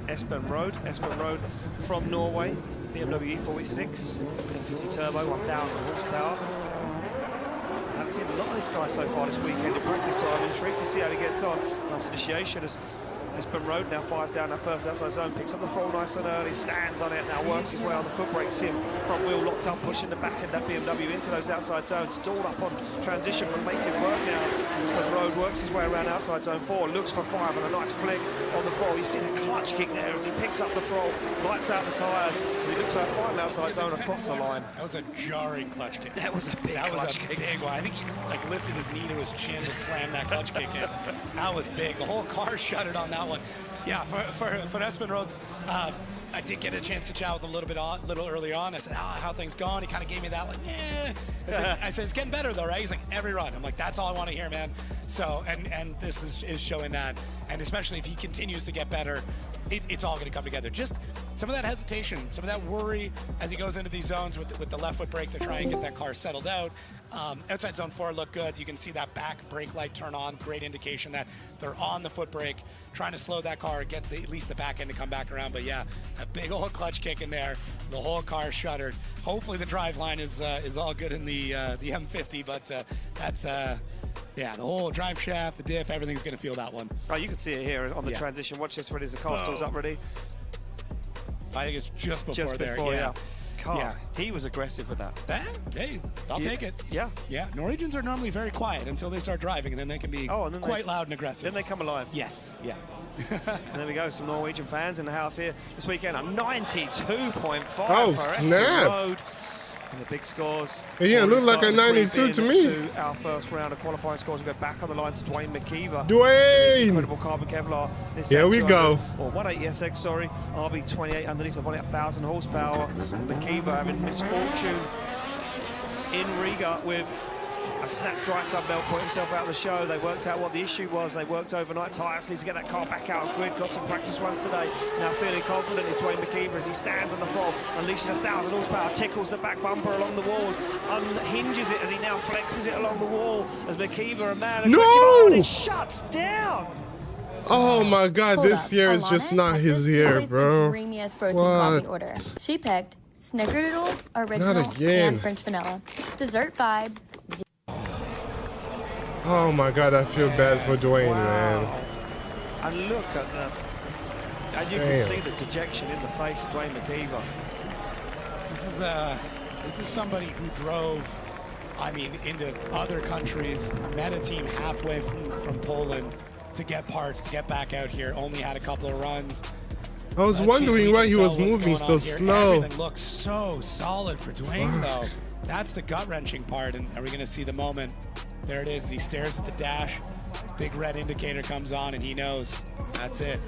Speaker 3: Espen Road. Espen Road from Norway. BMW E46, 50 turbo, 1,000 horsepower. I haven't seen a lot of this guy so far this weekend in practice, so I'm intrigued to see how he gets on. Nice initiation as Espen Road now fires down that first outside zone, picks up the throttle nice and early, stands on it, now works his way on the foot brake, see him front wheel locked up, pushing the back end that BMW into those outside zones, stalled up on transition, but makes it work now. Espen Road works his way around outside zone 4, looks for 5 and a nice flick on the throttle. You see the clutch kick there as he picks up the throttle, lights out the tyres, and he looks for a final outside zone across the line.
Speaker 4: That was a jarring clutch kick.
Speaker 3: That was a big clutch kick.
Speaker 4: Big one. I think he lifted his knee to his chin to slam that clutch kick in. That was big. The whole car shuttered on that one. Yeah, for Espen Road, I did get a chance to chat with him a little early on. I said, how things going? He kind of gave me that, like, I said, it's getting better though, right? He's like, every run. I'm like, that's all I want to hear, man. So, and this is showing that. And especially if he continues to get better, it's all going to come together. Just some of that hesitation, some of that worry as he goes into these zones with the left foot brake to try and get that car settled out. Outside zone 4 looked good. You can see that back brake light turn on. Great indication that they're on the foot brake, trying to slow that car, get at least the back end to come back around. But yeah, a big old clutch kick in there. The whole car shuttered. Hopefully the drive line is all good in the M50, but that's yeah, the whole drive shaft, the diff, everything's going to feel that one.
Speaker 3: Oh, you can see it here on the transition. Watch this, ready as the car stalls up ready.
Speaker 4: I think it's just before there.
Speaker 3: Yeah. Car. He was aggressive with that.
Speaker 4: Hey, I'll take it.
Speaker 3: Yeah.
Speaker 4: Yeah. Norwegians are normally very quiet until they start driving, and then they can be quite loud and aggressive.
Speaker 3: Then they come alive.
Speaker 4: Yes. Yeah.
Speaker 3: And there we go. Some Norwegian fans in the house here this weekend. A 92.5
Speaker 1: oh,
Speaker 3: for
Speaker 1: snap.
Speaker 3: Road. And the big scores.
Speaker 1: Yeah, it looked like a 92 to me.
Speaker 3: To our first round of qualifying scores. We go back on the line to Dwayne McKeever.
Speaker 1: Dwayne!
Speaker 3: Incredible carbon Kevlar.
Speaker 1: Here we go.
Speaker 3: Or 180SX, sorry. RB28 underneath the bonnet, 1,000 horsepower. McKeever having misfortune in Riga with a snap dry sub belt, put himself out of the show. They worked out what the issue was. They worked overnight tirelessly to get that car back out of grid. Got some practice runs today. Now feeling confident is Dwayne McKeever as he stands on the throttle, unleashes 1,000 horsepower, tickles the back bumper along the wall, unhinges it as he now flexes it along the wall as McKeever, a man aggressive, and it shuts down.
Speaker 1: Oh my God, this year is just not his year, bro.
Speaker 13: Creamiest protein coffee order. She picked Snickerdoodle, original, and French vanilla. Dessert vibes.
Speaker 1: Oh my God, I feel bad for Dwayne, man.
Speaker 3: And look at And you can see the dejection in the face of Dwayne McKeever.
Speaker 4: This is somebody who drove, I mean, into other countries, met a team halfway from Poland to get parts, to get back out here, only had a couple of runs.
Speaker 1: I was wondering why he was moving so slow.
Speaker 4: Everything looks so solid for Dwayne, though. That's the gut-wrenching part, and are we going to see the moment? There it is. He stares at the dash. Big red indicator comes on, and he knows that's it.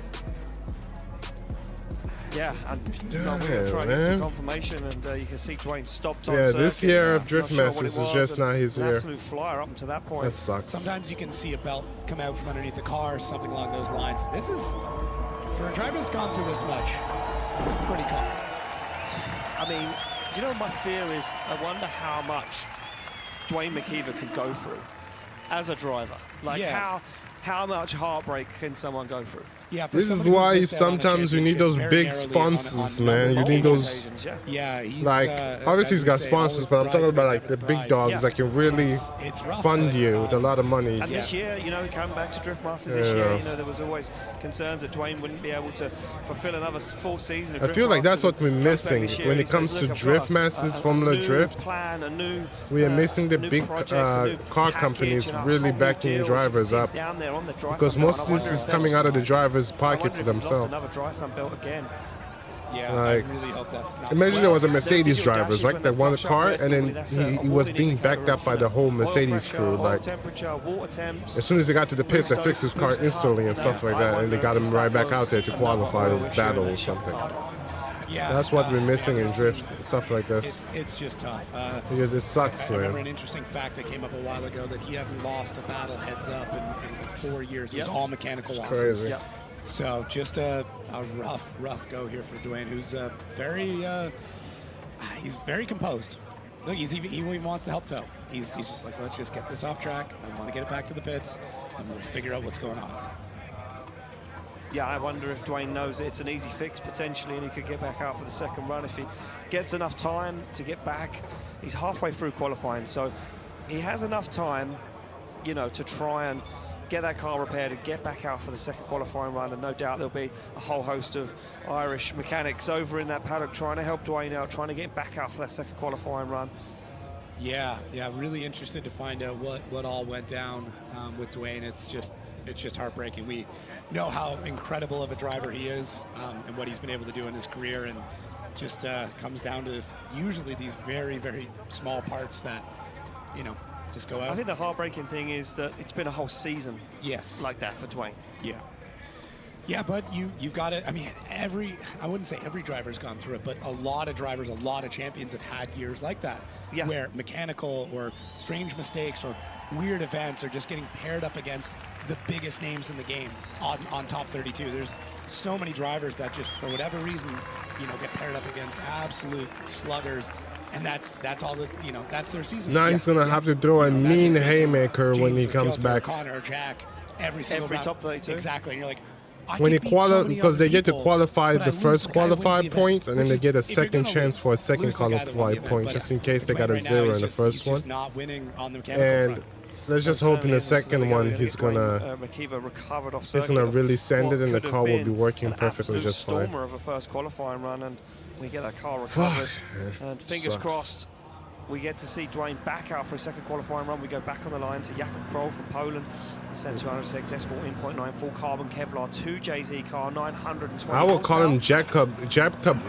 Speaker 3: Yeah, and we're going to try and get some confirmation, and you can see Dwayne stopped on circuit.
Speaker 1: This year of Drift Masters is just not his year.
Speaker 3: Absolute flyer up until that point.
Speaker 1: That sucks.
Speaker 4: Sometimes you can see a belt come out from underneath the car, something along those lines. This is, for a driver that's gone through this much, it's pretty common.
Speaker 3: I mean, you know, my fear is, I wonder how much Dwayne McKeever can go through as a driver. Like, how much heartbreak can someone go through?
Speaker 4: Yeah,
Speaker 1: this is why sometimes you need those big sponsors, man. You need those.
Speaker 4: Yeah,
Speaker 1: like obviously he's got sponsors, but I'm talking about like the big dogs that can really fund you with a lot of money.
Speaker 3: And this year, you know, coming back to Drift Masters this year, you know, there was always concerns that Dwayne wouldn't be able to fulfill another full season of
Speaker 1: I
Speaker 3: Drift
Speaker 1: feel like that's
Speaker 3: Masters.
Speaker 1: what we're missing when it comes to Drift Masters, Formula Drift. We are missing the big car companies really backing drivers up, because most of this is coming out of the drivers' pockets themselves.
Speaker 3: Another dry sun belt again.
Speaker 4: Yeah,
Speaker 1: like,
Speaker 4: I really hope that's not.
Speaker 1: Imagine there was a Mercedes drivers, right? That won a car, and then he was being backed up by the whole Mercedes crew. Like, as soon as they got to the pits, they fixed his car instantly and stuff like that, and they got him right back out there to qualify the battle or something.
Speaker 4: Yeah,
Speaker 1: that's what we're missing in drift, stuff like this.
Speaker 4: It's just tough.
Speaker 1: Because it sucks,
Speaker 4: I
Speaker 1: man.
Speaker 4: remember an interesting fact that came up a while ago that he hadn't lost a battle heads up in 4 years. It was all mechanical losses.
Speaker 1: Crazy.
Speaker 4: Yep. So just a rough go here for Dwayne, who's he's very composed. Look, he even wants to help tow. He's just like, let's just get this off track. I want to get it back to the pits, and we'll figure out what's going on.
Speaker 3: Yeah, I wonder if Dwayne knows it's an easy fix potentially, and he could get back out for the second run if he gets enough time to get back. He's halfway through qualifying, so he has enough time, you know, to try and get that car repaired and get back out for the second qualifying run. And no doubt there'll be a whole host of Irish mechanics over in that paddock trying to help Dwayne out, trying to get him back out for that second qualifying run.
Speaker 4: Yeah, really interested to find out what all went down with Dwayne. It's just heartbreaking. We know how incredible of a driver he is, and what he's been able to do in his career, and just comes down to usually these very, very small parts that, you know, just go out.
Speaker 3: I think the heartbreaking thing is that it's been a whole season like that for Dwayne.
Speaker 4: Yeah, but you've got it. I mean, I wouldn't say every driver's gone through it, but a lot of drivers, a lot of champions have had years like that, where mechanical or strange mistakes or weird events are just getting paired up against the biggest names in the game on top 32. There's so many drivers that just, for whatever reason, you know, get paired up against absolute sluggers. And that's all that, you know, that's their season.
Speaker 1: Now he's gonna have to throw a mean haymaker when he comes back.
Speaker 4: Connor or Jack, every
Speaker 3: top 32.
Speaker 4: Exactly. And you're like,
Speaker 1: when he because they get to qualify the first qualified points, and then they get a second chance for a second qualified point, just in case they got a 0 in the first one. And let's just hope in the second one he's gonna really send it, and the car will be working perfectly just fine.
Speaker 3: Stormer of a first qualifying run, and we get that car recovered. And fingers crossed, we get to see Dwayne back out for a second qualifying run. We go back on the line to Jakob Kroll from Poland. Sent 206 S14.9 full carbon Kevlar 2 JZ car, 920.
Speaker 1: I will call him Jakob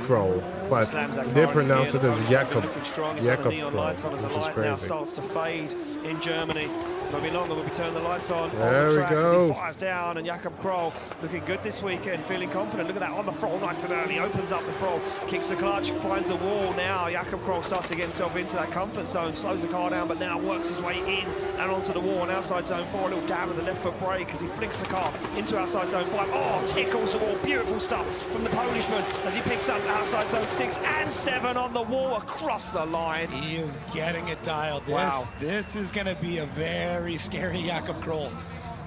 Speaker 1: Kroll, but they pronounce it as Jakob Kroll, which is crazy.
Speaker 3: Now starts to fade in Germany. Won't be long, we'll be turning the lights on.
Speaker 1: There we go.
Speaker 3: He fires down, and Jakob Kroll looking good this weekend, feeling confident. Look at that on the throttle, nice and early. Opens up the throttle, kicks the clutch, finds a wall. Now Jakob Kroll starts to get himself into that comfort zone, slows the car down, but now works his way in and onto the wall on outside zone 4. A little dab with the left foot brake as he flicks the car into outside zone 5. Oh, tickles the wall. Beautiful stuff from the Polishman as he picks up outside zone 6 and 7 on the wall across the line.
Speaker 4: He is getting it dialed. This is going to be a very scary Jakob Kroll.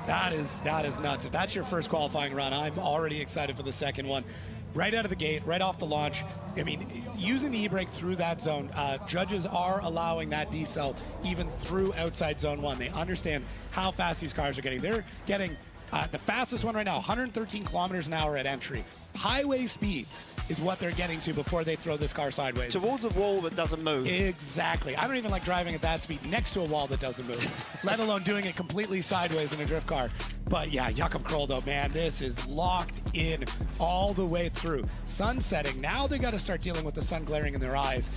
Speaker 4: That is nuts. If that's your first qualifying run, I'm already excited for the second one. Right out of the gate, right off the launch. I mean, using the e-brake through that zone, judges are allowing that decel even through outside zone 1. They understand how fast these cars are getting. They're getting The fastest one right now, 113 kilometers an hour at entry. Highway speeds is what they're getting to before they throw this car sideways.
Speaker 3: Towards a wall that doesn't move.
Speaker 4: Exactly. I don't even like driving at that speed next to a wall that doesn't move, let alone doing it completely sideways in a drift car. But yeah, Jakob Kroll though, man, this is locked in all the way through. Sun setting, now they got to start dealing with the sun glaring in their eyes.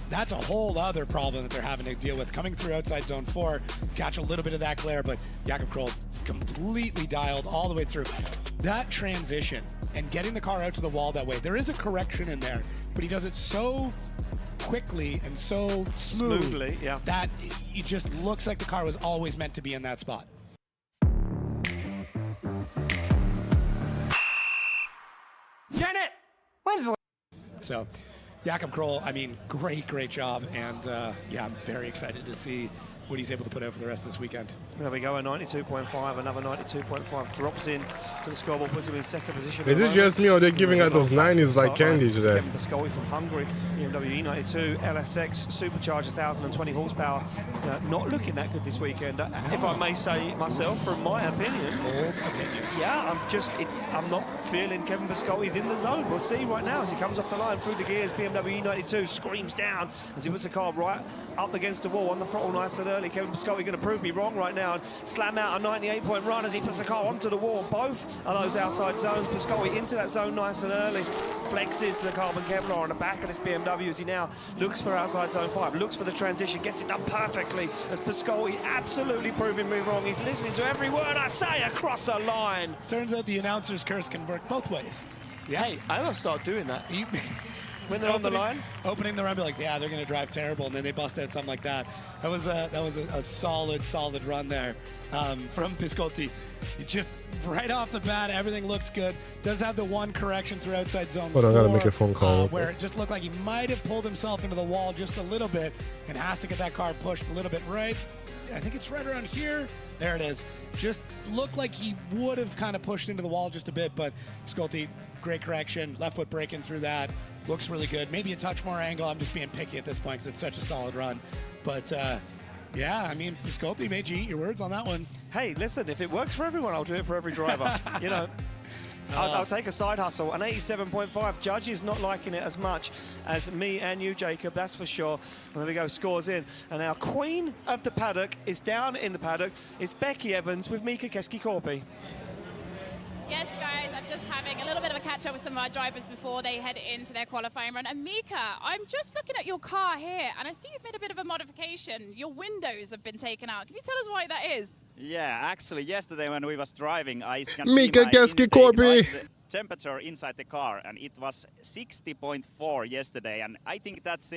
Speaker 4: That's a whole other problem that they're having to deal with. Coming through outside zone 4, catch a little bit of that glare, but Jakob Kroll completely dialed all the way through. That transition and getting the car out to the wall that way, there is a correction in there, but he does it so quickly and so smoothly
Speaker 3: yeah,
Speaker 4: that it just looks like the car was always meant to be in that spot.
Speaker 14: Janet, when's the...
Speaker 4: So, Jakob Kroll, I mean, great job, and yeah, I'm very excited to see what he's able to put out for the rest of this weekend.
Speaker 3: There we go, a 92.5, another 92.5 drops in to the scoreboard, puts him in second position.
Speaker 1: Is it just me or they're giving out those 90s like candy today?
Speaker 3: Kevin Pascoli from Hungary, BMW E92 LSX supercharged 1,020 horsepower. Not looking that good this weekend, if I may say myself, from my opinion. Yeah, I'm not feeling Kevin Pascoli's in the zone. We'll see right now as he comes off the line through the gears. BMW E92 screams down as he puts the car right up against the wall on the throttle nice and early. Kevin Pascoli going to prove me wrong right now and slam out a 98-point run as he puts the car onto the wall. Both of those outside zones. Pascoli into that zone nice and early. Flexes the carbon Kevlar on the back of this BMW as he now looks for outside zone 5, looks for the transition, gets it done perfectly as Pascoli absolutely proving me wrong. He's listening to every word I say across the line.
Speaker 4: Turns out the announcer's curse can work both ways.
Speaker 3: Yeah. Hey, I'm going to start doing that. When they're on the line?
Speaker 4: Opening the run, be like, yeah, they're going to drive terrible, and then they bust out something like that. That was a solid run there from Piscotti. Just right off the bat, everything looks good. Does have the one correction through outside zone 4.
Speaker 1: Hold on, I got to make a phone call.
Speaker 4: Where it just looked like he might have pulled himself into the wall just a little bit and has to get that car pushed a little bit right. I think it's right around here. There it is. Just looked like he would have kind of pushed into the wall just a bit, but Piscotti, great correction. Left foot braking through that. Looks really good. Maybe a touch more angle. I'm just being picky at this point because it's such a solid run. But yeah, I mean, Piscotti made you eat your words on that one.
Speaker 3: Hey, listen, if it works for everyone, I'll do it for every driver. You know, I'll take a side hustle. An 87.5. Judges not liking it as much as me and you, Jacob, that's for sure. And there we go, scores in. And our queen of the paddock is down in the paddock. It's Becky Evans with Mika Keski-Korpi.
Speaker 6: Yes, guys, I'm just having a little bit of a catch-up with some of our drivers before they head into their qualifying run. And Mika, I'm just looking at your car here, and I see you've made a bit of a modification. Your windows have been taken out. Can you tell us why that is?
Speaker 15: Yeah, actually, yesterday when we was driving, I can
Speaker 1: Mika Keski-Korpi.
Speaker 15: the temperature inside the car, and it was 60.4 yesterday, and I think that's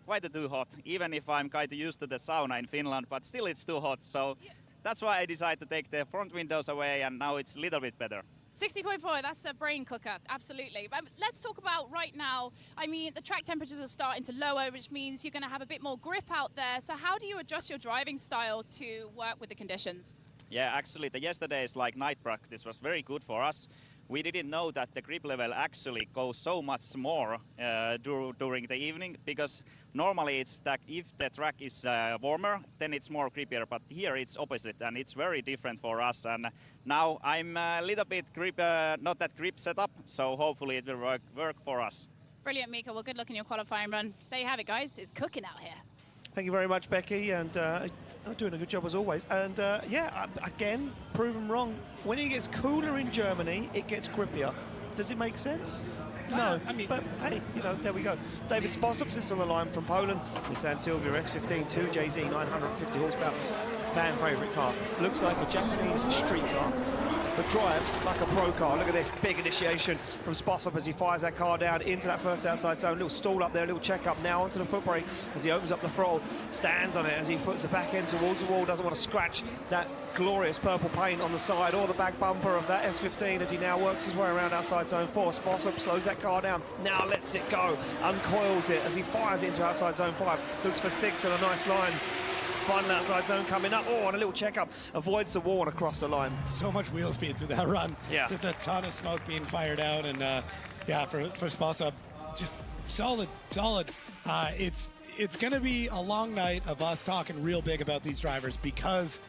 Speaker 15: quite too hot, even if I'm kind of used to the sauna in Finland, but still it's too hot. So. Yeah. That's why I decided to take the front windows away, and now it's a little bit better.
Speaker 6: 60.4, that's a brain cooker, absolutely. But let's talk about right now. I mean, the track temperatures are starting to lower, which means you're going to have a bit more grip out there. So how do you adjust your driving style to work with the conditions?
Speaker 15: Yeah, actually, yesterday's night practice was very good for us. We didn't know that the grip level actually goes so much more during the evening, because normally it's that if the track is warmer, then it's more grippier, but here it's opposite, and it's very different for us. And now I'm a little bit not that grip setup, so hopefully it will work for us.
Speaker 6: Brilliant, Mika. Well, good luck in your qualifying run. There you have it, guys. It's cooking out here.
Speaker 3: Thank you very much, Becky, and doing a good job as always. And yeah, again, proven wrong. When it gets cooler in Germany, it gets grippier. Does it make sense? No, I mean, but hey, you know, there we go. David Spossop sits on the line from Poland. Nissan Silvia S15 2JZ 950 horsepower. Fan favourite car. Looks like a Japanese street car, but drives like a pro car. Look at this big initiation from Spossop as he fires that car down into that first outside zone. Little stall up there, little check up now onto the foot brake as he opens up the throttle, stands on it as he puts the back end towards the wall, doesn't want to scratch that glorious purple paint on the side or the back bumper of that S15 as he now works his way around outside zone 4. Spossop slows that car down, now lets it go, uncoils it as he fires into outside zone 5, looks for 6 and a nice line. Final outside zone coming up. Oh, and a little check-up. Avoids the wall and across the line.
Speaker 4: So much wheel speed through that run.
Speaker 3: Yeah.
Speaker 4: Just a ton of smoke being fired out. And, yeah, for Spossop, just solid. It's going to be a long night of us talking real big about these drivers because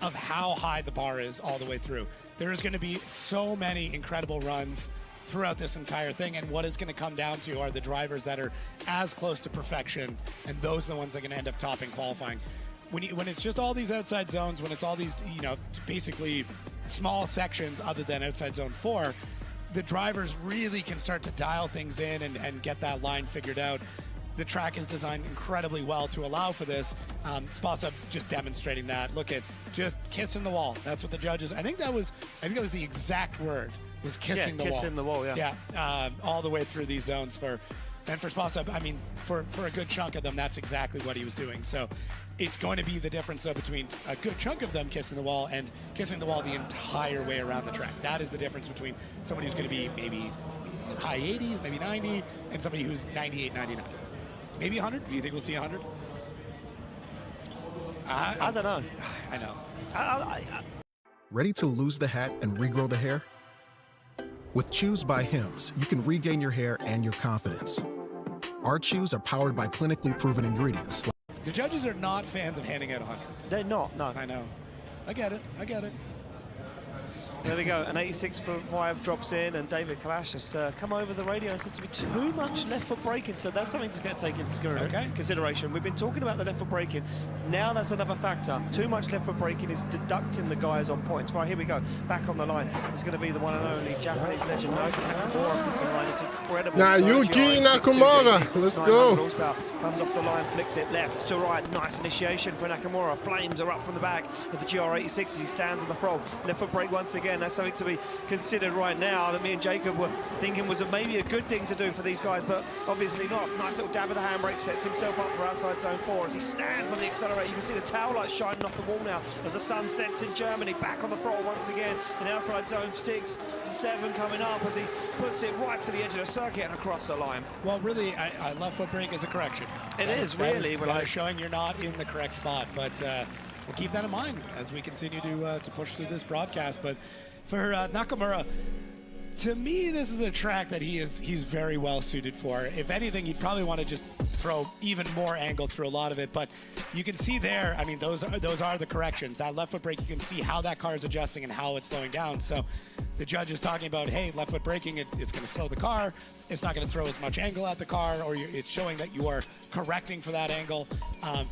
Speaker 4: of how high the bar is all the way through. There's going to be so many incredible runs throughout this entire thing, and what it's going to come down to are the drivers that are as close to perfection, and those are the ones that are going to end up topping qualifying. When it's just all these outside zones, when it's all these, you know, basically small sections other than outside zone 4, the drivers really can start to dial things in and get that line figured out. The track is designed incredibly well to allow for this. Spasa just demonstrating that. Look at just kissing the wall. That's what the judges. I think that was the exact word. Was kissing the wall.
Speaker 3: Kissing the wall. Yeah.
Speaker 4: Yeah. All the way through these zones for Spasa. I mean, for a good chunk of them, that's exactly what he was doing. So it's going to be the difference though between a good chunk of them kissing the wall and kissing the wall the entire way around the track. That is the difference between somebody who's going to be maybe high 80s, maybe 90, and somebody who's 98, 99. Maybe 100? Do you think we'll see 100?
Speaker 3: I don't know.
Speaker 4: I know.
Speaker 5: Ready to lose the hat and regrow the hair? With Choose by Hims, you can regain your hair and your confidence. Our chews are powered by clinically proven ingredients.
Speaker 4: The judges are not fans of handing out 100s.
Speaker 3: They're not, no.
Speaker 4: I know. I get it. I get it.
Speaker 3: There we go, an 86.5 drops in, and David Clash has come over the radio and said to me, too much left foot braking, so that's something to take into consideration. We've been talking about the left foot braking, now that's another factor. Too much left foot braking is deducting the guys on points. Right, here we go, back on the line. It's going to be the one and only Japanese legend, Nakamura sits on line. It's incredible.
Speaker 1: Yuki Nakamura, let's go.
Speaker 3: Comes off the line, flicks it left to right. Nice initiation for Nakamura. Flames are up from the back of the GR86 as he stands on the front. Left foot brake once again. That's something to be considered right now that me and Jacob were thinking was maybe a good thing to do for these guys, but obviously not. Nice little dab of the handbrake, sets himself up for outside zone 4 as he stands on the accelerator. You can see the tail lights shining off the wall now as the sun sets in Germany. Back on the throttle once again in outside zone 6 and 7 coming up as he puts it right to the edge of the circuit and across the line.
Speaker 4: Well, really, I left foot brake is a correction.
Speaker 3: It is really,
Speaker 4: but showing you're not in the correct spot. But we'll keep that in mind as we continue to push through this broadcast. But for Nakamura, to me, this is a track that he's very well suited for. If anything, he'd probably want to just throw even more angle through a lot of it. But you can see there, I mean, those are the corrections. That left foot brake, you can see how that car is adjusting and how it's slowing down. So the judge is talking about, hey, left foot braking, it's going to slow the car. It's not going to throw as much angle at the car, or it's showing that you are correcting for that angle.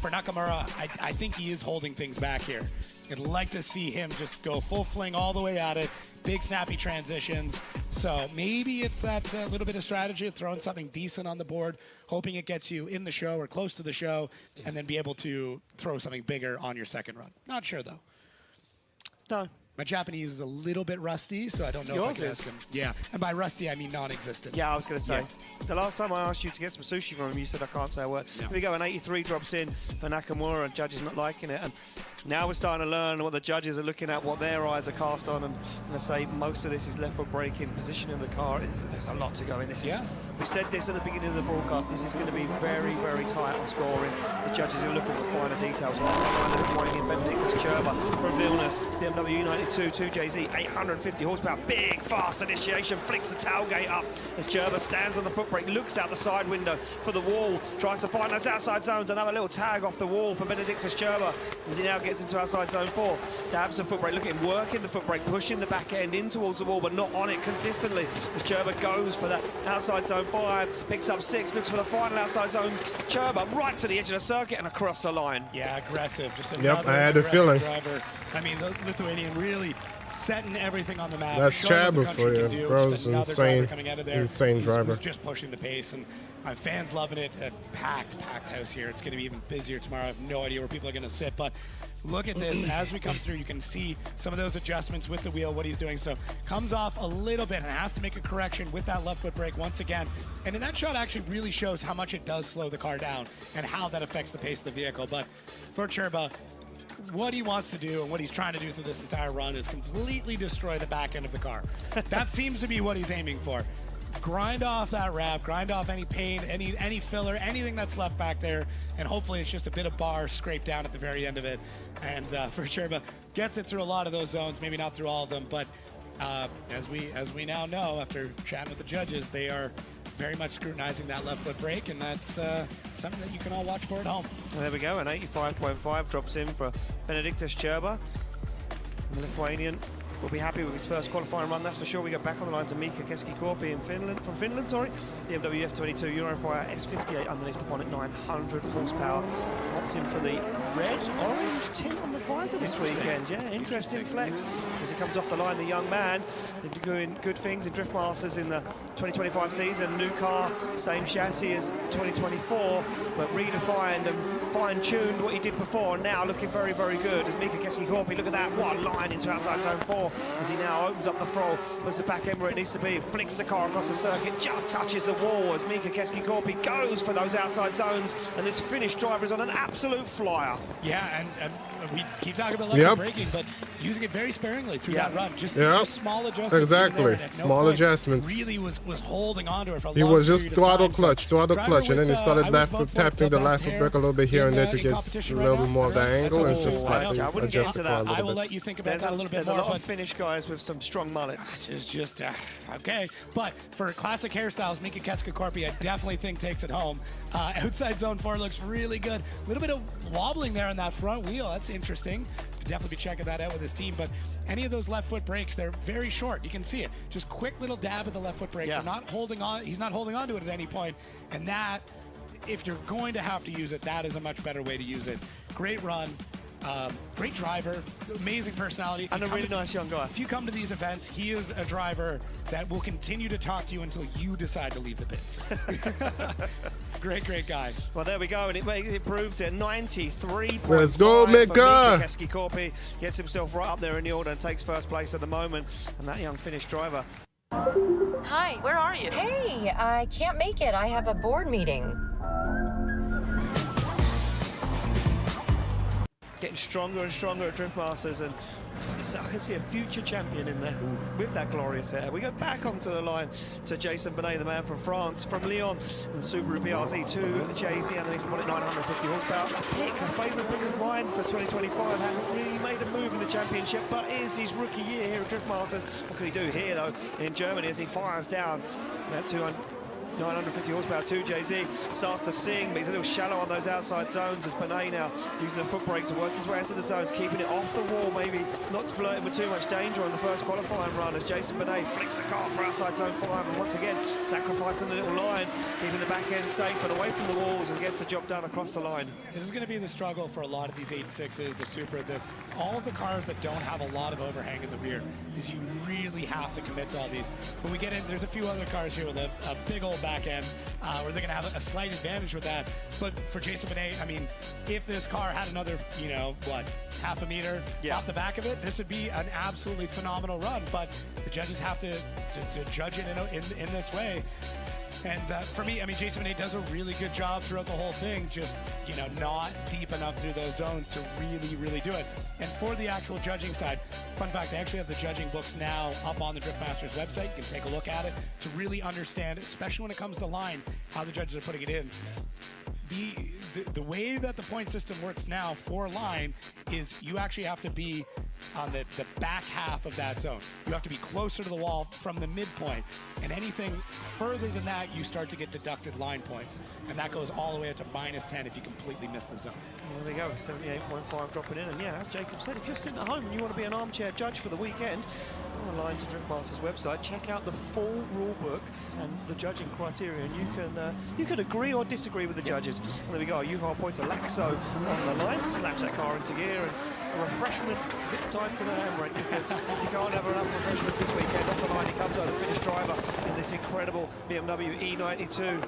Speaker 4: For Nakamura, I think he is holding things back here. I'd like to see him just go full fling all the way at it, big snappy transitions. So maybe it's that little bit of strategy of throwing something decent on the board, hoping it gets you in the show or close to the show, and then be able to throw something bigger on your second run. Not sure, though.
Speaker 3: No.
Speaker 4: My Japanese is a little bit rusty, so I don't know if I can ask him. Yeah, and by rusty, I mean non-existent.
Speaker 3: Yeah, I was going to say. The last time I asked you to get some sushi from him, you said I can't say a word. Here we go, an 83 drops in for Nakamura, and judges not liking it. And now we're starting to learn what the judges are looking at, what their eyes are cast on. And I say most of this is left foot braking, positioning the car. There's a lot to go in. We said this at the beginning of the broadcast. This is going to be very, very tight on scoring. The judges are looking for finer details. Benedictus Cherba from Vilnius, BMW 92 2JZ, 850 horsepower, big, fast initiation, flicks the tailgate up as Cherba stands on the foot brake, looks out the side window for the wall, tries to find those outside zones. Another little tag off the wall for Benedictus Cherba as he now gets into outside zone 4. Dabs the foot brake, looking, working the foot brake, pushing the back end in towards the wall, but not on it consistently. As Cherba goes for that outside zone 5, picks up 6, looks for the final outside zone. Cherba right to the edge of the circuit and across the line.
Speaker 4: Yeah, aggressive. Just
Speaker 1: I had a feeling.
Speaker 4: Driver. I mean, the Lithuanian really setting everything on the map.
Speaker 1: That's Cherba for you. Bro's insane. Insane driver.
Speaker 4: Who's just pushing the pace, and my fans loving it. A packed house here. It's going to be even busier tomorrow. I have no idea where people are going to sit, but look at this. As we come through, you can see some of those adjustments with the wheel, what he's doing. So comes off a little bit and has to make a correction with that left foot brake once again. And in that shot actually really shows how much it does slow the car down and how that affects the pace of the vehicle. But for Cherba, what he wants to do and what he's trying to do through this entire run is completely destroy the back end of the car. That seems to be what he's aiming for. Grind off that wrap, grind off any paint, any filler, anything that's left back there, and hopefully it's just a bit of bar scraped down at the very end of it. And for Cherba, gets it through a lot of those zones, maybe not through all of them, but as we now know after chatting with the judges, they are very much scrutinizing that left foot brake, and that's something that you can all watch for at home.
Speaker 3: Well, there we go, an 85.5 drops in for Benedictus Cherba, the Lithuanian. will be happy with his first qualifying run, that's for sure. We go back on the line to Mika Keskikorpi from Finland, sorry. BMW F22 Eurofire S58 underneath the bonnet, 900 horsepower. Opting for the red-orange tint on the visor this weekend. Yeah, interesting flex. As he comes off the line, the young man doing good things in Drift Masters in the 2025 season. New car, same chassis as 2024, but redefined and fine-tuned what he did before, and now looking very, very good. As Mika Keskikorpi, look at that, what a line into outside zone 4, as he now opens up the throttle, puts the back end where it needs to be, flicks the car across the circuit, just touches the wall as Mika Keskikorpi goes for those outside zones, and this Finnish driver is on an absolute flyer.
Speaker 4: Yeah, and we keep talking about left braking, but using it very sparingly through that run. Just small adjustments.
Speaker 1: Exactly, small adjustments.
Speaker 4: Really was holding on to it for a
Speaker 1: He
Speaker 4: long
Speaker 1: was just throttle
Speaker 4: clutch,
Speaker 1: and then he started tapping the left foot brake a little bit here and there to get a little bit more of the angle and just slightly adjust the car a little bit.
Speaker 4: I will let you think about that a little bit
Speaker 3: more.
Speaker 4: There's
Speaker 3: a lot of Finnish guys with some strong mullets.
Speaker 4: It's just, okay. But for classic hairstyles, Mika Keskikorpi, I definitely think takes it home. Outside zone 4 looks really good. A little bit of wobbling there on that front wheel. That's interesting. Definitely be checking that out with his team. But any of those left foot brakes, they're very short. You can see it. Just quick little dab at the left foot brake. They're not holding on. He's not holding on to it at any point. And that, if you're going to have to use it, that is a much better way to use it. Great run. Great driver, amazing personality.
Speaker 3: And a really nice young guy.
Speaker 4: If you come to these events, he is a driver that will continue to talk to you until you decide to leave the pits. Great guy.
Speaker 3: Well, there we go, and it proves it. 93.5.
Speaker 1: Let's go, Mika!
Speaker 3: Keskikorpi gets himself right up there in the order and takes first place at the moment. And that young Finnish driver.
Speaker 11: Hi, where are you? Hey, I can't make it. I have a board meeting.
Speaker 3: Getting stronger and stronger at Drift Masters, and I can see a future champion in there with that glorious hair. We go back onto the line to Jason Benet, the man from France, from Lyon, and Subaru BRZ2 JZ underneath the bonnet, 950 horsepower. A pick, a favourite pick of mine for 2025. Hasn't really made a move in the championship, but is his rookie year here at Drift Masters. What can he do here, though, in Germany as he fires down that 950 horsepower 2JZ, starts to sing, but he's a little shallow on those outside zones as Benet now using the foot brake to work his way into the zones, keeping it off the wall, maybe not flirting with too much danger on the first qualifying run as Jason Benet flicks the car for outside zone 5 and once again sacrificing the little line, keeping the back end safe and away from the walls and gets the job done across the line.
Speaker 4: This is going to be the struggle for a lot of these 8.6s, the Supra, all of the cars that don't have a lot of overhang in the rear, is you really have to commit to all these. When we get in, there's a few other cars here with a big old back end where they're going to have a slight advantage with that. But for Jason Benet, I mean, if this car had another, half a meter off the back of it, this would be an absolutely phenomenal run. But the judges have to judge it in this way. And for me, I mean, Jason Benet does a really good job throughout the whole thing, just, not deep enough through those zones to really do it. And for the actual judging side, fun fact, they actually have the judging books now up on the Drift Masters website. You can take a look at it to really understand, especially when it comes to line, how the judges are putting it in. The way that the point system works now for line is you actually have to be on the back half of that zone. You have to be closer to the wall from the midpoint, and anything further than that, you start to get deducted line points, and that goes all the way up to -10 if you completely miss the zone.
Speaker 3: Well, there we go, 78.5 dropping in, and yeah, as Jacob said, if you're sitting at home and you want to be an armchair judge for the weekend, go online to Drift Masters website, check out the full rule book and the judging criteria, and you can agree or disagree with the judges. And there we go, Juha Poitalaxo on the line, slaps that car into gear, and a refreshment zip tied to the handbrake, because you can't have enough refreshments this weekend. Off the line he comes out, the Finnish driver in this incredible BMW E92.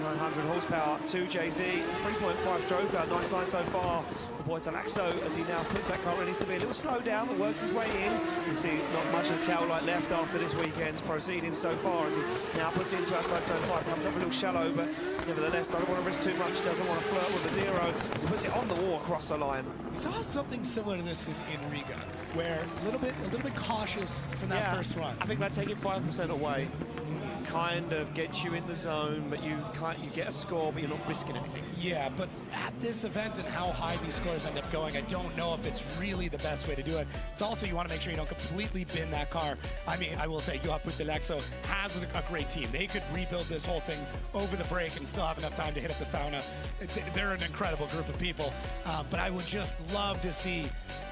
Speaker 3: 900 horsepower, 2JZ, 3.5 stroke out, nice line so far. The boy Talaxo, as he now puts that car where it needs to be, a little slow down, but works his way in. You can see not much of the tail light left after this weekend's proceedings so far, as he now puts it into outside zone 5, comes up a little shallow, but nevertheless doesn't want to risk too much, doesn't want to flirt with a zero, as he puts it on the wall across the line.
Speaker 4: We saw something similar to this in Riga, where a little bit cautious from that first run.
Speaker 3: I think by taking 5% away, kind of gets you in the zone, but you get a score, but you're not risking anything.
Speaker 4: Yeah, but at this event and how high these scores end up going, I don't know if it's really the best way to do it. It's also, you want to make sure you don't completely bin that car. I mean, I will say, Juha Putelexo has a great team. They could rebuild this whole thing over the break and still have enough time to hit up the sauna. They're an incredible group of people, but I would just love to see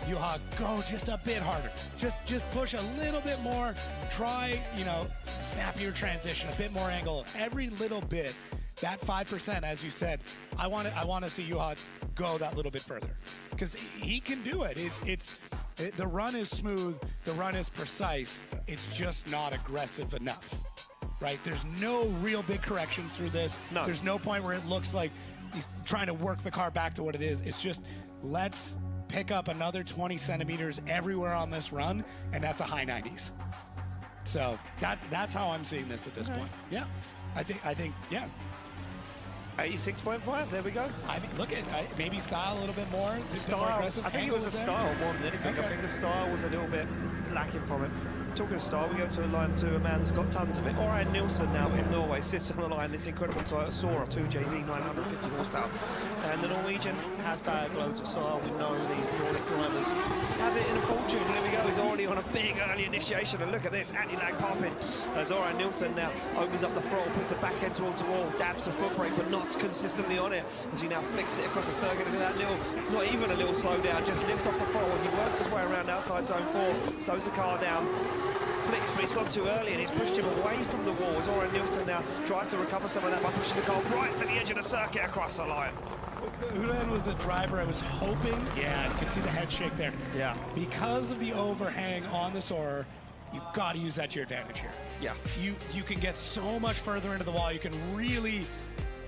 Speaker 4: Juha go just a bit harder. Just push a little bit more. Try, you know, snappier transition, a bit more angle. Every little bit, that 5%, as you said, I want to see Juha go that little bit further, because he can do it. The run is smooth, the run is precise. It's just not aggressive enough, right? There's no real big corrections through this.
Speaker 3: No.
Speaker 4: There's no point where it looks like he's trying to work the car back to what it is. It's just, let's pick up another 20 centimeters everywhere on this run, and that's a high 90s. So that's how I'm seeing this at this point. Yeah, I think yeah.
Speaker 3: 86.5, there we go.
Speaker 4: I mean, look at maybe style a little bit more.
Speaker 3: Style, I think it was the style more than anything.
Speaker 4: Okay.
Speaker 3: I think the style was a little bit lacking from it. Talking of style, we go to a line to a man that's got tons of it. Orion Nilsson now from Norway sits on the line. This incredible Toyota Sora 2JZ 950 horsepower. And the Norwegian has bagged loads of style. We know these Nordic drivers have it in a fortune. There we go. He's already on a big early initiation. And look at this anti-lag pumping as Orion Nilsson now opens up the throttle, puts the back end towards the wall, dabs the foot brake, but not consistently on it as he now flicks it across the circuit. Look at that little, not even a little slowdown, just lift off the throttle as he works his way around outside zone 4, slows the car down. Flicks, but he's gone too early and he's pushed him away from the wall. As Orion Nilsson now tries to recover some of that by pushing the car right to the edge of the circuit across the line.
Speaker 4: Uran was the driver I was hoping. Yeah, you can see the head shake there.
Speaker 3: Yeah.
Speaker 4: Because of the overhang on the Sora, you got to use that to your advantage here.
Speaker 3: Yeah.
Speaker 4: You can get so much further into the wall. You can really,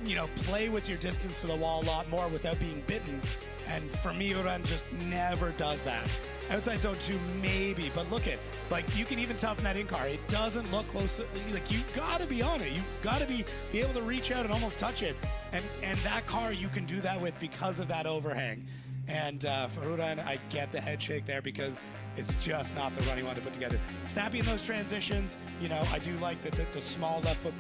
Speaker 4: you know, play with your distance to the wall a lot more without being bitten. And for me, Uran just never does that. Outside zone 2, maybe, but look at, like, you can even toughen that in-car. It doesn't look close to, like, you gotta be on it. You've gotta be able to reach out and almost touch it. And that car, you can do that with because of that overhang. And for Uran, I get the head shake there because it's just not the run he wanted to put together. Snappy in those transitions, you know, I do like the small left foot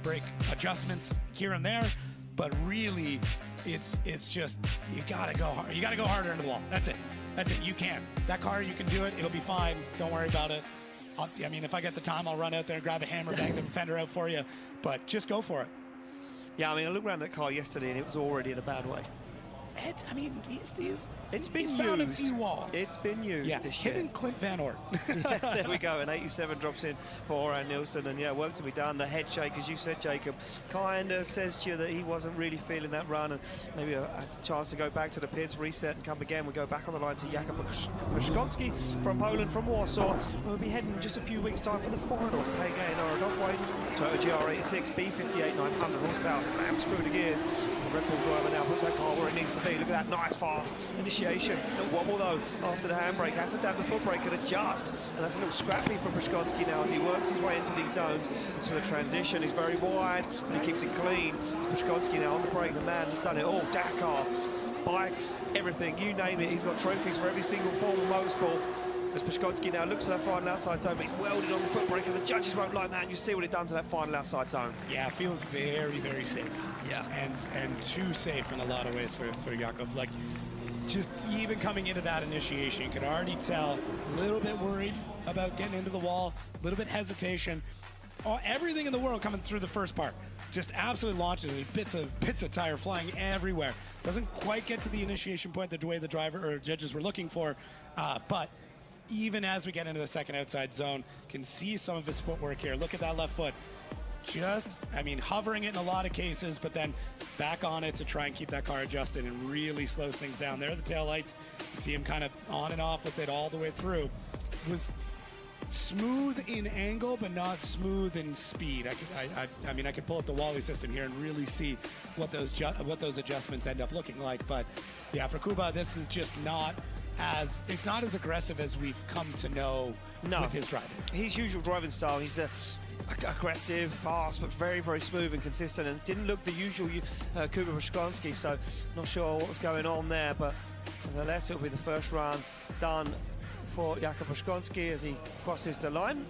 Speaker 4: brake adjustments here and there, but really, it's just, you gotta go hard. You gotta go harder into the wall. That's it. That's it. You can. That car, you can do it. It'll be fine. Don't worry about it. I mean, if I get the time, I'll run out there and grab a hammer, bang the fender out for you. But just go for it.
Speaker 3: Yeah, I mean, I looked around that car yesterday and it was already in a bad way.
Speaker 4: I mean,
Speaker 3: it's been
Speaker 4: he's
Speaker 3: used.
Speaker 4: found a few walls.
Speaker 3: It's been used.
Speaker 4: Yeah,
Speaker 3: this
Speaker 4: him
Speaker 3: year.
Speaker 4: and Clint Van Ort.
Speaker 3: Yeah, there we go. An 87 drops in for Orion Nilsson, and yeah, work to be done. The head shake, as you said, Jacob, kind of says to you that he wasn't really feeling that run, and maybe a chance to go back to the pits, reset, and come again. We go back on the line to Jakub Puszkowski from Poland, from Warsaw. We'll be heading in just a few weeks' time for the final. Again, Orodoway, Toyota GR86, B58 900 horsepower, slams through the gears. The Red Bull driver now puts that car where it needs to be. Look at that nice fast initiation. Little wobble though after the handbrake. Has to dab the foot brake and adjust. And that's a little scrappy for Puszkowski now as he works his way into these zones. Into the transition. He's very wide and he keeps it clean. Puszkowski now on the brake. The man has done it all. Dakar, bikes, everything. You name it. He's got trophies for every single form of motorsport. As Puszkowski now looks to that final outside zone, but he's welded on the foot brake and the judges won't like that, and you see what it done to that final outside zone.
Speaker 4: Yeah, it feels very, very safe.
Speaker 3: Yeah.
Speaker 4: And too safe in a lot of ways for Jakub. Like, just even coming into that initiation, you could already tell a little bit worried about getting into the wall, a little bit hesitation. Everything in the world coming through the first part. Just absolutely launches it. Bits of tire flying everywhere. Doesn't quite get to the initiation point the way the driver or judges were looking for, but even as we get into the second outside zone, can see some of his footwork here. Look at that left foot. Just, I mean, hovering it in a lot of cases, but then back on it to try and keep that car adjusted and really slows things down. There are the taillights. You see him kind of on and off with it all the way through. It was smooth in angle, but not smooth in speed. I mean, I could pull up the Wally system here and really see what those adjustments end up looking like. But yeah, for Kuba, this is just not it's not as aggressive as we've come to know with his driving. His
Speaker 3: usual driving style, he's aggressive, fast, but very, very smooth and consistent, and didn't look the usual Kuba Puszkowski, so not sure what was going on there, but nevertheless, it'll be the first run done for Jakub Puszkowski as he crosses the line.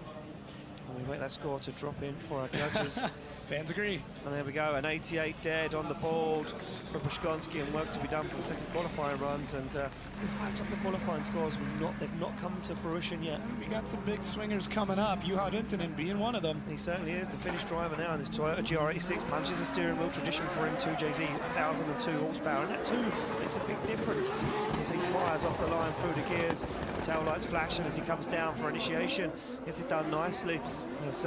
Speaker 3: And we wait that score to drop in for our judges.
Speaker 4: Fans agree.
Speaker 3: And there we go, an 88 dead on the board for Pushkonski, and work to be done for the second qualifying runs. And we've hyped up the qualifying scores, they've not come to fruition yet.
Speaker 4: We got some big swingers coming up, Juha Rintanen being one of them.
Speaker 3: He certainly is, the Finnish driver now in this Toyota GR86, punches a steering wheel, tradition for him, 2JZ, 1002 horsepower, and that too makes a big difference as he fires off the line through the gears. Tail lights flashing as he comes down for initiation. Gets it done nicely as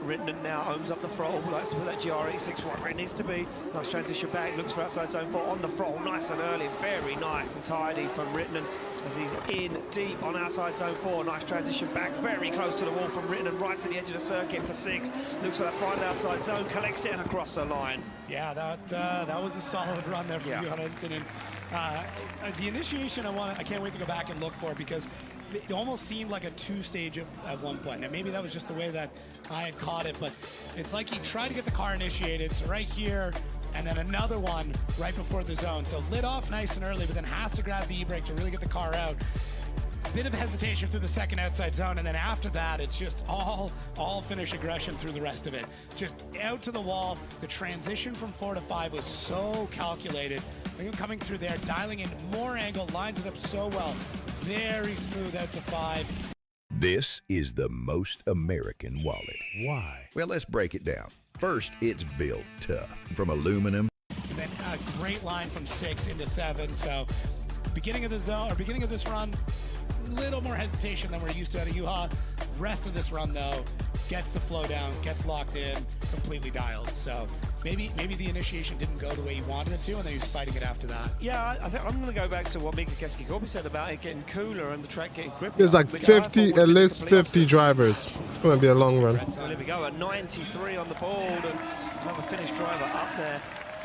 Speaker 3: Rintanen now owns up the throttle, likes to put that GR86 right where it needs to be. Nice transition back, looks for outside zone 4 on the throttle, nice and early, very nice and tidy from Rintanen as he's in deep on outside zone 4. Nice transition back, very close to the wall from Rintanen, right to the edge of the circuit for 6. Looks for that final outside zone, collects it and across the line.
Speaker 4: Yeah, that was a solid run there from Juha Rintanen. The initiation I can't wait to go back and look for, because it almost seemed like a two-stage at one point. Now, maybe that was just the way that I had caught it, but it's like he tried to get the car initiated, so right here, and then another one right before the zone. So lit off nice and early, but then has to grab the e-brake to really get the car out. Bit of hesitation through the second outside zone, and then after that, it's just all finish aggression through the rest of it. Just out to the wall. The transition from 4 to 5 was so calculated. Coming through there, dialing in more angle, lines it up so well. Very smooth out to 5.
Speaker 16: This is the most American wallet.
Speaker 1: Why?
Speaker 16: Well, let's break it down. First, it's built tough from aluminum.
Speaker 4: And then a great line from 6 into 7. So beginning of the zone, or beginning of this run, a little more hesitation than we're used to out of Juha. Rest of this run, though, gets the flow down, gets locked in, completely dialed. So maybe the initiation didn't go the way he wanted it to, and then he was fighting it after that.
Speaker 3: Yeah, I think I'm going to go back to what Mika Keski-Korpi said about it getting cooler and the track getting grippier.
Speaker 1: There's like 50, at least 50 drivers. It's going to be a long run.
Speaker 3: Well, here we go, at 93 on the board, and another Finnish driver up there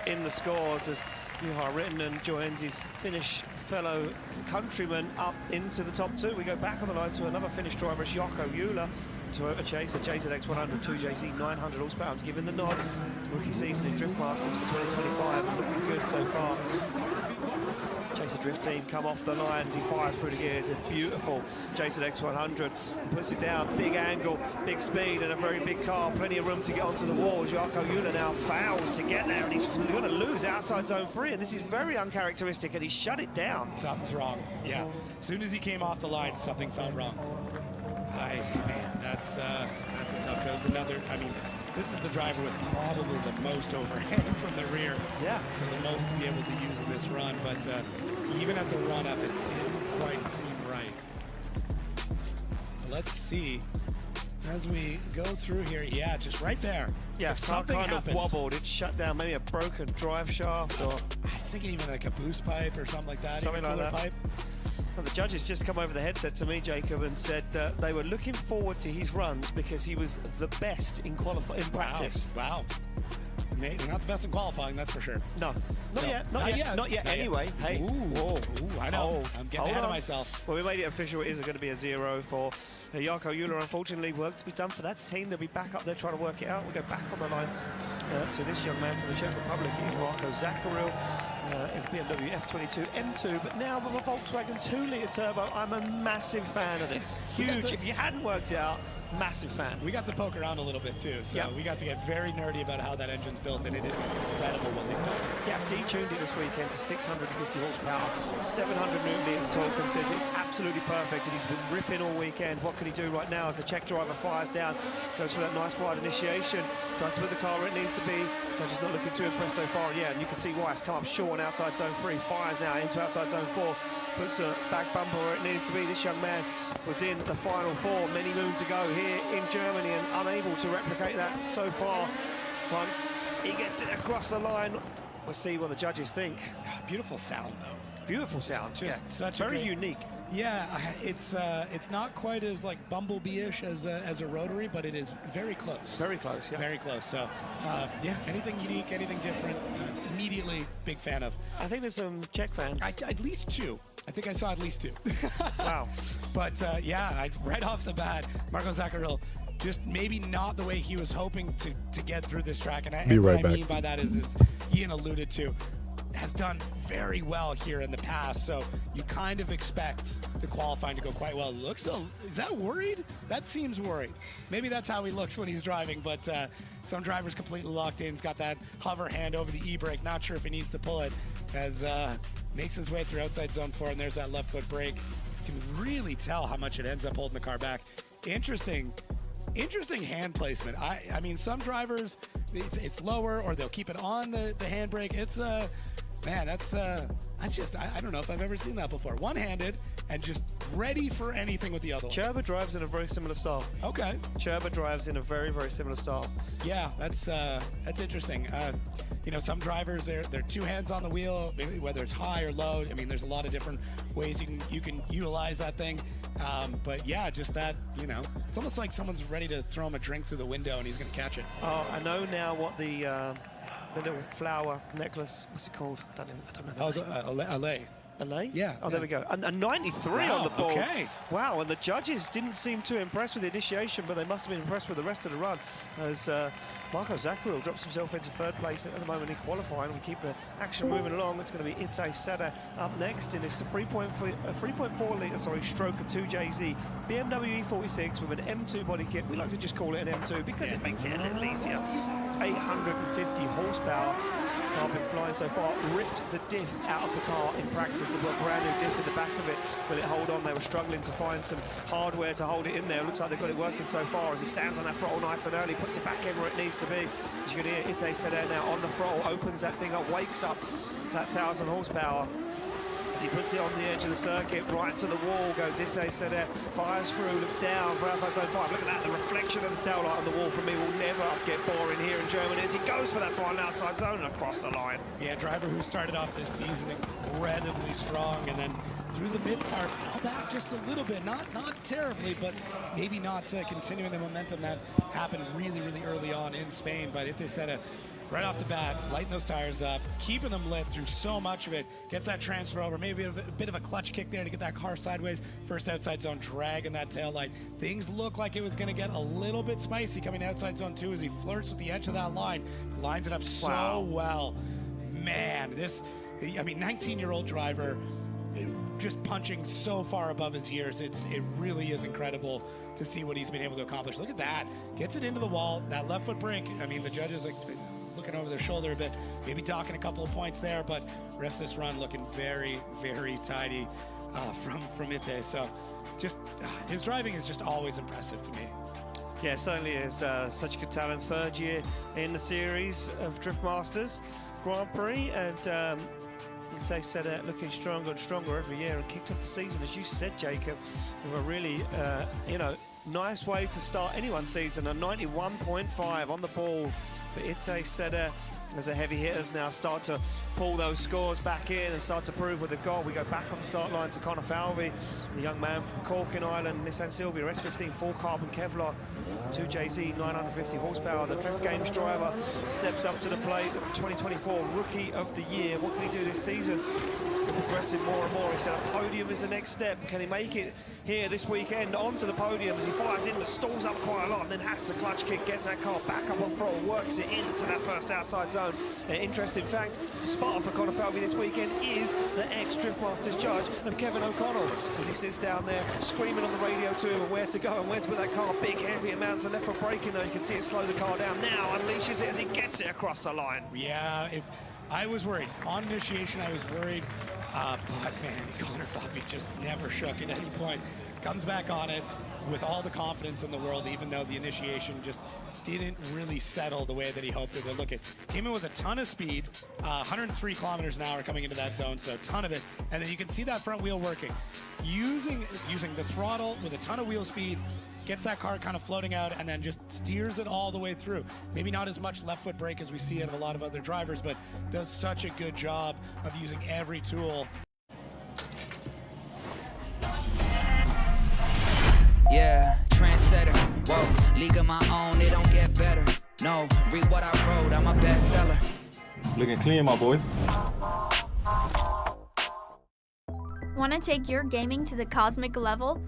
Speaker 3: in the scores as Juha Rintanen joins his Finnish fellow countryman up into the top 2. We go back on the line to another Finnish driver, Jarkko Juula, Toyota Chaser, JZX 100, 2JZ, 900 horsepower, given the nod. Rookie season in Drift Masters for 2025, looking good so far. Chaser Drift team come off the lines, he fires through the gears, a beautiful JZX 100, puts it down, big angle, big speed, and a very big car, plenty of room to get onto the wall. Jarkko Juula now fouls to get there, and he's going to lose outside zone 3, and this is very uncharacteristic, and he shut it down.
Speaker 4: Something's wrong, yeah. As soon as he came off the line, something felt wrong. Man, that's a tough. There's another, I mean, this is the driver with probably the most overhang from the rear.
Speaker 3: Yeah.
Speaker 4: So the most to be able to use in this run, but even at the run up, it didn't quite seem right. Let's see. As we go through here, yeah, just right there.
Speaker 3: Yeah,
Speaker 4: if
Speaker 3: something
Speaker 4: something
Speaker 3: kind
Speaker 4: happens,
Speaker 3: of wobbled, it shut down, maybe a broken drive shaft, or
Speaker 4: I was thinking even like a boost pipe or something like that.
Speaker 3: Something
Speaker 4: even
Speaker 3: like
Speaker 4: cooler
Speaker 3: that.
Speaker 4: Pipe.
Speaker 3: Well, the judges just come over the headset to me, Jacob, and said they were looking forward to his runs because he was the best in practice.
Speaker 4: Wow. Maybe not the best in qualifying, that's for sure.
Speaker 3: No, not yet. Anyway, hey.
Speaker 4: Ooh, I know. I'm getting ahead of myself.
Speaker 3: Well, we made it official. It is going to be a 0 for Jarkko Juula. Unfortunately, work to be done for that team. They'll be back up there trying to work it out. We'll go back on the line to this young man from the Czech Republic. He's Marko Zakaril. In BMW F22 M2, but now with a Volkswagen 2-litre turbo. I'm a massive fan of this. Huge. If you hadn't worked it out, massive fan.
Speaker 4: We got to poke around a little bit too, so we got to get very nerdy about how that engine's built, and it is incredible what they've done.
Speaker 3: Yeah, detuned it this weekend to 650 horsepower, 700 newton meters of torque, and says it's absolutely perfect, and he's been ripping all weekend. What can he do right now as the Czech driver fires down, goes for that nice wide initiation, tries to put the car where it needs to be. Judge is not looking too impressed so far, and you can see why. It's come up short on outside zone 3, fires now into outside zone 4, puts a back bumper where it needs to be. This young man was in the final 4 many moons ago here in Germany and unable to replicate that so far. Once he gets it across the line, we'll see what the judges think.
Speaker 4: Beautiful sound though.
Speaker 3: Beautiful sound,
Speaker 4: just such
Speaker 3: very unique.
Speaker 4: Yeah, it's not quite as like Bumblebee-ish as a rotary, but it is very close.
Speaker 3: Very close, yeah.
Speaker 4: Very close. So, yeah, anything unique, anything different, immediately big fan of.
Speaker 3: I think there's some Czech fans.
Speaker 4: At least 2. I think I saw at least 2.
Speaker 3: Wow.
Speaker 4: But yeah, right off the bat, Marko Zakaril, just maybe not the way he was hoping to get through this track. And
Speaker 1: Be
Speaker 4: what
Speaker 1: right
Speaker 4: I
Speaker 1: back.
Speaker 4: mean by that is Ian alluded to, has done very well here in the past, so you kind of expect the qualifying to go quite well. Is that worried? That seems worried. Maybe that's how he looks when he's driving, but some drivers completely locked in. He's got that hover hand over the e-brake. Not sure if he needs to pull it as makes his way through outside zone 4, and there's that left foot brake. You can really tell how much it ends up holding the car back. Interesting hand placement. I mean, some drivers, it's lower, or they'll keep it on the handbrake. It's man, that's just, I don't know if I've ever seen that before. One-handed and just ready for anything with the other one.
Speaker 3: Cherba drives in a very similar style.
Speaker 4: Okay.
Speaker 3: Cherba drives in a very, very similar style.
Speaker 4: Yeah, that's interesting. You know, some drivers, they're two hands on the wheel, maybe whether it's high or low. I mean, there's a lot of different ways you can utilize that thing. But yeah, just that, you know, it's almost like someone's ready to throw him a drink through the window and he's going to catch it.
Speaker 3: Oh, I know now what the little flower necklace, what's it called? I don't know.
Speaker 4: Oh, LA.
Speaker 3: LA?
Speaker 4: Yeah.
Speaker 3: Oh, there we go. And 93
Speaker 4: wow,
Speaker 3: on the ball.
Speaker 4: Okay.
Speaker 3: Wow, and the judges didn't seem too impressed with the initiation, but they must have been impressed with the rest of the run, as Marco Zaccaril drops himself into third place at the moment in qualifying. We keep the action moving along. It's going to be Itay Seda up next in this 3.4 litre, Stroker 2JZ BMW E46 with an M2 body kit. We like to just call it an M2 because it makes it a little easier. 850 horsepower. I've been flying so far, ripped the diff out of the car in practice and got a brand new diff in the back of it. Will it hold on? They were struggling to find some hardware to hold it in there. Looks like they've got it working so far as he stands on that throttle nice and early, puts it back in where it needs to be. As you can hear, Itay Seda now on the throttle, opens that thing up, wakes up that 1,000 horsepower. As he puts it on the edge of the circuit, right to the wall goes Itay Seda, fires through, looks down for outside zone 5. Look at that, the reflection of the tail light on the wall for me will never get boring here in Germany as he goes for that final outside zone and across the line.
Speaker 4: Yeah, driver who started off this season incredibly strong and then through the mid part fell back just a little bit, not terribly, but maybe not continuing the momentum that happened really early on in Spain. But Itay Seda, right off the bat, lighting those tires up, keeping them lit through so much of it, gets that transfer over, maybe a bit of a clutch kick there to get that car sideways, first outside zone, dragging that tail light. Things look like it was going to get a little bit spicy coming outside zone 2 as he flirts with the edge of that line, lines it up so well. Man, this, I mean, 19-year-old driver, just punching so far above his years. It really is incredible to see what he's been able to accomplish. Look at that, gets it into the wall, that left foot brake. I mean, the judges like looking over their shoulder a bit, maybe docking a couple of points there, but rest of this run looking very tidy from Itay. So just his driving is just always impressive to me.
Speaker 3: Yeah, certainly is. Such good talent. Third year in the series of Drift Masters Grand Prix, and Itay Seda looking stronger and stronger every year, and kicked off the season, as you said, Jacob, with a really, you know, nice way to start anyone's season. A 91.5 on the ball for Itay Seda as the heavy hitters now start to pull those scores back in and start to prove what they've got. We go back on the start line to Connor Falvey, the young man from Cork in Ireland, Nissan Silvia S15 full carbon Kevlar 2JZ 950 horsepower. The Drift Games driver steps up to the plate, the 2024 Rookie of the Year. What can he do this season? Progressing more and more. He said a podium is the next step. Can he make it here this weekend onto the podium as he fires in, but stalls up quite a lot and then has to clutch kick, gets that car back up on throttle, works it into that first outside zone. Interesting fact, the spotter for Connor Falvey this weekend is the ex-Drift Masters judge of Kevin O'Connell, as he sits down there screaming on the radio to him where to go and where to put that car. Big heavy amounts of left foot braking though. You can see it slow the car down. Now unleashes it as he gets it across the line.
Speaker 4: Yeah, if I was worried on initiation, I was worried. But man, Connor Falvey just never shook at any point. Comes back on it with all the confidence in the world, even though the initiation just didn't really settle the way that he hoped it would. Look, it came in with a ton of speed, 103 kilometers an hour coming into that zone, so a ton of it. And then you can see that front wheel working. Using the throttle with a ton of wheel speed, gets that car kind of floating out and then just steers it all the way through. Maybe not as much left foot brake as we see out of a lot of other drivers, but does such a good job of using every tool.
Speaker 17: Yeah, trendsetter, whoa, league of my own, it don't get better. No, read what I wrote, I'm a bestseller.
Speaker 10: Looking clean, my boy.
Speaker 13: Want to take your gaming to the cosmic level?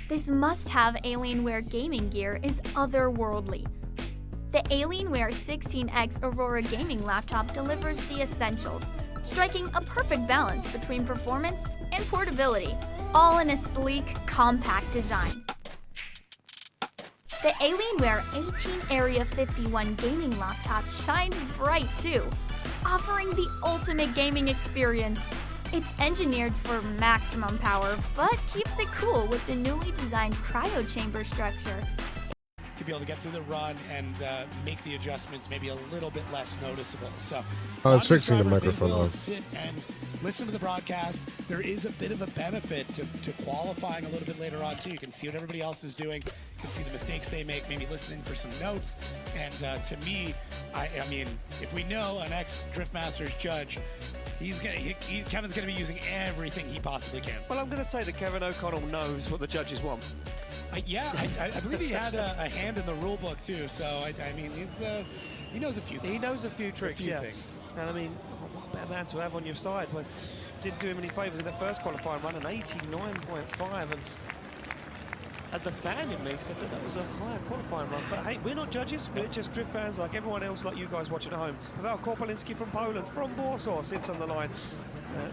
Speaker 13: This must-have Alienware gaming gear is otherworldly. The Alienware 16X Aurora gaming laptop delivers the essentials: striking a perfect balance between performance and portability, all in a sleek, compact design. The Alienware 18 Area 51 gaming laptop shines bright too, offering the ultimate gaming experience. It's engineered for maximum power, but keeps it cool with the newly designed cryo chamber structure.
Speaker 4: To be able to get through the run and make the adjustments maybe a little bit less noticeable. So
Speaker 1: I was fixing the microphone on.
Speaker 4: Sit and listen to the broadcast. There is a bit of a benefit to qualifying a little bit later on too. You can see what everybody else is doing. You can see the mistakes they make, maybe listening for some notes. And to me, I mean, if we know an ex-Drift Masters judge, Kevin's going to be using everything he possibly can.
Speaker 3: Well, I'm going to say that Kevin O'Connell knows what the judges want.
Speaker 4: Yeah, I believe he had a hand in the rule book too. So I mean, he knows a few things.
Speaker 3: He knows a few tricks,
Speaker 4: a few
Speaker 3: yeah.
Speaker 4: things.
Speaker 3: And I mean, what a better man to have on your side. Well, didn't do him any favours in the first qualifying run, an 89.5, and the fan in me said that was a higher qualifying run. But hey, we're not judges, we're just drift fans like everyone else, like you guys watching at home. Paweł Korpolinski from Poland, from Warsaw, sits on the line.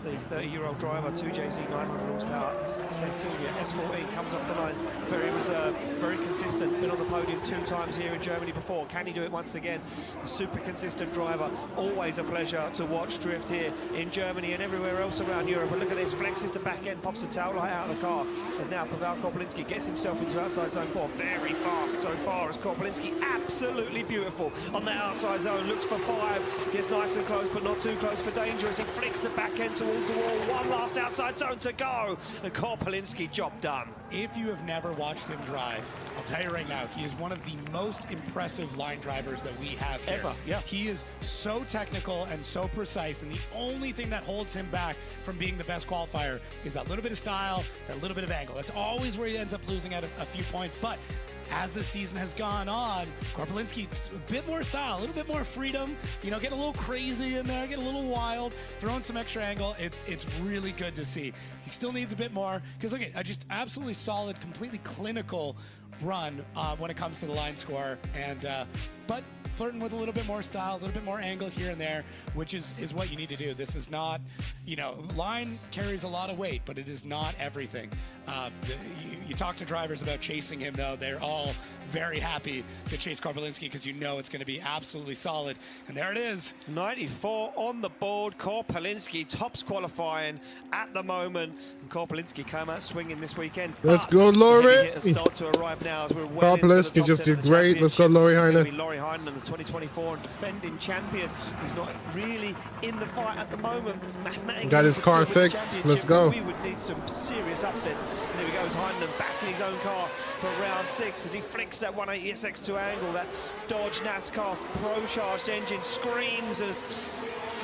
Speaker 3: The 30-year-old driver, 2JZ 900 horsepower, Cecilia S14 comes off the line, very reserved, very consistent, been on the podium 2 times here in Germany before. Can he do it once again? A super consistent driver, always a pleasure to watch drift here in Germany and everywhere else around Europe. And look at this, flexes to back end, pops the tail light out of the car, as now Paweł Korpolinski gets himself into outside zone 4, very fast so far as Korpolinski, absolutely beautiful on the outside zone, looks for 5, gets nice and close but not too close for danger as he flicks the back end towards the wall. One last outside zone to go, and Korpolinski, job done.
Speaker 4: If you have never watched him drive, I'll tell you right now, he is one of the most impressive line drivers that we have here.
Speaker 3: Ever, yeah.
Speaker 4: He is so technical and so precise, and the only thing that holds him back from being the best qualifier is that little bit of style, that little bit of angle. That's always where he ends up losing at a few points, but as the season has gone on, Korpolinski, a bit more style, a little bit more freedom, you know, get a little crazy in there, get a little wild, throw in some extra angle. It's really good to see. He still needs a bit more, because look at just absolutely solid, completely clinical run when it comes to the line score, and but flirting with a little bit more style, a little bit more angle here and there, which is what you need to do. This is not, you know, line carries a lot of weight, but it is not everything. You talk to drivers about chasing him, though, they're all very happy to chase Korpolinski because you know it's going to be absolutely solid. And there it is.
Speaker 3: 94 on the board. Korpolinski tops qualifying at the moment. And Korpolinski came out swinging this weekend.
Speaker 1: Let's go, Laurie.
Speaker 3: Start to arrive now as we're well
Speaker 1: Korpolinski just did great. Let's go, Laurie Heinen.
Speaker 3: Laurie Heinen, the 2024 and defending champion. He's not really in the fight at the moment. Mathematically,
Speaker 1: got his car fixed. Let's go.
Speaker 3: We would need some serious upsets. And there he goes, Heinen back in his own car for round 6 as he flicks that 180 SX2 angle. That Dodge NASCAR Pro-charged engine screams as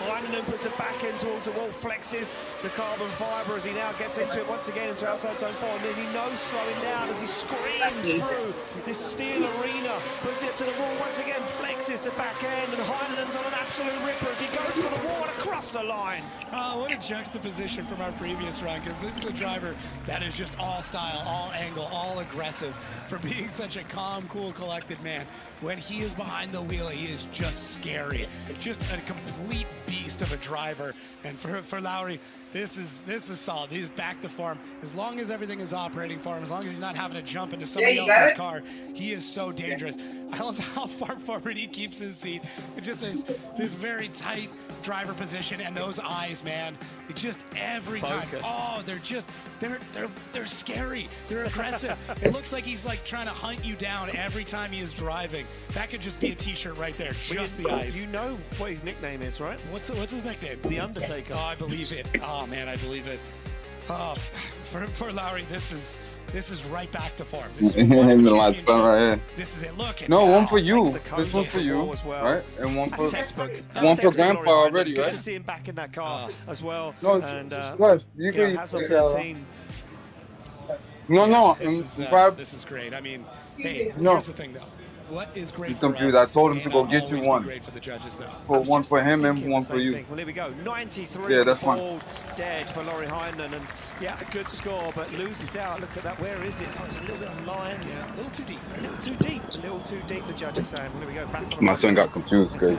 Speaker 3: Heinen puts the back end towards the wall, flexes the carbon fibre as he now gets into it once again into outside zone 4, and then he knows slowing down as he screams through this steel arena, puts it to the wall once again, flexes to back end, and Heinen's on an absolute ripper as he goes for the wall and across the line.
Speaker 4: Oh, what a juxtaposition from our previous run, because this is a driver that is just all style, all angle, all aggressive, for being such a calm, cool, collected man. When he is behind the wheel, he is just scary, just a complete beast of a driver. And for Lowry, this is solid. He's back to form. As long as everything is operating for him, as long as he's not having to jump into somebody else's car, he is so dangerous. I love how far forward he keeps his seat. It's just this very tight driver position, and those eyes, man. It just every time. Oh, they're scary. They're aggressive. It looks like he's like trying to hunt you down every time he is driving. That could just be a T-shirt right there. Just the eyes.
Speaker 3: You know what his nickname is, right?
Speaker 4: What's his nickname?
Speaker 3: The Undertaker.
Speaker 4: Oh, I believe it. Oh man, I believe it. Oh, for Lowry, this is right back to form. This is, this is it. Look.
Speaker 18: No, one for you. This one for you, right? And one for Grandpa already, right?
Speaker 3: Good to see him back in that car as well.
Speaker 18: No,
Speaker 3: and
Speaker 18: you can.
Speaker 3: has on the team.
Speaker 18: No,
Speaker 4: this is great. I mean, hey, here's the thing though. what is great
Speaker 18: He's
Speaker 4: for
Speaker 18: confused.
Speaker 4: us
Speaker 18: I told him to
Speaker 4: may
Speaker 18: go
Speaker 4: not
Speaker 18: get you
Speaker 4: always be
Speaker 18: one.
Speaker 4: great for the judges, though.
Speaker 18: For one for him and one for you.
Speaker 3: Well, here we go. 93
Speaker 18: Yeah, that's fine.
Speaker 3: called dead for Laurie Heinen, and yeah, a good score, but loses out. Look at that. Where is it? Oh, it's a little bit on line.
Speaker 4: Yeah, a little too deep.
Speaker 3: A little too deep. A little too deep. The judge is saying. Well, here we go. Back on
Speaker 18: My son got confused because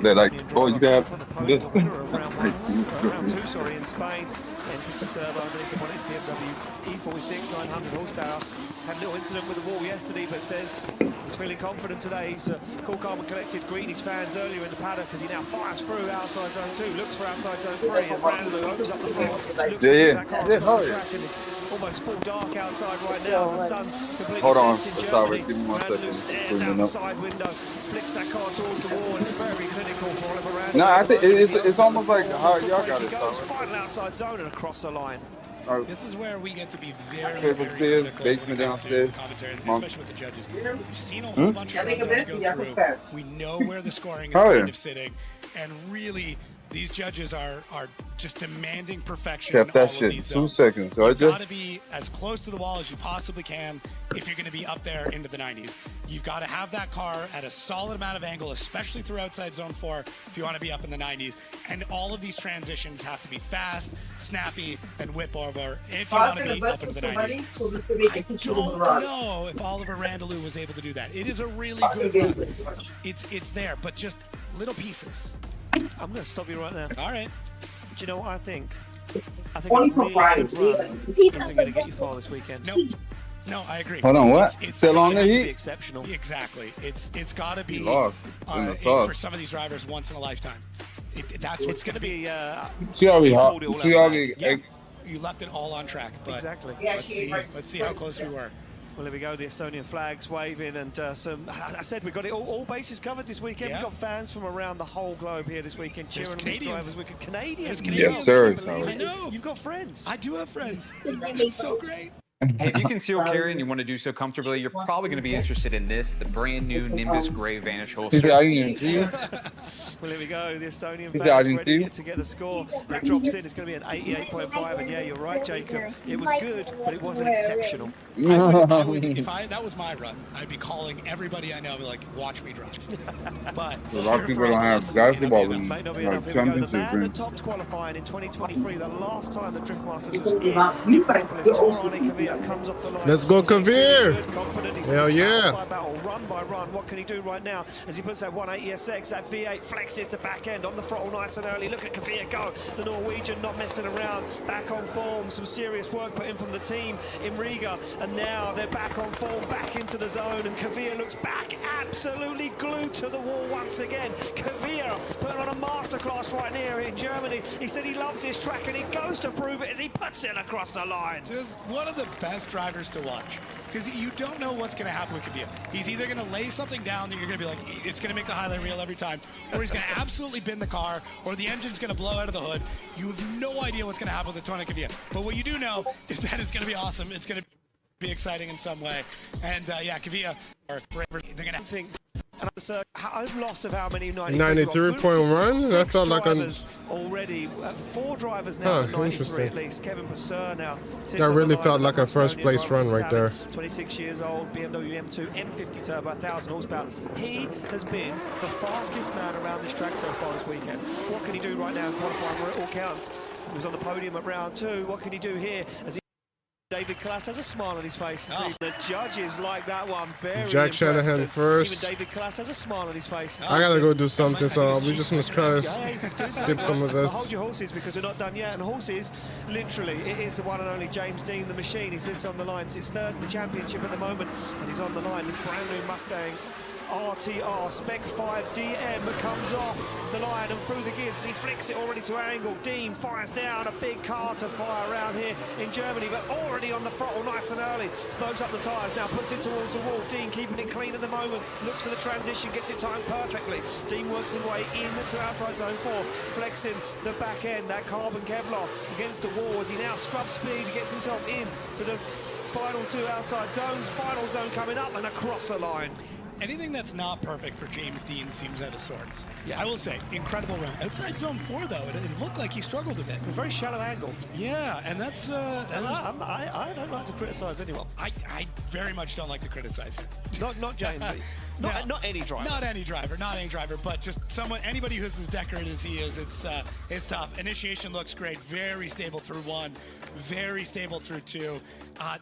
Speaker 18: they're like, oh, you got this.
Speaker 3: round 2, sorry, in Spain. And the turbo underneath the bonnet, BMW E46, 900 horsepower. Had a little incident with the wall yesterday, but says he's feeling confident today. He's cool, calm and collected, greeting his fans earlier in the paddock as he now fires through outside zone 2, looks for outside zone 3, and Randall opens up the front, looks that car on the track, and it's almost full dark outside right now. The sun completely
Speaker 18: Hold on,
Speaker 3: sets in
Speaker 18: sorry,
Speaker 3: Germany.
Speaker 18: give me 1
Speaker 3: Randall
Speaker 18: second.
Speaker 3: stares out the side window, flicks that car towards the wall, and it's very clinical for Oliver Randall.
Speaker 18: No, I think it's almost like how y'all got it.
Speaker 3: Goes final outside zone and across the line.
Speaker 4: This is where we get to be very,
Speaker 18: Upstairs,
Speaker 4: very
Speaker 18: upstairs,
Speaker 4: critical
Speaker 18: basement
Speaker 4: when it comes to
Speaker 18: downstairs.
Speaker 4: the commentary,
Speaker 18: Mom.
Speaker 4: especially with the judges. We've seen a whole bunch of runs as we go through. We know where the scoring is
Speaker 18: Oh,
Speaker 4: kind
Speaker 18: yeah.
Speaker 4: of sitting, and really, these judges are just demanding perfection
Speaker 18: Kept
Speaker 4: in all
Speaker 18: that
Speaker 4: of
Speaker 18: shit
Speaker 4: these
Speaker 18: 2
Speaker 4: zones.
Speaker 18: seconds. So I
Speaker 4: You've got to
Speaker 18: just
Speaker 4: be as close to the wall as you possibly can if you're going to be up there into the 90s. You've got to have that car at a solid amount of angle, especially through outside zone 4, if you want to be up in the 90s. And all of these transitions have to be fast, snappy, and whip over if you want to be up into the 90s. I don't know if Oliver Randall was able to do that. It is a really good run. It's there, but just little pieces.
Speaker 3: I'm going to stop you right now.
Speaker 4: All right.
Speaker 3: Do you know what I think? I think a really good run isn't going to get you far this weekend.
Speaker 4: No, I agree.
Speaker 18: Hold on, what?
Speaker 4: It's
Speaker 18: Still on the
Speaker 3: Be
Speaker 18: heat?
Speaker 3: exceptional.
Speaker 4: Exactly. It's got to be
Speaker 18: lost in the sauce.
Speaker 4: for some of these drivers once in a lifetime. That's what's going to be.
Speaker 18: See how we hot. See how we.
Speaker 4: Yeah, you left it all on track, but
Speaker 3: Exactly.
Speaker 4: let's see how close we were.
Speaker 3: Well, here we go, the Estonian flags waving, and I said we've got it all bases covered this weekend.
Speaker 4: Yeah.
Speaker 3: We've got fans from around the whole globe here this weekend cheering on these
Speaker 4: Canadians.
Speaker 3: drivers. We've got Canadians.
Speaker 18: Yes, sir.
Speaker 4: I know.
Speaker 3: You've got friends.
Speaker 4: I do have friends. It's so great.
Speaker 19: Hey, if you conceal carry and you want to do so comfortably, you're probably going to be interested in this, the brand new Nimbus Gray Vanish holster.
Speaker 3: Well, here we go, the Estonian fans ready to get the score. It drops in, it's going to be an 88.5, and yeah, you're right, Jacob. It was good, but it wasn't exceptional.
Speaker 4: I would, if that was my run, I'd be calling everybody I know, be like, watch me drive. But
Speaker 18: A lot of people don't have basketball in
Speaker 3: Might not be enough.
Speaker 18: like
Speaker 3: Here we go. The
Speaker 18: championship
Speaker 3: man that
Speaker 18: rings.
Speaker 3: topped qualifying in 2023, the last time the Drift Masters was in Torani Kavir comes off the line.
Speaker 1: Let's go, Kavir! Hell yeah!
Speaker 3: Battle, run by run. What can he do right now as he puts that 180 SX, that V8 flexes to back end on the throttle nice and early. Look at Kavir go. The Norwegian not messing around. Back on form. Some serious work put in from the team in Riga. And now they're back on form, back into the zone. And Kavir looks back, absolutely glued to the wall once again. Kavir putting on a masterclass right here in Germany. He said he loves this track and he goes to prove it as he puts it across the line.
Speaker 4: Just one of the best drivers to watch, because you don't know what's going to happen with Kavir. He's either going to lay something down that you're going to be like, it's going to make the highlight reel every time, or he's going to absolutely bin the car, or the engine's going to blow out of the hood. You have no idea what's going to happen with the Tony Kavir. But what you do know is that it's going to be awesome. It's going to be exciting in some way. And yeah, Kavir, they're going to think.
Speaker 3: I've lost of how many
Speaker 1: 93-point run? That felt like a...
Speaker 3: already 4 drivers now at 93
Speaker 1: interesting.
Speaker 3: at least. Kevin Passeur now.
Speaker 1: That really felt like a first place run right there.
Speaker 3: 26 years old, BMW M2 M50 turbo, 1,000 horsepower. He has been the fastest man around this track so far this weekend. What can he do right now in qualifying where it all counts? He was on the podium at round 2. What can he do here as he David Klass has a smile on his face. The judges like that one very
Speaker 1: Jack Shanahan first.
Speaker 3: Even David Klass has a smile on his face.
Speaker 1: I gotta go do something, so we just must try to skip some of
Speaker 3: Hold
Speaker 1: this.
Speaker 3: your horses because we're not done yet. And horses, literally, it is the one and only James Dean, the machine. He sits on the line, sits third in the championship at the moment, and he's on the line. This brand new Mustang RTR Spec 5 DM comes off the line and through the gears. He flicks it already to angle. Dean fires down, a big car to fire around here in Germany, but already on the throttle nice and early. Smokes up the tyres now, puts it towards the wall. Dean keeping it clean at the moment. Looks for the transition, gets it timed perfectly. Dean works his way into outside zone 4, flexing the back end, that carbon Kevlar against the wall as he now scrubs speed, gets himself in to the final 2 outside zones. Final zone coming up and across the line.
Speaker 4: anything that's not perfect for James Dean seems out of sorts.
Speaker 3: Yeah.
Speaker 4: I will say, incredible run. Outside zone 4, though, it looked like he struggled a bit.
Speaker 3: A very shallow angle.
Speaker 4: Yeah, and that's...
Speaker 3: I don't like to criticise anyone.
Speaker 4: I very much don't like to criticize him.
Speaker 3: Not James. Not any driver.
Speaker 4: Not any driver, but just anybody who's as decorated as he is, it's tough. Initiation looks great, very stable through 1, very stable through 2.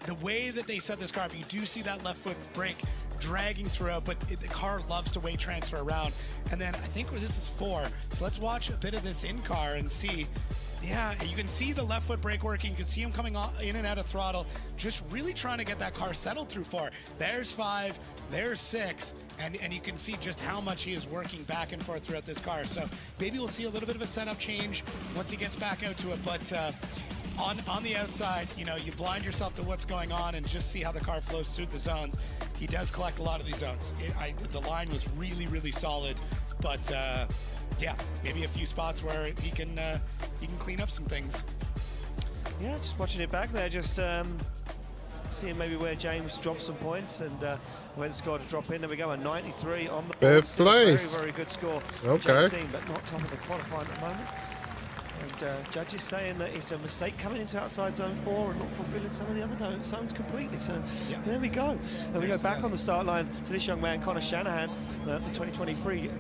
Speaker 4: The way that they set this car up, you do see that left foot brake dragging throughout, but the car loves to weight transfer around. And then I think this is 4, so let's watch a bit of this in-car and see. Yeah, you can see the left foot brake working. You can see him coming in and out of throttle, just really trying to get that car settled through 4. There's 5, there's 6, and you can see just how much he is working back and forth throughout this car. So maybe we'll see a little bit of a setup change once he gets back out to it. But on the outside, you blind yourself to what's going on and just see how the car flows through the zones. He does collect a lot of these zones. The line was really, really solid, but yeah, maybe a few spots where he can clean up some things.
Speaker 3: Yeah, just watching it back there, just seeing maybe where James dropped some points and where the score to drop in. There we go, a 93 on the board.
Speaker 1: Fifth place.
Speaker 3: Very, very good score.
Speaker 1: Okay.
Speaker 3: James Dean, but not top of the qualifying at the moment. And judges saying that it's a mistake coming into outside zone 4 and not fulfilling some of the other zones completely. So there we go. And we go back on the start line to this young man, Connor Shanahan, the 2023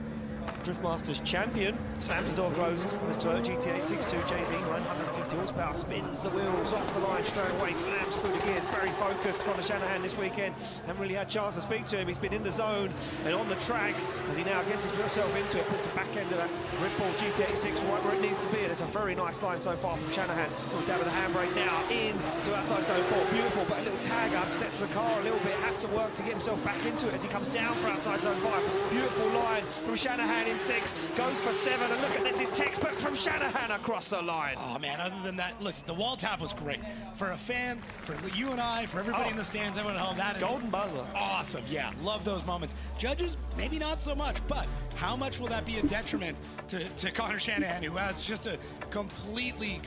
Speaker 3: Drift Masters champion. Slams the door closed. This Toyota GTA 62 JZ 950 horsepower, spins the wheels off the line straight away, slams through the gears, very focused. Connor Shanahan this weekend, haven't really had a chance to speak to him. He's been in the zone and on the track as he now gets himself into it, puts the back end of that Red Bull GTA 6 right where it needs to be. And it's a very nice line so far from Shanahan. Little dab of the handbrake now into outside zone 4. Beautiful, but a little tag upsets the car a little bit. Has to work to get himself back into it as he comes down for outside zone 5. Beautiful line from Shanahan in 6, goes for 7, and look at this, is textbook from Shanahan across the line.
Speaker 4: Oh man, other than that, listen, the wall tap was great. For a fan, for you and I, for everybody in the stands, everyone at home, that is
Speaker 3: golden buzzer.
Speaker 4: Awesome, yeah, love those moments. Judges, maybe not so much, but how much will that be a detriment to Connor Shanahan, who has just a completely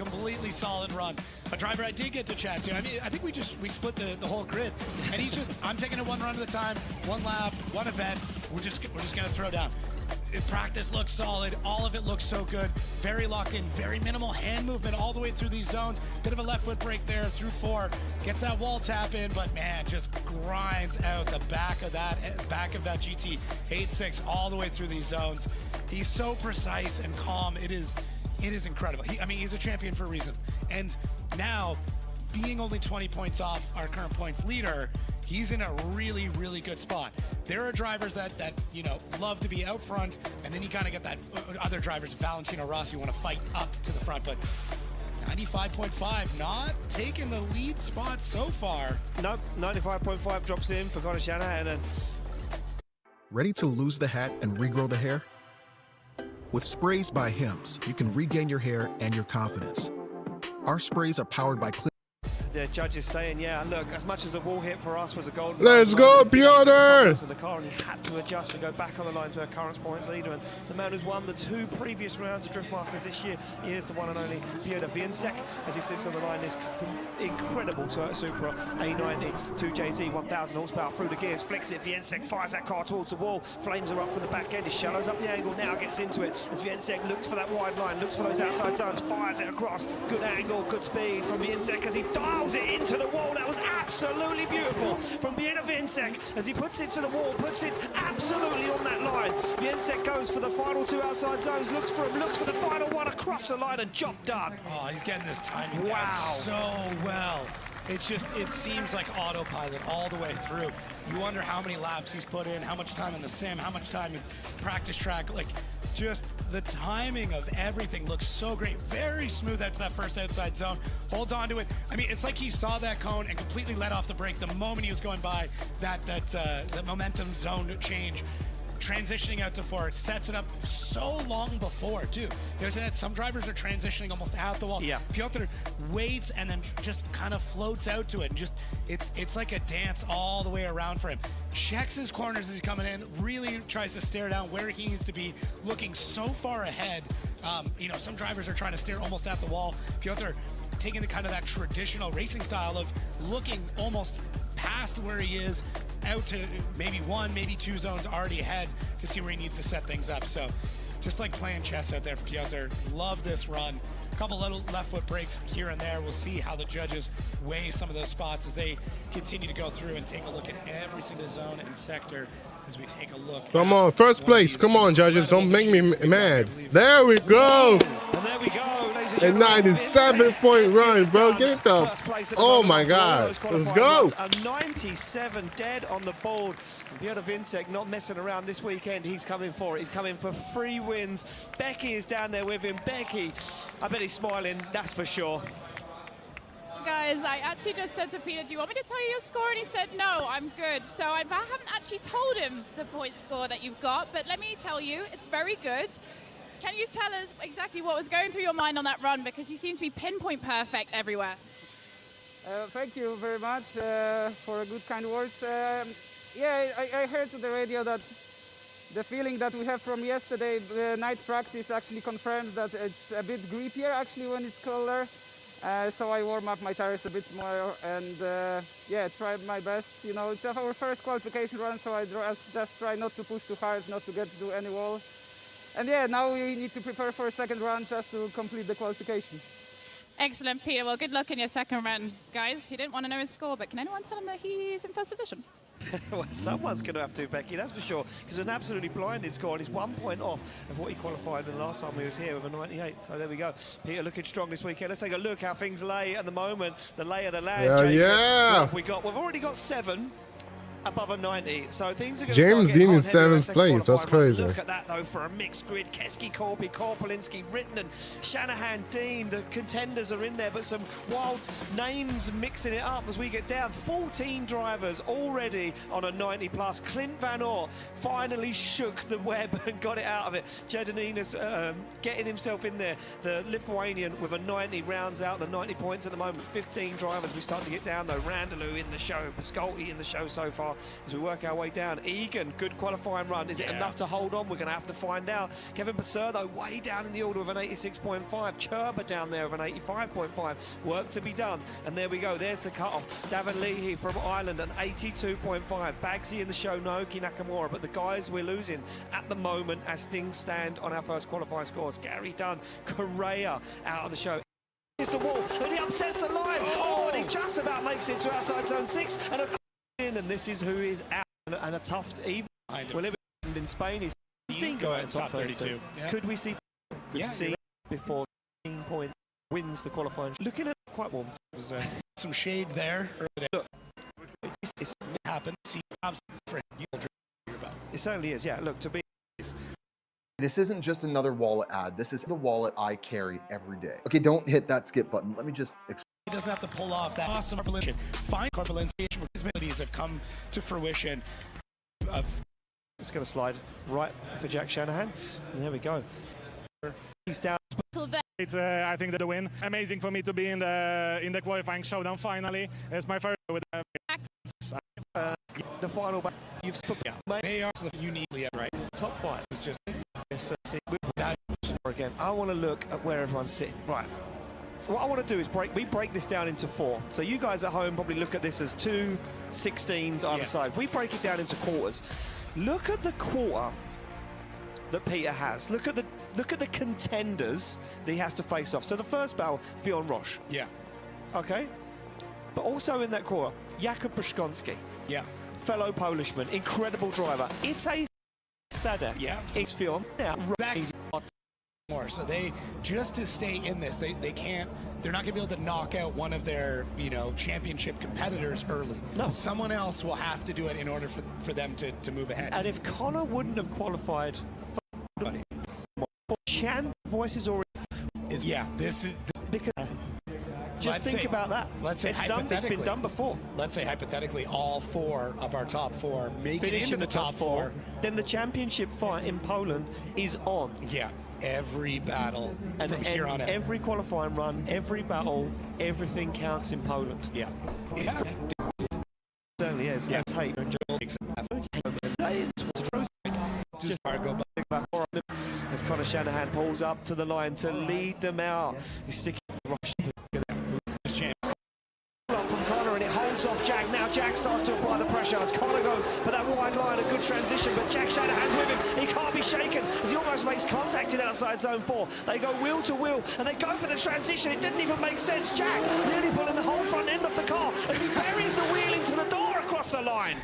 Speaker 4: solid run? A driver I did get to chat to. I mean, I think we split the whole grid, and he's just, I'm taking it one run at a time, one lap, one event. We're just gonna throw down. Practice looks solid, all of it looks so good, very locked in, very minimal hand movement all the way through these zones. Bit of a left foot brake there through 4, gets that wall tap in, but man, just grinds out the back of that GT 8.6 all the way through these zones. He's so precise and calm. It is incredible. He's a champion for a reason. And now, being only 20 points off our current points leader, he's in a really, really good spot. There are drivers that love to be out front, and then you kind of get that other drivers, Valentino Rossi, want to fight up to the front, but 95.5 not taking the lead spot so far.
Speaker 3: Nope, 95.5 drops in for Connor Shanahan.
Speaker 5: Ready to lose the hat and regrow the hair? With Sprays by Hims, you can regain your hair and your confidence. Our sprays are powered by
Speaker 3: The judges saying, yeah, look, as much as the wall hit for us was a golden.
Speaker 1: Let's go, Piotr!
Speaker 3: The car, and he had to adjust and go back on the line to our current points leader. And the man who's won the 2 previous rounds of Drift Masters this year, he is the one and only Piotr Wiensek as he sits on the line. This incredible Toyota Supra A90 2JZ 1000 horsepower through the gears, flicks it. Wiensek fires that car towards the wall, flames are up from the back end. He shallows up the angle, now gets into it as Wiensek looks for that wide line, looks for those outside zones, fires it across. Good angle, good speed from Wiensek as he dials it into the wall. That was absolutely beautiful from Piotr Wiensek as he puts it to the wall, puts it absolutely on that line. Wiensek goes for the final 2 outside zones, looks for him, looks for the final one across the line, and job done.
Speaker 4: Oh, he's getting this timing down so well. It seems like autopilot all the way through. You wonder how many laps he's put in, how much time in the sim, how much time in practice track. Like, just the timing of everything looks so great. Very smooth out to that first outside zone. Holds on to it. I mean, it's like he saw that cone and completely let off the brake the moment he was going by that momentum zone change. Transitioning out to 4, it sets it up so long before too. There's that some drivers are transitioning almost at the wall.
Speaker 3: Yeah.
Speaker 4: Piotr waits and then just kind of floats out to it, and just it's like a dance all the way around for him. Checks his corners as he's coming in, really tries to stare down where he needs to be, looking so far ahead. Some drivers are trying to stare almost at the wall. Piotr taking the kind of that traditional racing style of looking almost past where he is, out to maybe 1, maybe 2 zones already ahead to see where he needs to set things up. So just like playing chess out there for Piotr. Love this run. A couple little left foot breaks here and there. We'll see how the judges weigh some of those spots as they continue to go through and take a look at every single zone and sector as we take a look.
Speaker 1: Come on, first place. Come on, judges. Don't make me mad. There we go.
Speaker 3: And there we go, ladies and
Speaker 1: A
Speaker 3: gentlemen.
Speaker 1: 97-point run, bro. Get it up. Oh my God. Let's go.
Speaker 3: A 97 dead on the board. And Piotr Vincek not messing around this weekend. He's coming for it. He's coming for 3 wins. Becky is down there with him. Becky, I bet he's smiling, that's for sure.
Speaker 6: Guys, I actually just said to Peter, do you want me to tell you your score? And he said, no, I'm good. So I haven't actually told him the point score that you've got, but let me tell you, it's very good. Can you tell us exactly what was going through your mind on that run? Because you seem to be pinpoint perfect everywhere.
Speaker 7: Thank you very much for good kind words. Yeah, I heard to the radio that the feeling that we have from yesterday, the night practice actually confirms that it's a bit grippier actually when it's colder. So I warm up my tires a bit more and yeah, tried my best. You know, it's our first qualification run, so I just try not to push too hard, not to get to any wall. And yeah, now we need to prepare for a second run just to complete the qualification.
Speaker 6: Excellent, Peter. Well, good luck in your second run. Guys, he didn't want to know his score, but can anyone tell him that he's in first position?
Speaker 3: Well, someone's going to have to, Becky, that's for sure, because an absolutely blinded score, and he's 1 point off of what he qualified the last time he was here with a 98. So there we go. Peter looking strong this weekend. Let's take a look how things lay at the moment. The lay of the land.
Speaker 1: Yeah,
Speaker 3: Jacob,
Speaker 1: yeah.
Speaker 3: what have we got? We've already got 7 above a 90, so things are going
Speaker 1: James
Speaker 3: to
Speaker 1: Dean in
Speaker 3: start getting
Speaker 1: 7th place. That's crazy.
Speaker 3: Look at that though for a mixed grid. Keski, Corby, Korpolinski, Rittenen, Shanahan, Dean. The contenders are in there, but some wild names mixing it up as we get down. 14 drivers already on a 90 plus. Clint Van Oort finally shook the web and got it out of it. Jedinina's getting himself in there. The Lithuanian with a 90 rounds out the 90 points at the moment. 15 drivers. We start to get down though. Randaloo in the show, Pascolti in the show so far. As we work our way down. Egan, good qualifying run. Is it enough to hold on? We're going to have to find out. Kevin Pasurdo way down in the order of an 86.5. Cherba down there of an 85.5. Work to be done. And there we go. There's the cut-off. Davin Leahy from Ireland, an 82.5. Bagsy in the show, Naoki Nakamura. But the guys we're losing at the moment as things stand on our first qualifying scores. Gary Dunn, Correa out of the show. Here's the wall, and he upsets the line. Oh, and he just about makes it to outside zone 6. And this is who is out, and a tough even. We're living in Spain. He's 15 going to top 32. Yeah. Could we see? We've seen before 15 point wins the qualifying. Looking at quite warm.
Speaker 4: Some shade there.
Speaker 3: Look,
Speaker 4: it happened. See,
Speaker 3: it certainly is. Yeah. Look, to be.
Speaker 9: This isn't just another wallet ad. This is the wallet I carry every day. Okay, don't hit that skip button. Let me just explain.
Speaker 4: He doesn't have to pull off that awesome Korpolinski. Fine Korpolinski, his abilities have come to fruition.
Speaker 3: It's going to slide right for Jack Shanahan. And there we go. He's down.
Speaker 20: It's I think that the win. Amazing for me to be in the qualifying showdown finally. It's my first with
Speaker 3: the final. You've
Speaker 4: they are uniquely right.
Speaker 3: Top 5 is just again. I want to look at where everyone's sitting. Right. What I want to do is break this down into 4. So you guys at home probably look at this as 2 16s either side. We break it down into quarters. Look at the quarter that Peter has. Look at the contenders that he has to face off. So the first battle, Fionn Roche.
Speaker 4: Yeah.
Speaker 3: Okay. But also in that quarter, Jakub Brzezinski.
Speaker 4: Yeah.
Speaker 3: Fellow Polishman, incredible driver. Ite Sada.
Speaker 4: Yeah.
Speaker 3: It's Fionn. Yeah.
Speaker 4: More. So they, just to stay in this, they're not going to be able to knock out one of their, championship competitors early.
Speaker 3: No.
Speaker 4: Someone else will have to do it in order for them to move ahead.
Speaker 3: And if Connor wouldn't have qualified for Chan, voice is already...
Speaker 4: this is...
Speaker 3: Because... Just think about that.
Speaker 4: Let's say
Speaker 3: it's been done before.
Speaker 4: Let's say hypothetically all 4 of our top 4 make it into the top 4.
Speaker 3: Then the championship fight in Poland is on.
Speaker 4: Yeah, every battle from here on out.
Speaker 3: Every qualifying run, every battle, everything counts in Poland.
Speaker 4: Yeah.
Speaker 3: Certainly is.
Speaker 4: Yeah.
Speaker 3: Tate. Just go back as Connor Shanahan pulls up to the line to lead them out. He's sticking from Connor, and it holds off Jack. Now Jack starts to apply the pressure as Connor goes is shaken as he almost makes contact in outside zone 4. They go wheel to wheel, and they go for the transition. It didn't even make sense. Jack nearly pulling the whole front end of the car as he buries the wheel into the door across the line.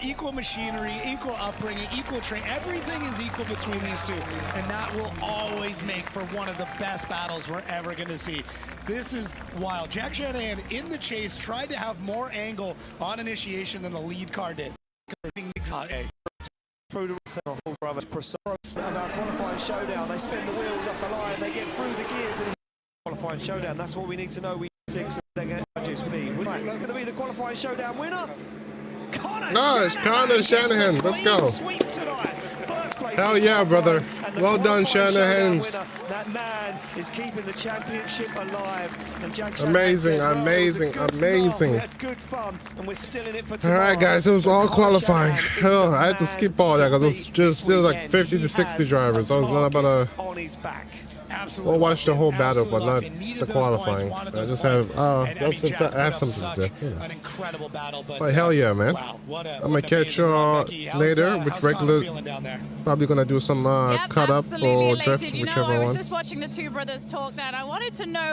Speaker 4: Equal machinery, equal upbringing, equal train. Everything is equal between these two, and that will always make for one of the best battles we're ever going to see. This is wild. Jack Shanahan in the chase tried to have more angle on initiation than the lead car did.
Speaker 3: Through the full drivers, Prosaro of our qualifying showdown. They spin the wheels off the line, they get through the gears and qualifying showdown. That's what we need to know. We 6 judges be. Right, going to be the qualifying showdown winner.
Speaker 1: No, it's Connor Shanahan. Let's go. Hell yeah, brother. Well done, Shanahans.
Speaker 3: That man is keeping the championship alive. And Jack
Speaker 1: Amazing, amazing, amazing.
Speaker 3: We had good fun, and we're still in it for
Speaker 1: All
Speaker 3: tomorrow.
Speaker 1: right, guys, it was all qualifying. Oh, I had to skip all that because it was just still like 50 to 60 drivers. I was not about to.
Speaker 3: On his back.
Speaker 1: We'll watch the whole battle, but not the qualifying. So I just have, I have something to do. You know.
Speaker 4: An incredible battle,
Speaker 1: But hell yeah, man.
Speaker 4: wow,
Speaker 1: I'm gonna catch you later with regular. Probably gonna do some cut up or drift,
Speaker 6: You know,
Speaker 1: whichever
Speaker 6: I was
Speaker 1: one.
Speaker 6: just watching the two brothers talk there, and I wanted to know